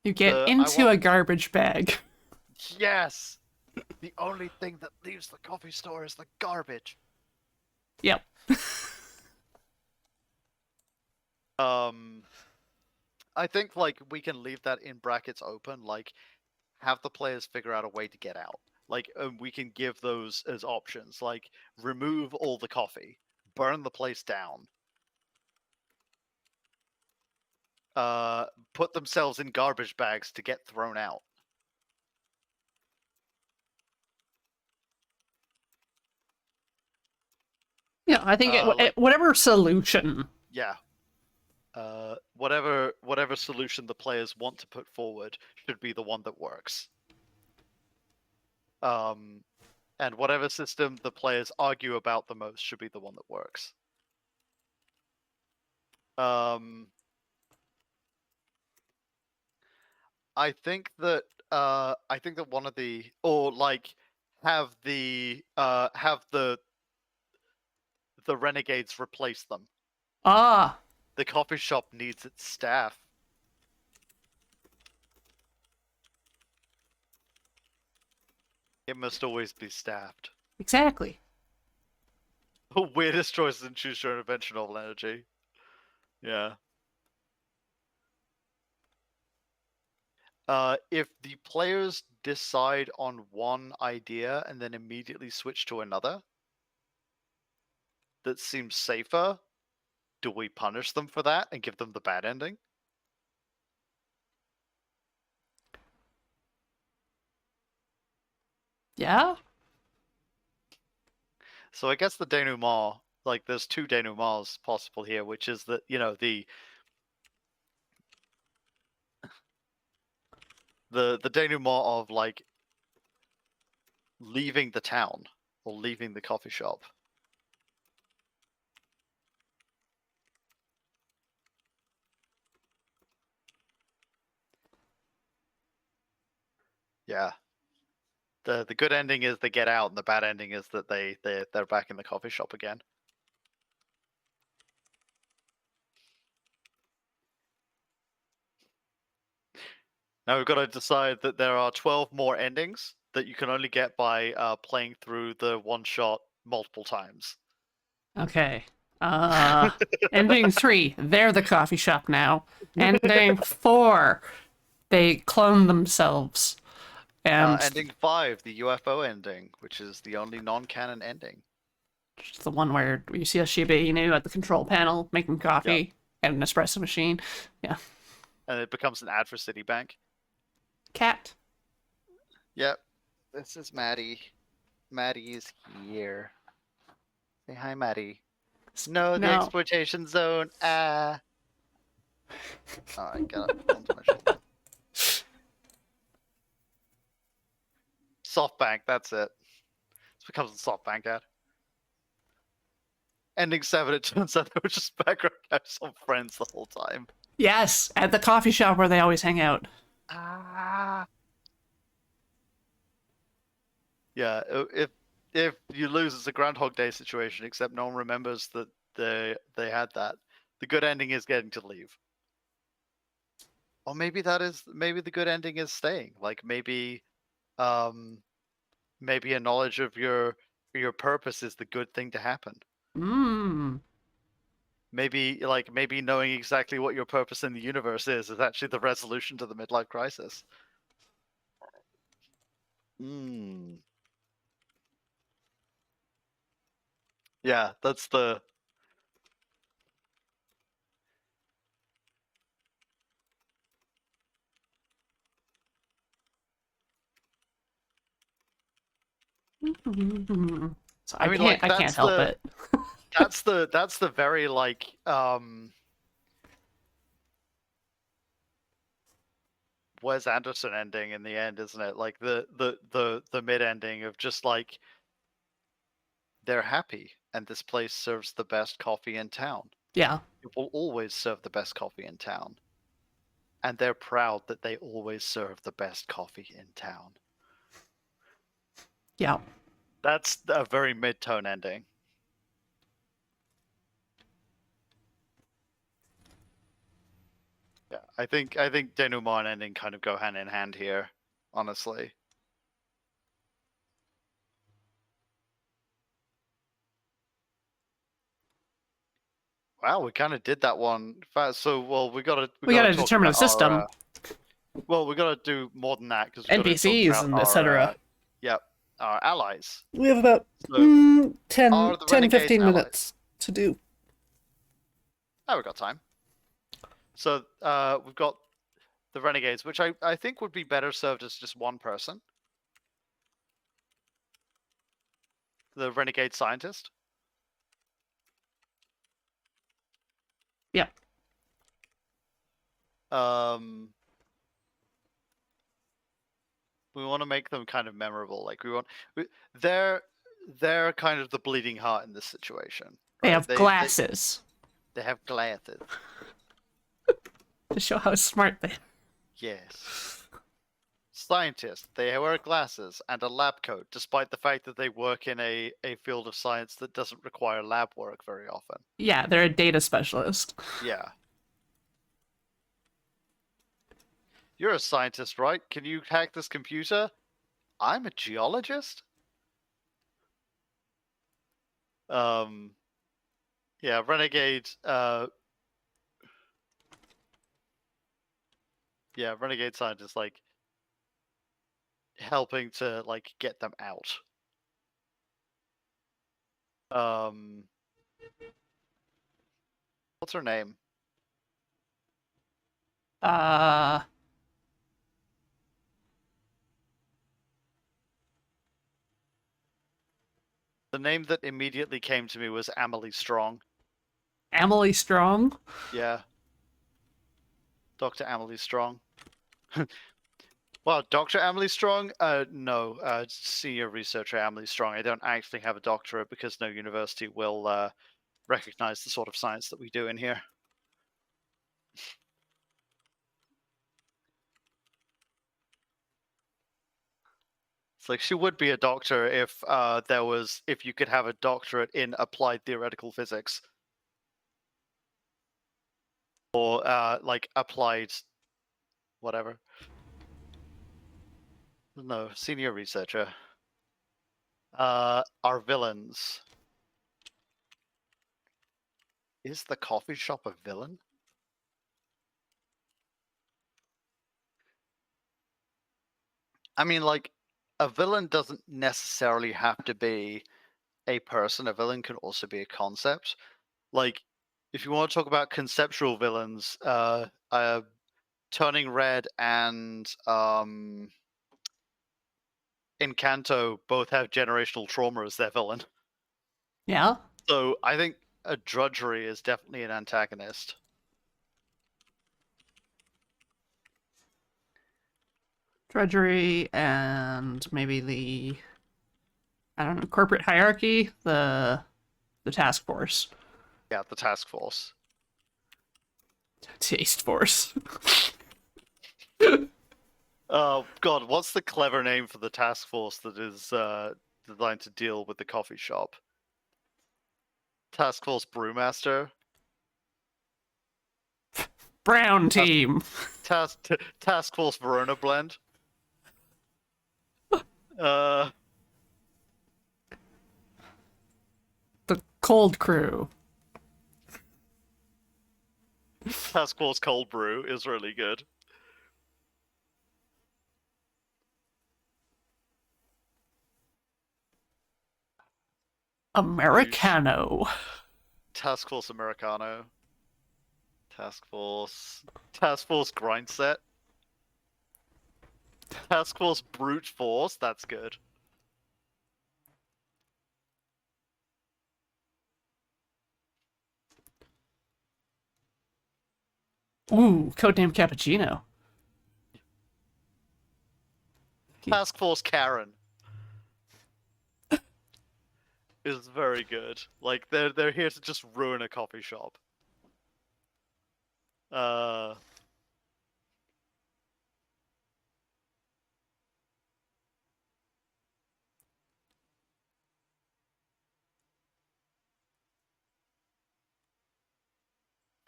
You get I into want a garbage bag. yes. The only thing that leaves the coffee store is the garbage. Yep. I think like we can leave that in brackets open, like have the players figure out a way to get out. Like we can give those as options, like remove all the coffee, burn the place down, put themselves in garbage bags to get thrown out. Yeah, I think Like whatever solution. yeah, whatever solution the players want to put forward should be the one that works. And whatever system the players argue about the most should be the one that works. I think that one of the or like have the renegades replace them. Ah, The coffee shop needs its staff. It must always be staffed. exactly. Weirdest choices in choose your own adventure novel energy. Yeah. If the players decide on one idea and then immediately switch to another that seems safer, do we punish them for that and give them the bad ending? Yeah? So I guess the denouement, like there's two denouements possible here, which is that, you know, the denouement of like leaving the town or leaving the coffee shop. Yeah. The good ending is they get out, and the bad ending is that they're back in the coffee shop again. Now we've got to decide that there are 12 more endings that you can only get by playing through the one shot multiple times. Okay. Ending 3, they're the coffee shop now. Ending 4, they clone themselves. And Ending 5, the UFO ending, which is the only non-canon ending. it's the one where you see a Shiba Inu at the control panel making coffee Yep. and an espresso machine. Yeah. And it becomes an ad for Citibank. Cat. Yep. This is Maddie. Maddie is here. Say hi, Maddie. No, the No. exploitation zone. Ah. Alright, get up onto my shoulder. SoftBank, that's it. This becomes a SoftBank ad. Ending 7, it turns out they were just background guys on Friends the whole time. Yes, at the coffee shop where they always hang out. Ah. Yeah, if you lose, it's a Groundhog Day situation, except no one remembers that they had that. The good ending is getting to leave. Or maybe the good ending is staying. Like maybe maybe a knowledge of your purpose is the good thing to happen. Mmm. Maybe knowing exactly what your purpose in the universe is actually the resolution to the midlife crisis. Hmm. Yeah, that's the So I mean like I can't help it. that's the very like Wes Anderson ending in the end, isn't it? Like the mid ending of just like they're happy and this place serves the best coffee in town. Yeah. It will always serve the best coffee in town. and they're proud that they always serve the best coffee in town. Yeah. That's a very mid-tone ending. Yeah, I think denouement and ending kind of go hand in hand here, honestly. Wow, we kind of did that one fast. So, well, we gotta Gotta talk determine about a system. our. Well, we gotta do more than that because we gotta talk NPCs about and our. etc. Yep, our allies. We have about So, 10, are the 10, renegades 15 allies? minutes to do. Oh, we got time. So, we've got the renegades, which I think would be better served as just one person. The renegade scientist. Yeah. We want to make them kind of memorable. Like they're kind of the bleeding heart in this situation. They Right? have glasses They have glasses. to show how smart they are. Yes. Scientists. They wear glasses and a lab coat, despite the fact that they work in a field of science that doesn't require lab work very often. Yeah, they're a data specialist. Yeah. You're a scientist, right? Can you hack this computer? I'm a geologist? Yeah, Renegade, yeah, Renegade scientist, like, helping to, like, get them out. What's her name? The name that immediately came to me was Amelie Strong. Emily Strong. Yeah. Dr. Amelie Strong. Well, Dr. Amelie Strong? No. Senior researcher Amelie Strong. I don't actually have a doctorate because no university will recognize the sort of science that we do in here. It's like she would be a doctor if if you could have a doctorate in applied theoretical physics. Or like applied whatever. No, senior researcher. Our villains. Is the coffee shop a villain? I mean, like, a villain doesn't necessarily have to be a person. A villain can also be a concept. Like, if you want to talk about conceptual villains, Turning Red and Encanto both have generational trauma as their villain. Yeah. So I think a Drudgery is definitely an antagonist. Drudgery and maybe the, I don't know, corporate hierarchy, the task force. Yeah, the task force. Taste force. Oh God, what's the clever name for the task force that is designed to deal with the coffee shop? Task Force Brewmaster. Brown team. Task Force Verona Blend. The cold crew. Task Force Cold Brew is really good. Americano. Task Force Americano. Task Force Grind Set. Task Force Brute Force, that's good. Ooh, codename Cappuccino. Task Force Karen is very good. Like they're here to just ruin a coffee shop.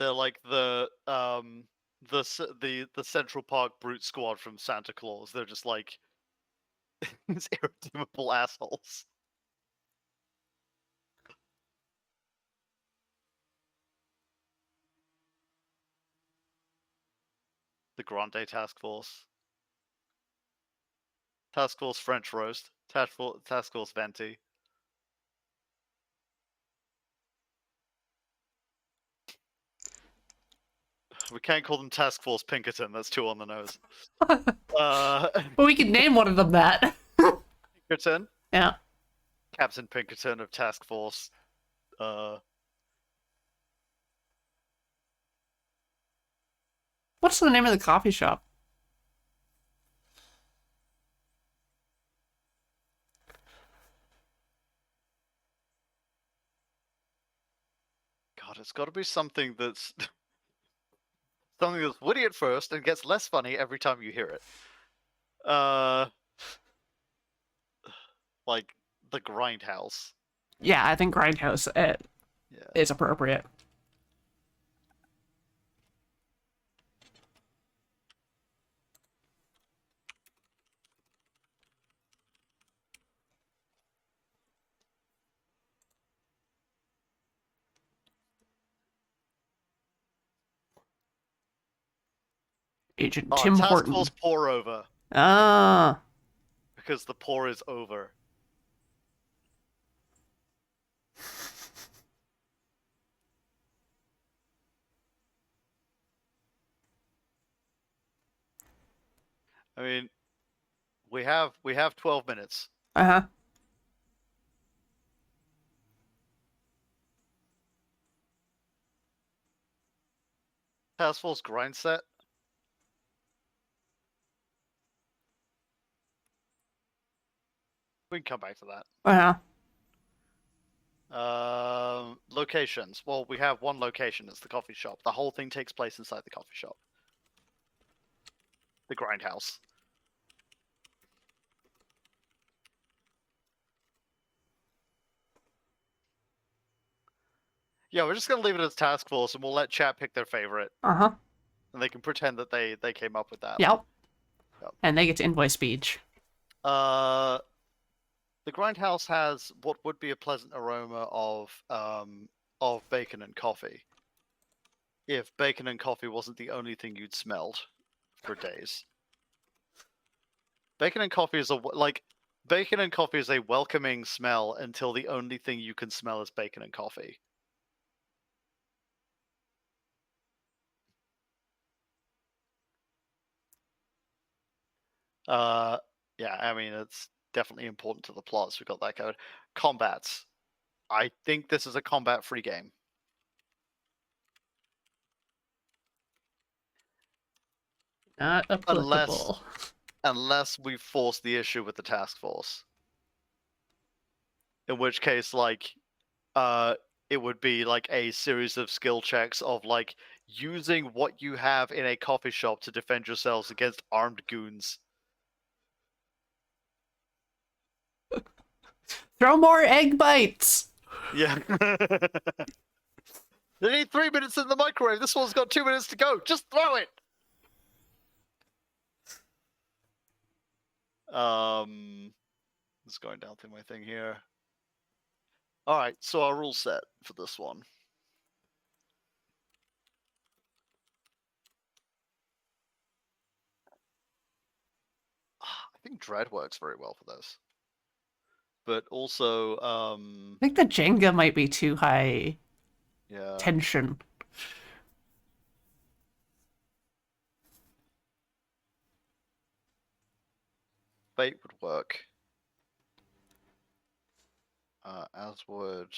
They're like the Central Park Brute Squad from Santa Claus. They're just like these irredeemable assholes. The Grande Task Force. Task Force French Roast. Task Force Venti. We can't call them Task Force Pinkerton. That's too on the nose. But we could name one of them that. Pinkerton. Yeah. Captain Pinkerton of Task Force. What's the name of the coffee shop? God, it's got to be something that's something that's witty at first and gets less funny every time you hear it. Like the Grindhouse. Yeah, I think Grindhouse Yeah. is appropriate. Agent Tim Task Horton. Force Pour Over. Ah. Because the pour is over. I mean, we have 12 minutes. Uh-huh. Task Force Grind Set. We can come back to that. Uh-huh. Locations. Well, we have one location. It's the coffee shop. The whole thing takes place inside the coffee shop. The Grindhouse. Yeah, we're just gonna leave it as Task Force, and we'll let chat pick their favorite, Uh-huh. and they can pretend that they came up with that. Yep. Yep. And they get to invoice speech. The Grindhouse has what would be a pleasant aroma of bacon and coffee. If bacon and coffee wasn't the only thing you'd smelled for days. Bacon and coffee is bacon and coffee is a welcoming smell until the only thing you can smell is bacon and coffee. Yeah, I mean it's definitely important to the plot, so we got that covered. Combats. I think this is a combat-free game. Not applicable. Unless we force the issue with the task force. In which case, it would be like a series of skill checks of like using what you have in a coffee shop to defend yourselves against armed goons. Throw more egg bites! Yeah. They need 3 minutes in the microwave. This one's got 2 minutes to go. Just throw it. Just going down through my thing here. All right, so our rule set for this one. I think Dread works very well for this. But also, I think the Jenga might be too high yeah. tension. Fate would work. As would.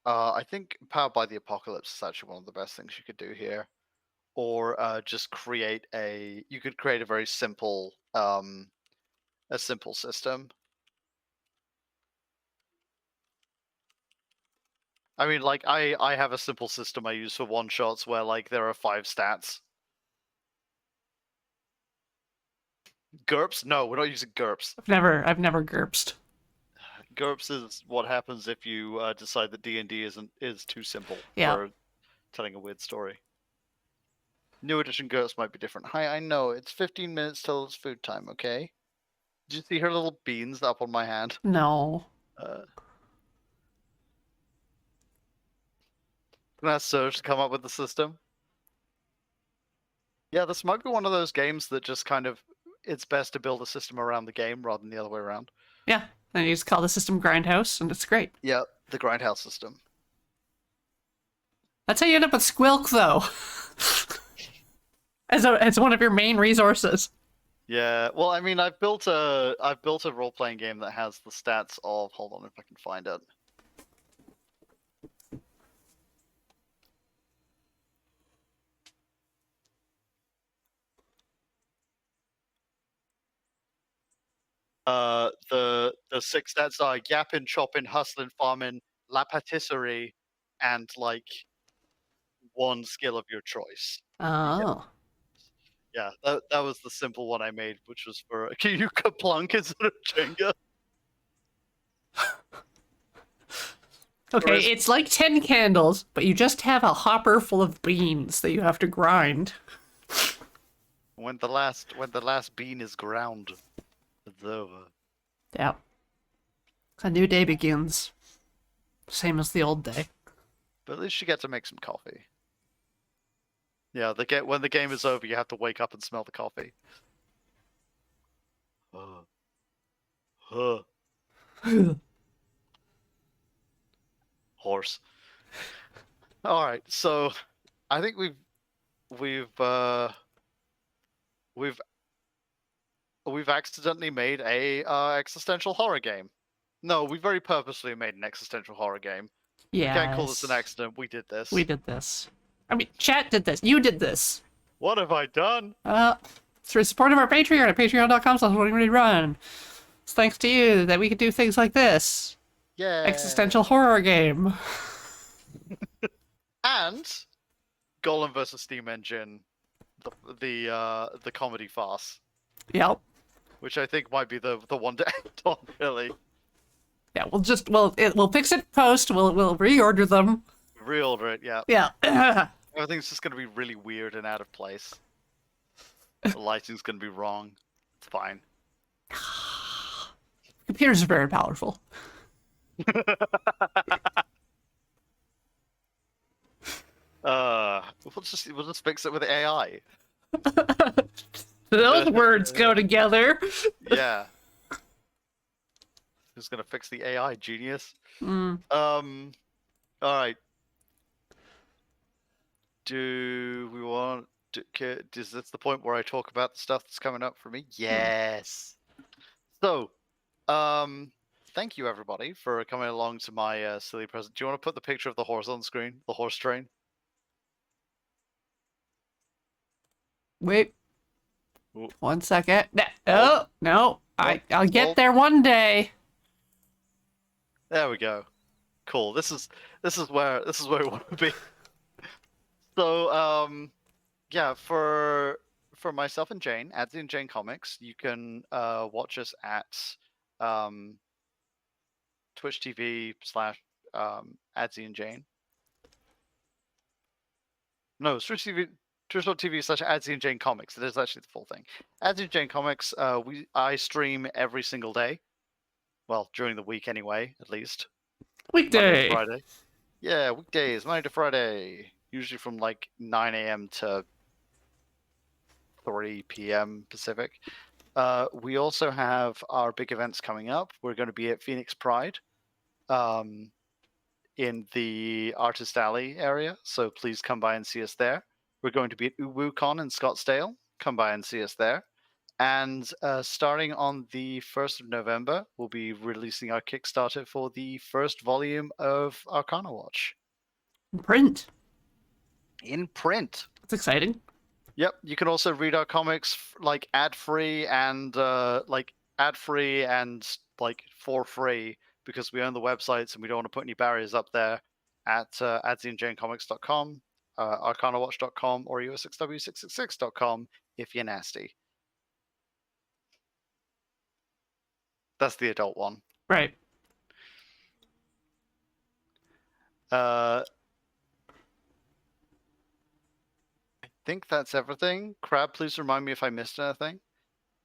I think Powered by the Apocalypse is actually one of the best things you could do here. Or just create a. You could create a very simple, a simple system. I mean, like I have a simple system I use for one shots where like there are 5 stats. GURPS? No, we're not using GURPS. I've never GURPSed. GURPS is what happens if you decide that D&D is too simple Yeah. for telling a weird story. New edition GURPS might be different. Hi, I know it's 15 minutes till it's food time. Okay. Did you see her little beans up on my hand? No. Can I ask Serge to come up with the system? Yeah, this might be one of those games that just kind of it's best to build a system around the game rather than the other way around. Yeah. And you just call the system Grindhouse, and it's great. Yeah, the grindhouse system. That's how you end up with Squilk, though. as one of your main resources. Yeah, well, I mean, I've built a role playing game that has the stats of. Hold on, if I can find it. The six stats are yapping, chopping, hustling, farming, la patisserie, and like one skill of your choice. Oh. Yeah, that was the simple one I made, which was for can you Kaplunk instead of Jenga? Okay, Whereas- it's like 10 candles, but you just have a hopper full of beans that you have to grind. When the last bean is ground, it's over. Yeah. A new day begins. Same as the old day. But at least you get to make some coffee. Yeah, when the game is over, you have to wake up and smell the coffee. Horse. All right, so I think we've accidentally made a existential horror game. No, we very purposely made an existential horror game. Yeah. We can't call this an accident. We did this. We did this. I mean, chat did this. You did this. What have I done? Through support of our Patreon at patreon.com/run. It's thanks to you that we can do things like this. Yeah. Existential horror game. And Golem versus Steam Engine, the comedy farce, Yep. which I think might be the one to end on, really. Yeah, we'll fix it post. We'll reorder them. Reorder it, yeah. Yeah. Everything's just gonna be really weird and out of place. The lighting's gonna be wrong. It's fine. Computers are very powerful. We'll just fix it with AI. Those words go together. Yeah. Who's gonna fix the AI, genius? All right. Do we want? Is this the point where I talk about the stuff that's coming up for me? Yes. So, thank you everybody for coming along to my silly present. Do you want to put the picture of the horse on screen? The horse train. Wait. Ooh. 1 second. Oh, no. I'll get Oh. there one day. There we go. Cool. This is where we want to be. So, yeah, for myself and Jane, Adzy and Jane Comics, you can watch us at Twitch TV / Adzy and Jane. No, it's twitch.tv / Adzy and Jane Comics. It is actually the full thing. Adzy and Jane Comics, I stream every single day. Well, during the week anyway, at least. Monday Weekday. to Friday. Yeah, weekdays, Monday to Friday. Usually from like 9 a.m. to 3 p.m. Pacific. We also have our big events coming up. We're going to be at Phoenix Pride in the Artist Alley area, so please come by and see us there. We're going to be at UwuCon in Scottsdale. Come by and see us there. And starting on the 1st of November, we'll be releasing our Kickstarter for the first volume of Arcana Watch. Print. In print. That's exciting. Yep, you can also read our comics like ad-free and for free because we own the websites and we don't want to put any barriers up there at adzyandjanecomics.com, arcanawatch.com, or us6w666.com if you're nasty. That's the adult one. Right. I think that's everything. Crab, please remind me if I missed anything.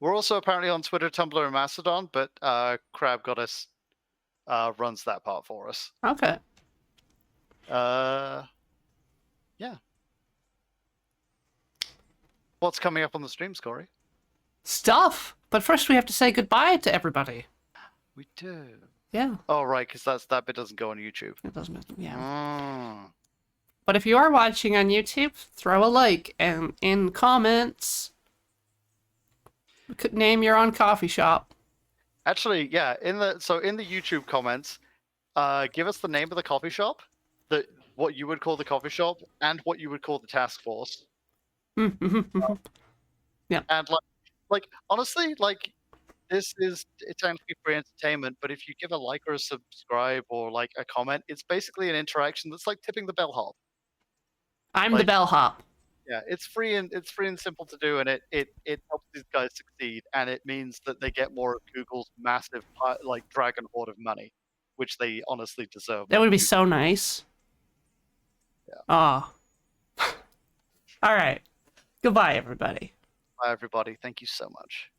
We're also apparently on Twitter, Tumblr, and Mastodon, but Crab Goddess runs that part for us. Okay. Yeah. What's coming up on the streams, Corey? Stuff! But first we have to say goodbye to everybody. We do. Yeah. Oh, right, because that bit doesn't go on YouTube. It doesn't. Yeah. Mm. But if you are watching on YouTube, throw a like, and in comments, name your own coffee shop. Actually, yeah. In the YouTube comments, give us the name of the coffee shop, what you would call the coffee shop, and what you would call the task force. Yeah. And like honestly, like it's technically free entertainment, but if you give a like or a subscribe or like a comment, it's basically an interaction that's like tipping the bellhop. I'm the Like- bellhop. Yeah, it's free and simple to do, and it helps these guys succeed, and it means that they get more of Google's massive like dragon hoard of money, which they honestly deserve. That would be so nice. Yeah. Oh. All right. Goodbye, everybody. Bye, everybody. Thank you so much.